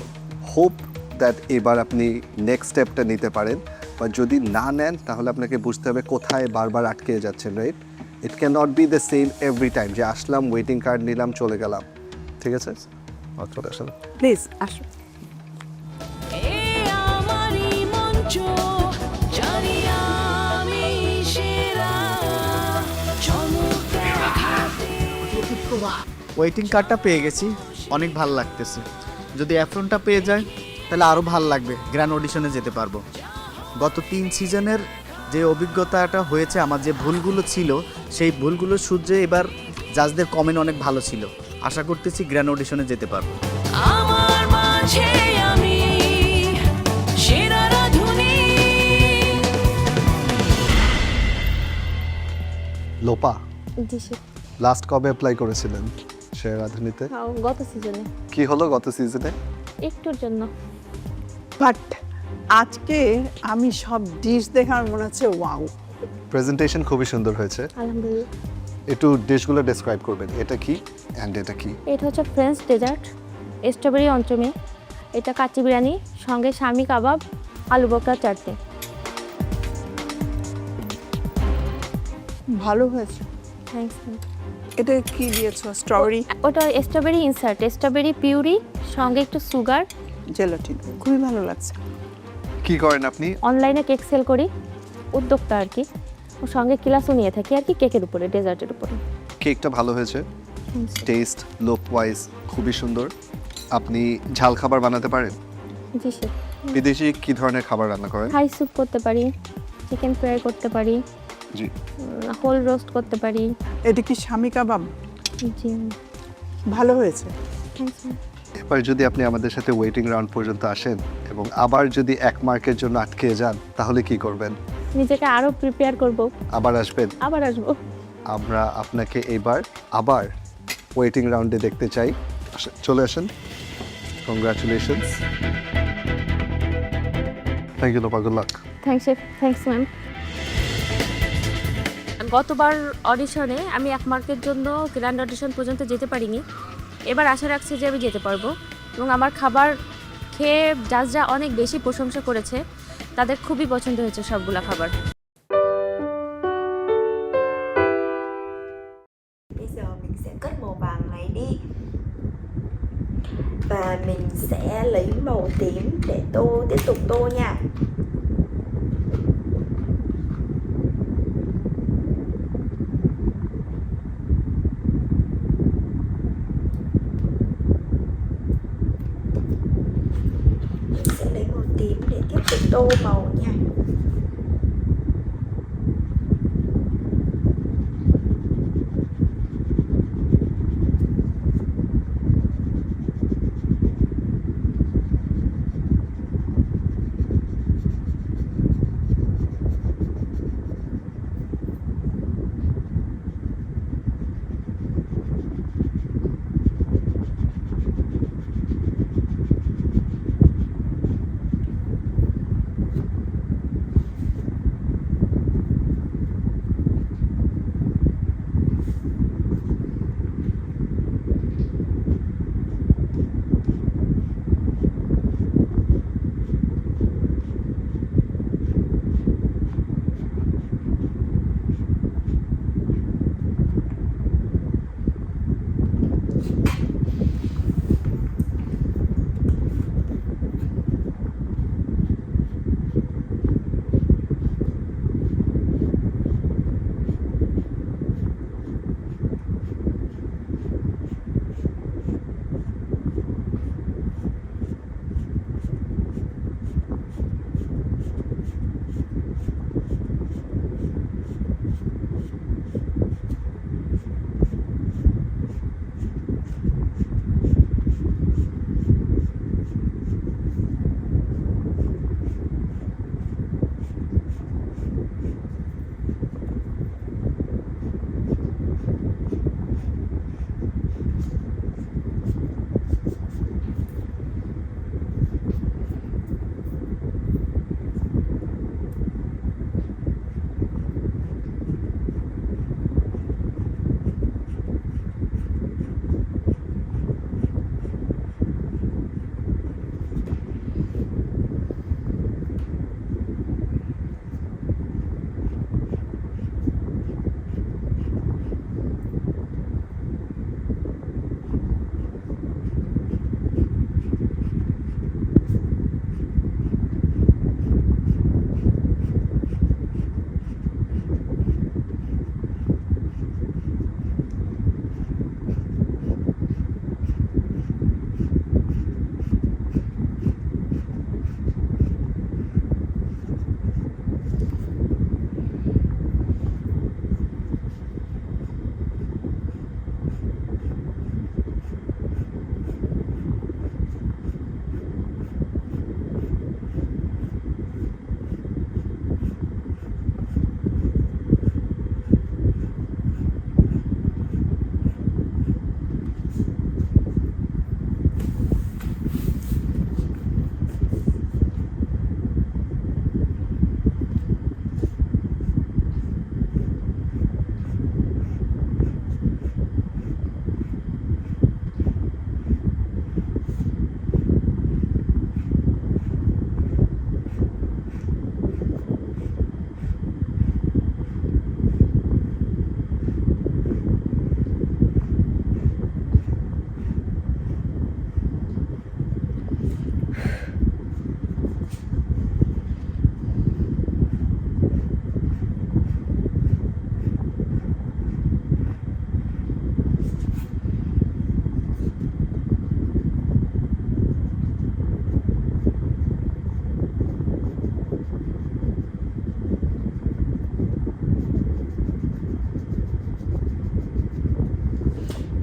হোপ দ্যাট এবার আপনি নেক্সট স্টেপটা নিতে পারেন, বা যদি না নেন তাহলে আপনাকে বুঝতে হবে কোথায় বারবার আটকে যাচ্ছেন, right? It can not be the same every time যে আসলাম, ওয়েটিং কার্ড নিলাম, চলে গেলাম। ঠিক আছে, চলে আসেন প্লিজ আসুন। ওয়েটিং কার্ডটা পেয়ে গেছি, অনেক ভালো লাগতেছে। যদি অ্যাফ্রনটা পেয়ে যায় তাহলে আরও ভালো লাগবে, গ্র্যান্ড অডিশনে যেতে পারবো। গত 3 সিজনের যে অভিজ্ঞতাটা হয়েছে, আমার যে ভুলগুলো ছিল সেই ভুলগুলো সূত্রে এবার জাজদের কমেন্ট অনেক ভালো ছিল। আশা করতেছি গ্র্যান্ড অডিশনে যেতে পারবো। আমার মাঝে আমি সেরা রাধুনী। লোপা, জি স্যার। লাস্ট কবে অ্যাপ্লাই করেছিলেন সেরা রাঁধুনিতে? গত সিজনে। কি হলো গত সিজনে? একটুর জন্য। বাট আজকে আমি সব ডিশ দেখার মনে হচ্ছে ওয়াও। প্রেজেন্টেশন খুবই সুন্দর হয়েছে। আলহামদুলিল্লাহ। একটু ডিশগুলো ডেসক্রাইব করবেন, এটা কি অ্যান্ড এটা কি? এটা হচ্ছে ফ্রেঞ্চ ডেজার্ট, স্ট্রবেরি অঞ্চমি, এটা কাচ্চি বিরিয়ানি, সঙ্গে শামি কাবাব, আলু বকরা চাটনি। ভালো হয়েছে। থ্যাংকস। এটা কি দিয়েছো? স্ট্রবেরি? ওটা স্ট্রবেরি ইনসার্ট, স্ট্রবেরি পিউরি, সঙ্গে একটু সুগার, জেলাটিন। খুবই ভালো লাগছে। কি করেন আপনি? অনলাইনে কেক সেল করি, উদ্যোক্তা আর কি। ওর সঙ্গে ক্লাসও নিয়ে থাকি আর কি, কেকের উপরে, ডেজার্টের উপরে। কেকটা ভালো হয়েছে, টেস্ট লুক ওয়াইজ খুবই সুন্দর। আপনি ঝাল খাবার বানাতে পারেন? জি স্যার। বিদেশি কি ধরনের খাবার রান্না করেন? হাই স্যুপ করতে পারি, চিকেন ফ্রাই করতে পারি, জি, হোল রোস্ট করতে পারি। এটা কি শামি কাবাব? জি। ভালো হয়েছে। থ্যাংকস। এবার যদি আপনি আমাদের সাথে ওয়েটিং রাউন্ড পর্যন্ত আসেন এবং আবার যদি 1 মার্কের জন্য আটকে যান তাহলে কি করবেন? নিজেকে আরো প্রিপেয়ার করব। আবার আসবেন? আবার আসবো। আমরা আপনাকে এবার আবার ওয়েটিং রাউন্ডে দেখতে চাই। চলে আসেন। Congratulations. Thank you Lopa, good luck. Thanks ma'am. গতবার অডিশনে আমি 1 মার্কের জন্য গ্র্যান্ড অডিশন পর্যন্ত যেতে পারিনি, এবার আশা রাখছি যে আমি যেতে পারবো। এবং আমার খাবার খেয়ে জাজরা অনেক বেশি প্রশংসা করেছে, তাদের খুবই পছন্দ হয়েছে সবগুলা খাবার। Bây giờ mình sẽ cất màu vàng này đi và là mình sẽ lấy màu tím để tô, tiếp tục tô nha. Mình sẽ lấy màu tím để tiếp tục tô màu nha.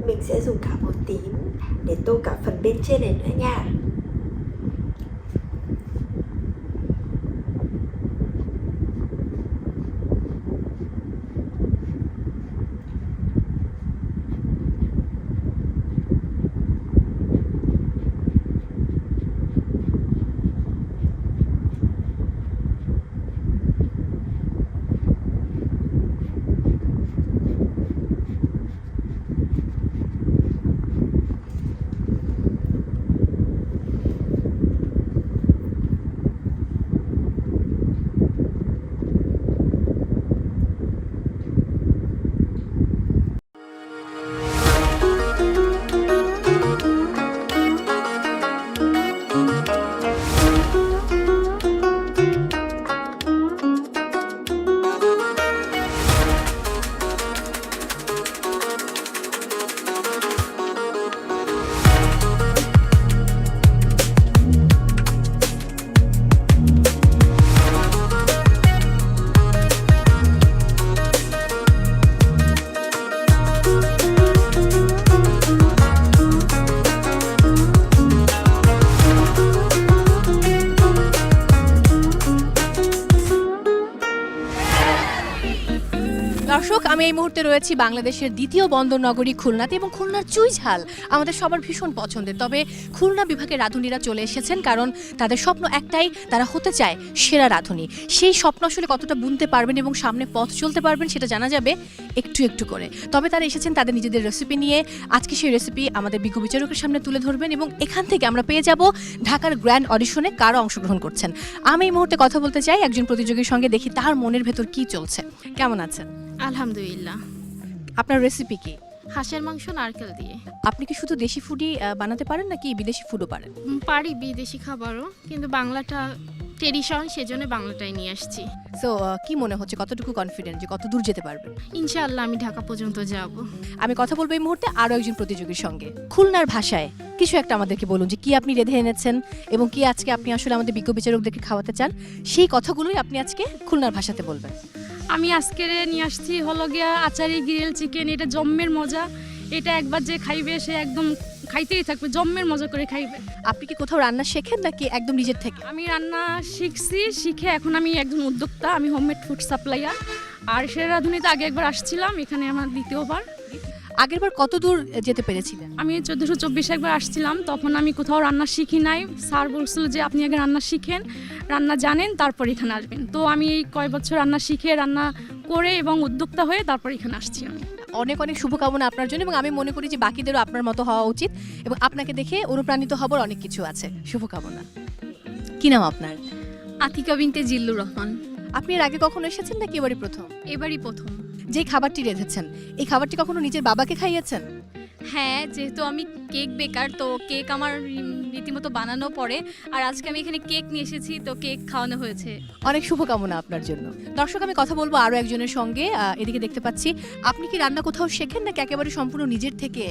Mình sẽ dùng cả màu tím để tô cả phần bên trên này nữa nha. দর্শক, আমি এই মুহূর্তে রয়েছি বাংলাদেশের দ্বিতীয় বন্দর নগরী খুলনাতে, এবং খুলনার চুইঝাল আমাদের সবার ভীষণ পছন্দের। তবে খুলনা বিভাগের রাঁধুনিরা চলে এসেছেন, কারণ তাদের স্বপ্ন একটাই, তারা হতে চায় সেরা রাঁধুনি। সেই স্বপ্ন আসলে কতটা বুনতে পারবেন এবং সামনে পথ চলতে পারবেন সেটা জানা যাবে একটু একটু করে। তবে তারা এসেছেন তাদের নিজেদের রেসিপি নিয়ে। আজকে সেই রেসিপি আমাদের বিজ্ঞ বিচারকের সামনে তুলে ধরবেন, এবং এখান থেকে আমরা পেয়ে যাব ঢাকার গ্র্যান্ড অডিশনে কারা অংশগ্রহণ করছেন। আমি এই মুহূর্তে কথা বলতে চাই একজন প্রতিযোগীর সঙ্গে, দেখি তার মনের ভেতর কি চলছে। কেমন আছেন? আলহামদুলিল্লাহ। আপনার রেসিপি কি? হাঁসের মাংস নারকেল দিয়ে। আপনি কি শুধু দেশি ফুডই বানাতে পারেন নাকি বিদেশি ফুডও পারেন? পারি বিদেশি খাবারও, কিন্তু বাংলাটা ট্রেডিশন, সেজন্য বাংলাটাই নিয়ে আসছি। সো কি মনে হচ্ছে, কতটুকু কনফিডেন্ট যে কত দূর যেতে পারবেন? ইনশাআল্লাহ আমি ঢাকা পর্যন্ত যাব। আমি কথা বলবো এই মুহূর্তে আরও একজন প্রতিযোগীর সঙ্গে। খুলনার ভাষায় কিছু একটা আমাদেরকে বলুন যে কি আপনি রেঁধে এনেছেন এবং কি আজকে আপনি আসলে আমাদের বিজ্ঞ বিচারকদেরকে খাওয়াতে চান, সেই কথাগুলোই আপনি আজকে খুলনার ভাষাতে বলবেন। আমি আজকে নিয়ে আসছি হলো গিয়া আচারি গ্রিল চিকেন। এটা জম্মের মজা, এটা একবার যে খাইবে সে একদম খাইতেই থাকবে, জম্মের মজা করে খাইবে। আপনি কি কোথাও রান্না শেখেন নাকি একদম নিজের থেকে? আমি রান্না শিখছি, শিখে এখন আমি একজন উদ্যোক্তা, আমি হোমমেড ফুড সাপ্লাইয়ার। আর সেরা রাঁধুনিতে আগে একবার আসছিলাম, এখানে আমার দ্বিতীয়বার। আগেরবার কত দূর যেতে পেরেছিলেন? আমি 1424 একবার আসছিলাম, তখন আমি কোথাও রান্না শিখি নাই। স্যার বলছিল যে আপনি আগে রান্না শিখেন, রান্না জানেন, তারপর এখানে আসবেন। তো আমি এই কয় বছর রান্না শিখে, রান্না করে এবং উদ্যোক্তা হয়ে তারপর এখানে আসছি। আমি অনেক অনেক শুভকামনা আপনার জন্য, এবং আমি মনে করি যে বাকিদেরও আপনার মতো হওয়া উচিত, এবং আপনাকে দেখে অনুপ্রাণিত হবার অনেক কিছু আছে। শুভকামনা। কি নাম আপনার? আতিকা বিনতে জিল্লুর রহমান। আপনি এর আগে কখনো এসেছেন নাকি এবারই প্রথম? এবারই প্রথম। যে খাবারটি রেঁধেছেন, এই খাবারটি কখনো নিজের বাবাকে খাইয়েছেন? হ্যাঁ, যেহেতু আমি কেক বেকার, তো কেক আমার রীতিমতো বানানো পড়ে। আর আজকে আমি এখানে কেক নিয়ে এসেছি, তো কেক খাওয়ানো হয়েছে। অনেক শুভকামনা আপনার জন্য। দর্শক, আমি কথা বলবো আরও একজনের সঙ্গে। এদিকে দেখতে পাচ্ছি, আপনি কি রান্না কোথাও শেখেন নাকি একেবারে সম্পূর্ণ নিজের থেকে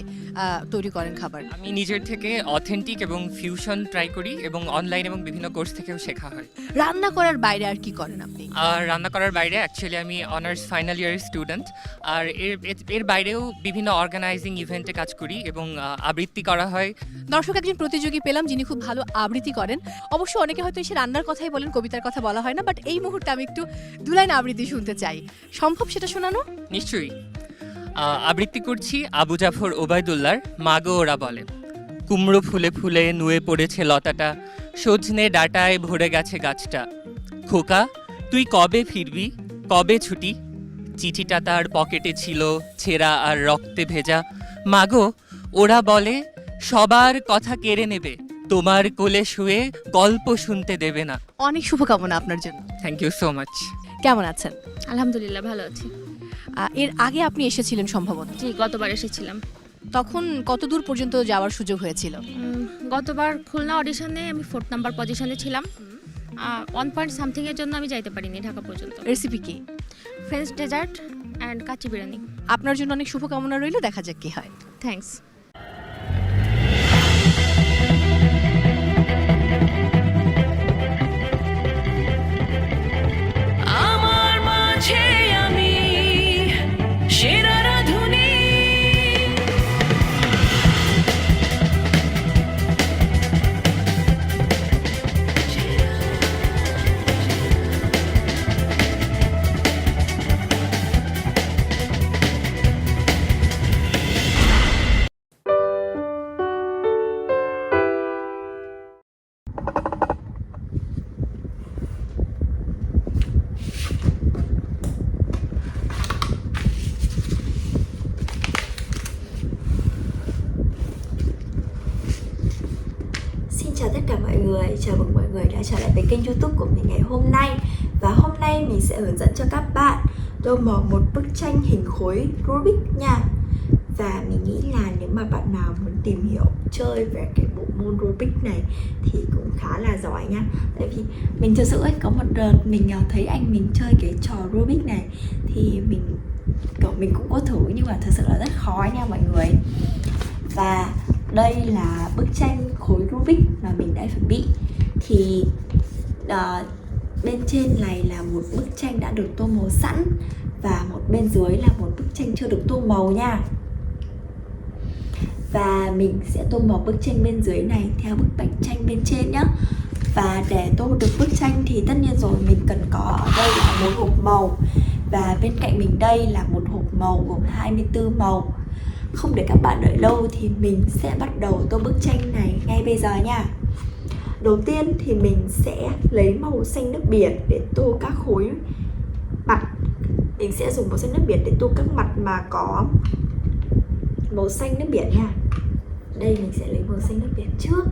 তৈরি করেন খাবার? আমি নিজের থেকে অথেন্টিক এবং ফিউশন ট্রাই করি, এবং অনলাইন এবং বিভিন্ন কোর্স থেকেও শেখা হয়। রান্না করার বাইরে আর কি করেন আপনি? আর রান্না করার বাইরে অ্যাকচুয়ালি আমি অনার্স ফাইনাল ইয়ারের স্টুডেন্ট। আর এর বাইরেও বিভিন্ন অর্গানাইজিং ইভেন্টে কাজ করি এবং আবৃত্তি করা হয়। দর্শক, একজন প্রতিযোগী পেলাম যিনি খুব ভালো আবৃত্তি করেন। অবশ্য অনেকে হয়তো এসে রান্নার কথাই বলেন, কবিতার কথা বলা হয় না, বাট এই মুহূর্তে আমি একটু দুলাইন আবৃত্তি শুনতে চাই। সম্ভব সেটা শোনানো? নিশ্চয়ই। আবৃত্তি করছি আবু জাফর ওবায়দুল্লাহর মাগো ওরা বলে। কুমড়ো ফুলে ফুলে নুয়ে পড়েছে লতাটা, সজনে ডাটায় ভরে গেছে গাছটা। খোকা তুই কবে ফিরবি, কবে ছুটি? চিঠিটা তার পকেটে ছিল ছেঁড়া আর রক্তে ভেজা। মাগো ওরা বলে সবার কথা কেড়ে নেবে, তোমার কোলে শুয়ে গল্প শুনতে দেবে না। অনেক শুভকামনা আপনার জন্য। Thank you so much. কেমন আছেন? আলহামদুলিল্লাহ, ভালো আছি। এর আগে আপনি এসেছিলেন সম্ভবত? জি, গতবার এসেছিলাম। তখন কত দূর পর্যন্ত যাওয়ার সুযোগ হয়েছিল? গতবার খুলনা অডিশনে আমি 4 নাম্বার পজিশনে ছিলাম। 1 পয়েন্ট সামথিং এর জন্য আমি যাইতে পারিনি ঢাকা পর্যন্ত। রেসিপি কি? French dessert and kacchi biryani. আপনার জন্য অনেক শুভকামনা রইল, দেখা যাক কি হয়। থ্যাঙ্কস। আমার মাঝে আমি সেরা রাঁধুনি। Chào tất cả mọi người, chào mừng mọi người đã trở lại với kênh YouTube của mình ngày hôm nay. Và hôm nay mình sẽ hướng dẫn cho các bạn tô màu một bức tranh hình khối Rubik nha. Và mình nghĩ là nếu mà bạn nào muốn tìm hiểu chơi về cái bộ môn Rubik này thì cũng khá là giỏi nha. Tại vì mình thực sự ấy, có một đợt mình thấy anh mình chơi cái trò Rubik này thì mình cũng có thử, nhưng mà thật sự là rất khó nha mọi người. Và đây là bức tranh khối Rubik mà mình đã chuẩn bị. Thì bên trên này là một bức tranh đã được tô màu sẵn, và một bên dưới là một bức tranh chưa được tô màu nha. Và mình sẽ tô màu bức tranh bên dưới này theo bức bánh tranh bên trên nhé. Và để tô được bức tranh thì tất nhiên rồi mình cần có ở đây là một hộp màu. Và bên cạnh mình đây là một hộp màu gồm 24 màu. Không để các bạn đợi lâu thì mình sẽ bắt đầu tô bức tranh này ngay bây giờ nha. Đầu tiên thì mình sẽ lấy màu xanh nước biển để tô các khối mặt. Mình sẽ dùng màu xanh nước biển để tô các mặt mà có màu xanh nước biển nha. Đây mình sẽ lấy màu xanh nước biển trước.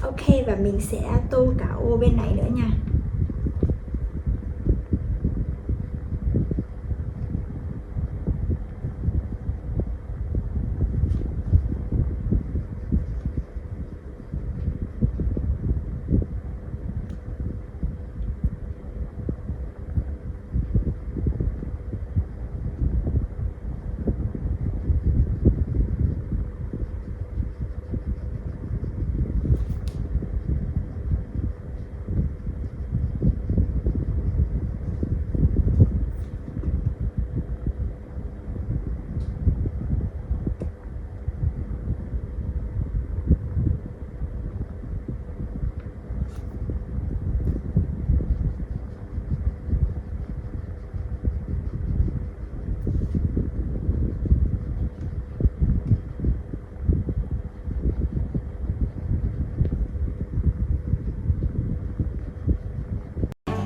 Ok, và mình sẽ tô cả ô bên này nữa nha.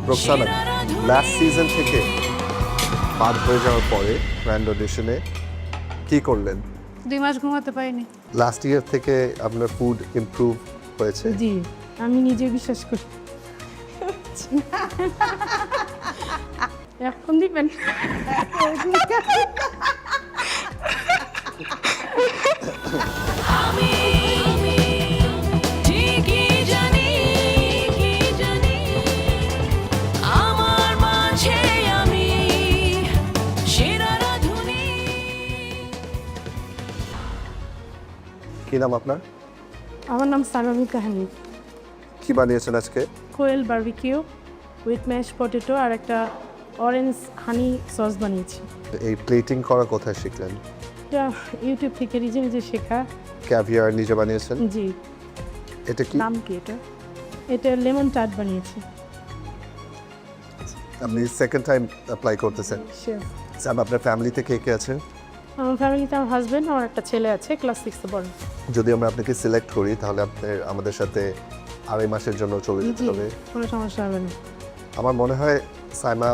Roksana last season থেকে বাদ হয়ে যাওয়ার পরে grand অডিশনে কি করলেন? 2 মাস ঘুমাতে পারিনি। Last year থেকে আপনার ফুড ইমপ্রুভ হয়েছে? জি, আমি নিজে বিশ্বাস করি। এখন দিবেন? কি নাম আপনার? আমার নাম সানামি কাহানি। কি বানিয়েছেন আজকে? কোয়েল বারবিকিউ উইথ ম্যাশ পটেটো আর একটা অরেঞ্জ হানি সস বানিয়েছি। এই প্লেটিং করা কোথায় শিখলেন? এটা ইউটিউব থেকে নিজে নিজে শেখা। ক্যাভিয়ার নিজে বানিয়েছেন? জি। এটা কি? নাম কি এটা? এটা লেমন টার্ট বানিয়েছি। আপনি সেকেন্ড টাইম অ্যাপ্লাই করতেছেন? শিওর। স্যার আপনার ফ্যামিলিতে কে কে আছে? আমার ফ্যামিলিতে আমার হাজবেন্ড, আমার একটা ছেলে আছে, ক্লাস 6 এ পড়ে। যদি আমরা আপনাকে সিলেক্ট করি তাহলে আপনার আমাদের সাথে 2.5 মাসের জন্য চলে যেতে হবে। কোনো সমস্যা হবে না। আমার মনে হয় সাইমা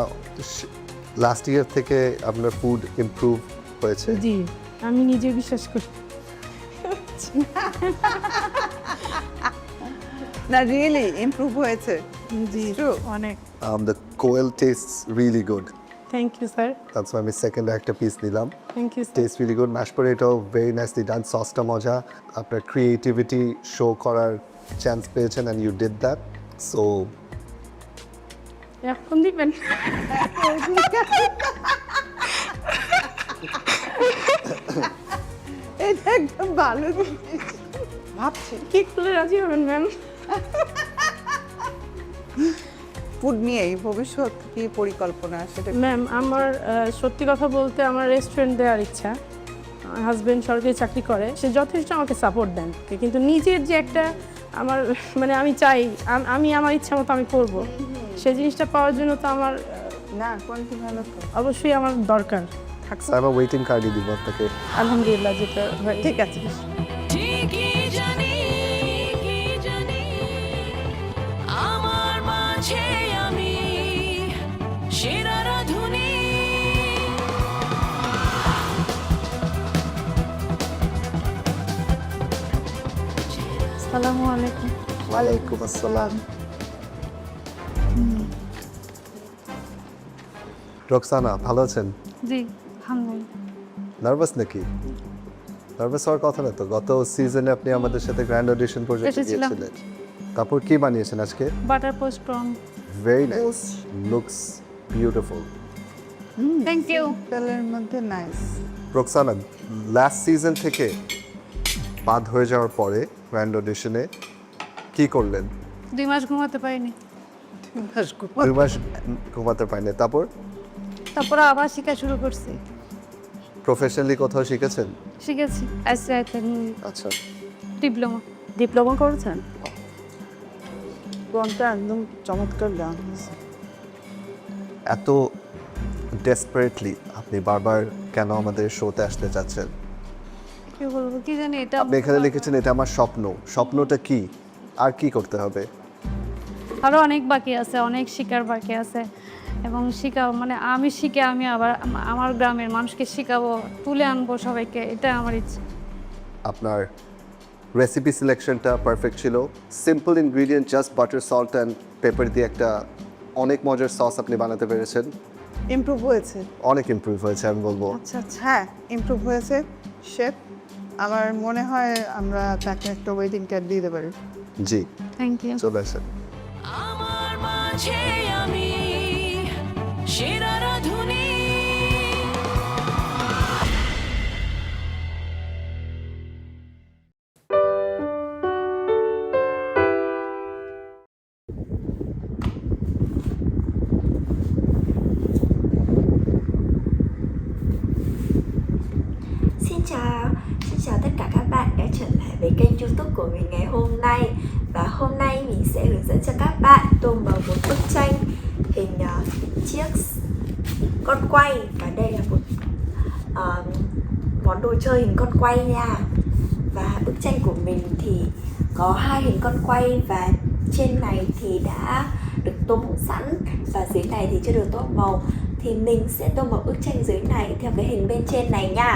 লাস্ট ইয়ার থেকে আপনার ফুড ইমপ্রুভ হয়েছে। জি, আমি নিজে বিশ্বাস করি। না রিয়েলি ইমপ্রুভ হয়েছে। জি অনেক। The quail tastes really good. Thank you sir. That's why আমি সেকেন্ড একটা পিস নিলাম। Thank you. Tastes really good. Mash potato very nicely done. সসটা মজা। আপনার ক্রিয়েটিভিটি শো করার চান্স পেয়েছেন and you did that. So এখন দিবেন। এটা একদম ভালো জিনিস। ভাবছি কি করলে রাজি হবেন ম্যাম? ফুড নিয়ে ভবিষ্যৎ কি পরিকল্পনা সেটা? ম্যাম আমার সত্যি কথা বলতে আমার রেস্টুরেন্ট দেওয়ার ইচ্ছা। হাজবেন্ড সরকারি চাকরি করে, সে যথেষ্ট আমাকে সাপোর্ট দেন, কিন্তু নিজের যে একটা আমার মানে আমি চাই আমি আমার ইচ্ছা মতো আমি করব, সেই জিনিসটা পাওয়ার জন্য তো আমার না কোয়ালিটি ভালো তো অবশ্যই আমার দরকার। সাইমা ওয়েটিং কার্ডই দিব আপনাকে। আলহামদুলিল্লাহ, যেটা ঠিক আছে। ঠিকই জানি কি জানি আমার মাঝে আমি সেরা রাধুনী। আসসালামু আলাইকুম। ওয়ালাইকুম আসসালাম। রোকসানা ভালো আছেন? জি আলহামদুলিল্লাহ। নার্ভাস নাকি? নার্ভাস হওয়ার কথা না তো। গত সিজনে আপনি আমাদের সাথে গ্র্যান্ড অডিশন পর্যন্ত গিয়েছিলেন। কাপড় কি বানিয়েছেন আজকে? Butter posto prawn. Very nice, looks beautiful. Thank you. তেলের মধ্যে নাইস। রোকসানা লাস্ট সিজন থেকে বাদ হয়ে যাওয়ার পরে গ্র্যান্ড অডিশনে কি করলেন? 2 মাস ঘুমাতে পারিনি। 2 মাস ঘুমাতে পারিনি। তারপর আবার শেখা শুরু করছি। প্রফেশনালি কোথাও শিখেছেন? শিখেছি আচ্ছা। ডিপ্লোমা করেছেন? কোনটা একদম চমৎকার গান। এত ডেসপারেটলি আপনি বারবার কেন আমাদের শোতে আসতে চাচ্ছেন? কি বলবো কি জানি, এটা আপনি এখানে লিখেছেন এটা আমার স্বপ্ন। স্বপ্নটা কি আর কি করতে হবে? আরো অনেক বাকি আছে, অনেক শিকার বাকি আছে এবং মানে আমি শিখে আমি আবার আমার গ্রামের মানুষকে শিখাবো, তুলে আনবো সবাইকে, এটা আমার ইচ্ছে। আপনার রেসিপি সিলেকশনটা পারফেক্ট ছিল। Simple ingredient, just butter, salt and paper দিয়ে একটা অনেক মজার সস আপনি বানাতে পেরেছেন। ইমপ্রুভ হয়েছে, অনেক ইমপ্রুভ হয়েছে আমি বলবো। আচ্ছা আচ্ছা, হ্যাঁ ইমপ্রুভ হয়েছে শেফ। আমার মনে হয় আমরা তাকে একটা ওয়েডিং কার্ড দিতে পারি। জি থ্যাংক ইউ। চলে আসেন। আমার মাঝে আমি সেরা রাধুনী। Xin chào tất cả các bạn đã trở lại với kênh YouTube của mình ngày hôm nay. Và hôm nay mình sẽ hướng dẫn cho các bạn tô màu một bức tranh hình chiếc con quay. Và đây là một món đồ chơi hình con quay nha. Và bức tranh của mình thì có 2 hình con quay, và trên này thì đã được tô màu sẵn và dưới này thì chưa được tô màu. Thì mình sẽ tô màu bức tranh dưới này theo cái hình bên trên này nha.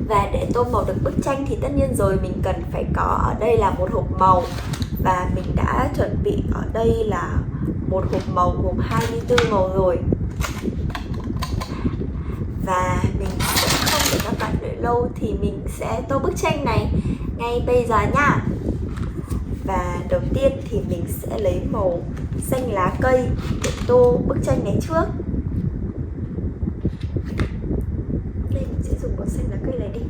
Và để tô màu được bức tranh thì tất nhiên rồi mình cần phải có ở đây là một hộp màu. Và mình đã chuẩn bị ở đây là một hộp màu gồm 24 màu rồi. Và mình sẽ không để các bạn đợi lâu thì mình sẽ tô bức tranh này ngay bây giờ nha. Và đầu tiên thì mình sẽ lấy màu xanh lá cây để tô bức tranh này trước. Đây mình sẽ dùng màu xanh lá cây này đi.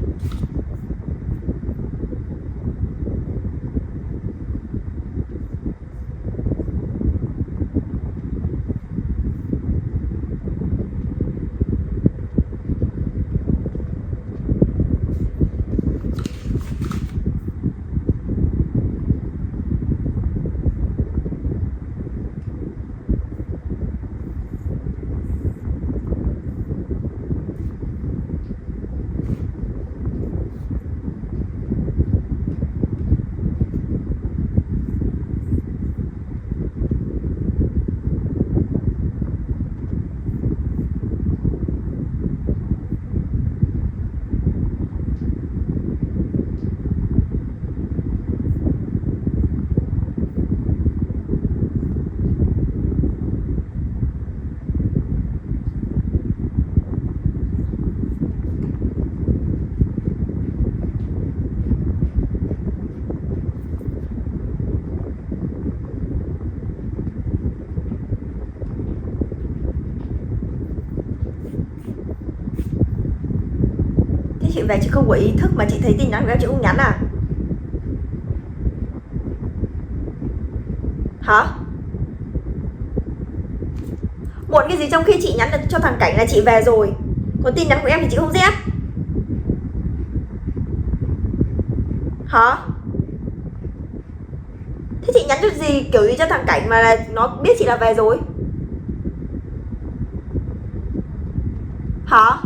chị về chị không có ý thức mà chị thấy tin nhắn của em chị không nhắn à? Hả? Muộn cái gì trong khi chị nhắn được cho thằng Cảnh là chị về rồi, còn tin nhắn của em thì chị không dép. Hả? Thế chị nhắn cho gì kiểu gì cho thằng Cảnh mà là nó biết chị là về rồi? Hả?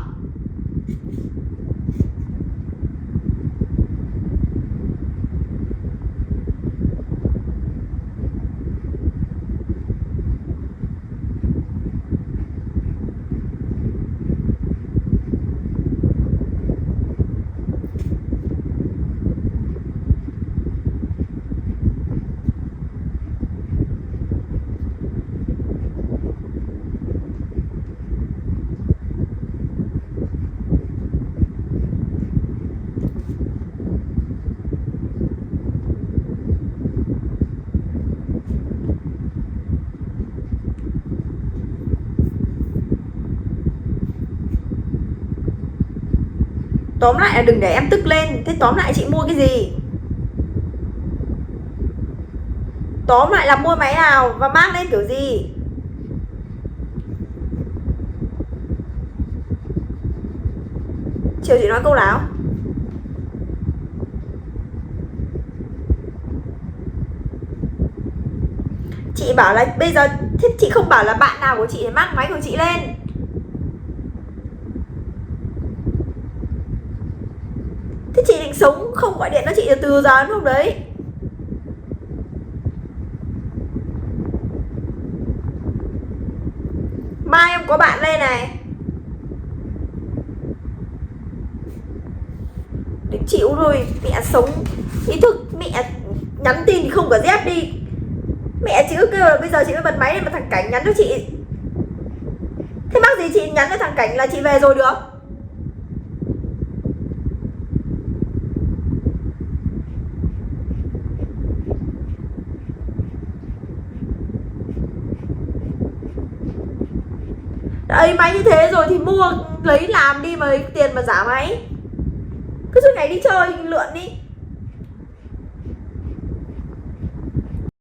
Tóm lại là đừng để em tức lên. Thế tóm lại chị mua cái gì? Tóm lại là mua máy nào và mang lên kiểu gì? Chiều chị nói câu nào? Chị bảo là bây giờ, thế chị không bảo là bạn nào của chị để mang máy của chị lên. Thế chị định sống không gọi điện cho chị từ giờ đến hôm đấy? Mai em có bạn lên này. Để chịu rồi, mẹ sống ý thức, mẹ nhắn tin thì không cả dép đi. Mẹ chị cứ kêu là bây giờ chị mới bật máy để mà thằng Cảnh nhắn cho chị. Thế mắc gì chị nhắn cho thằng Cảnh là chị về rồi được? Đấy, máy như thế rồi thì mua lấy làm đi mà lấy tiền mà giả máy. Cứ suốt ngày đi chơi lượn đi.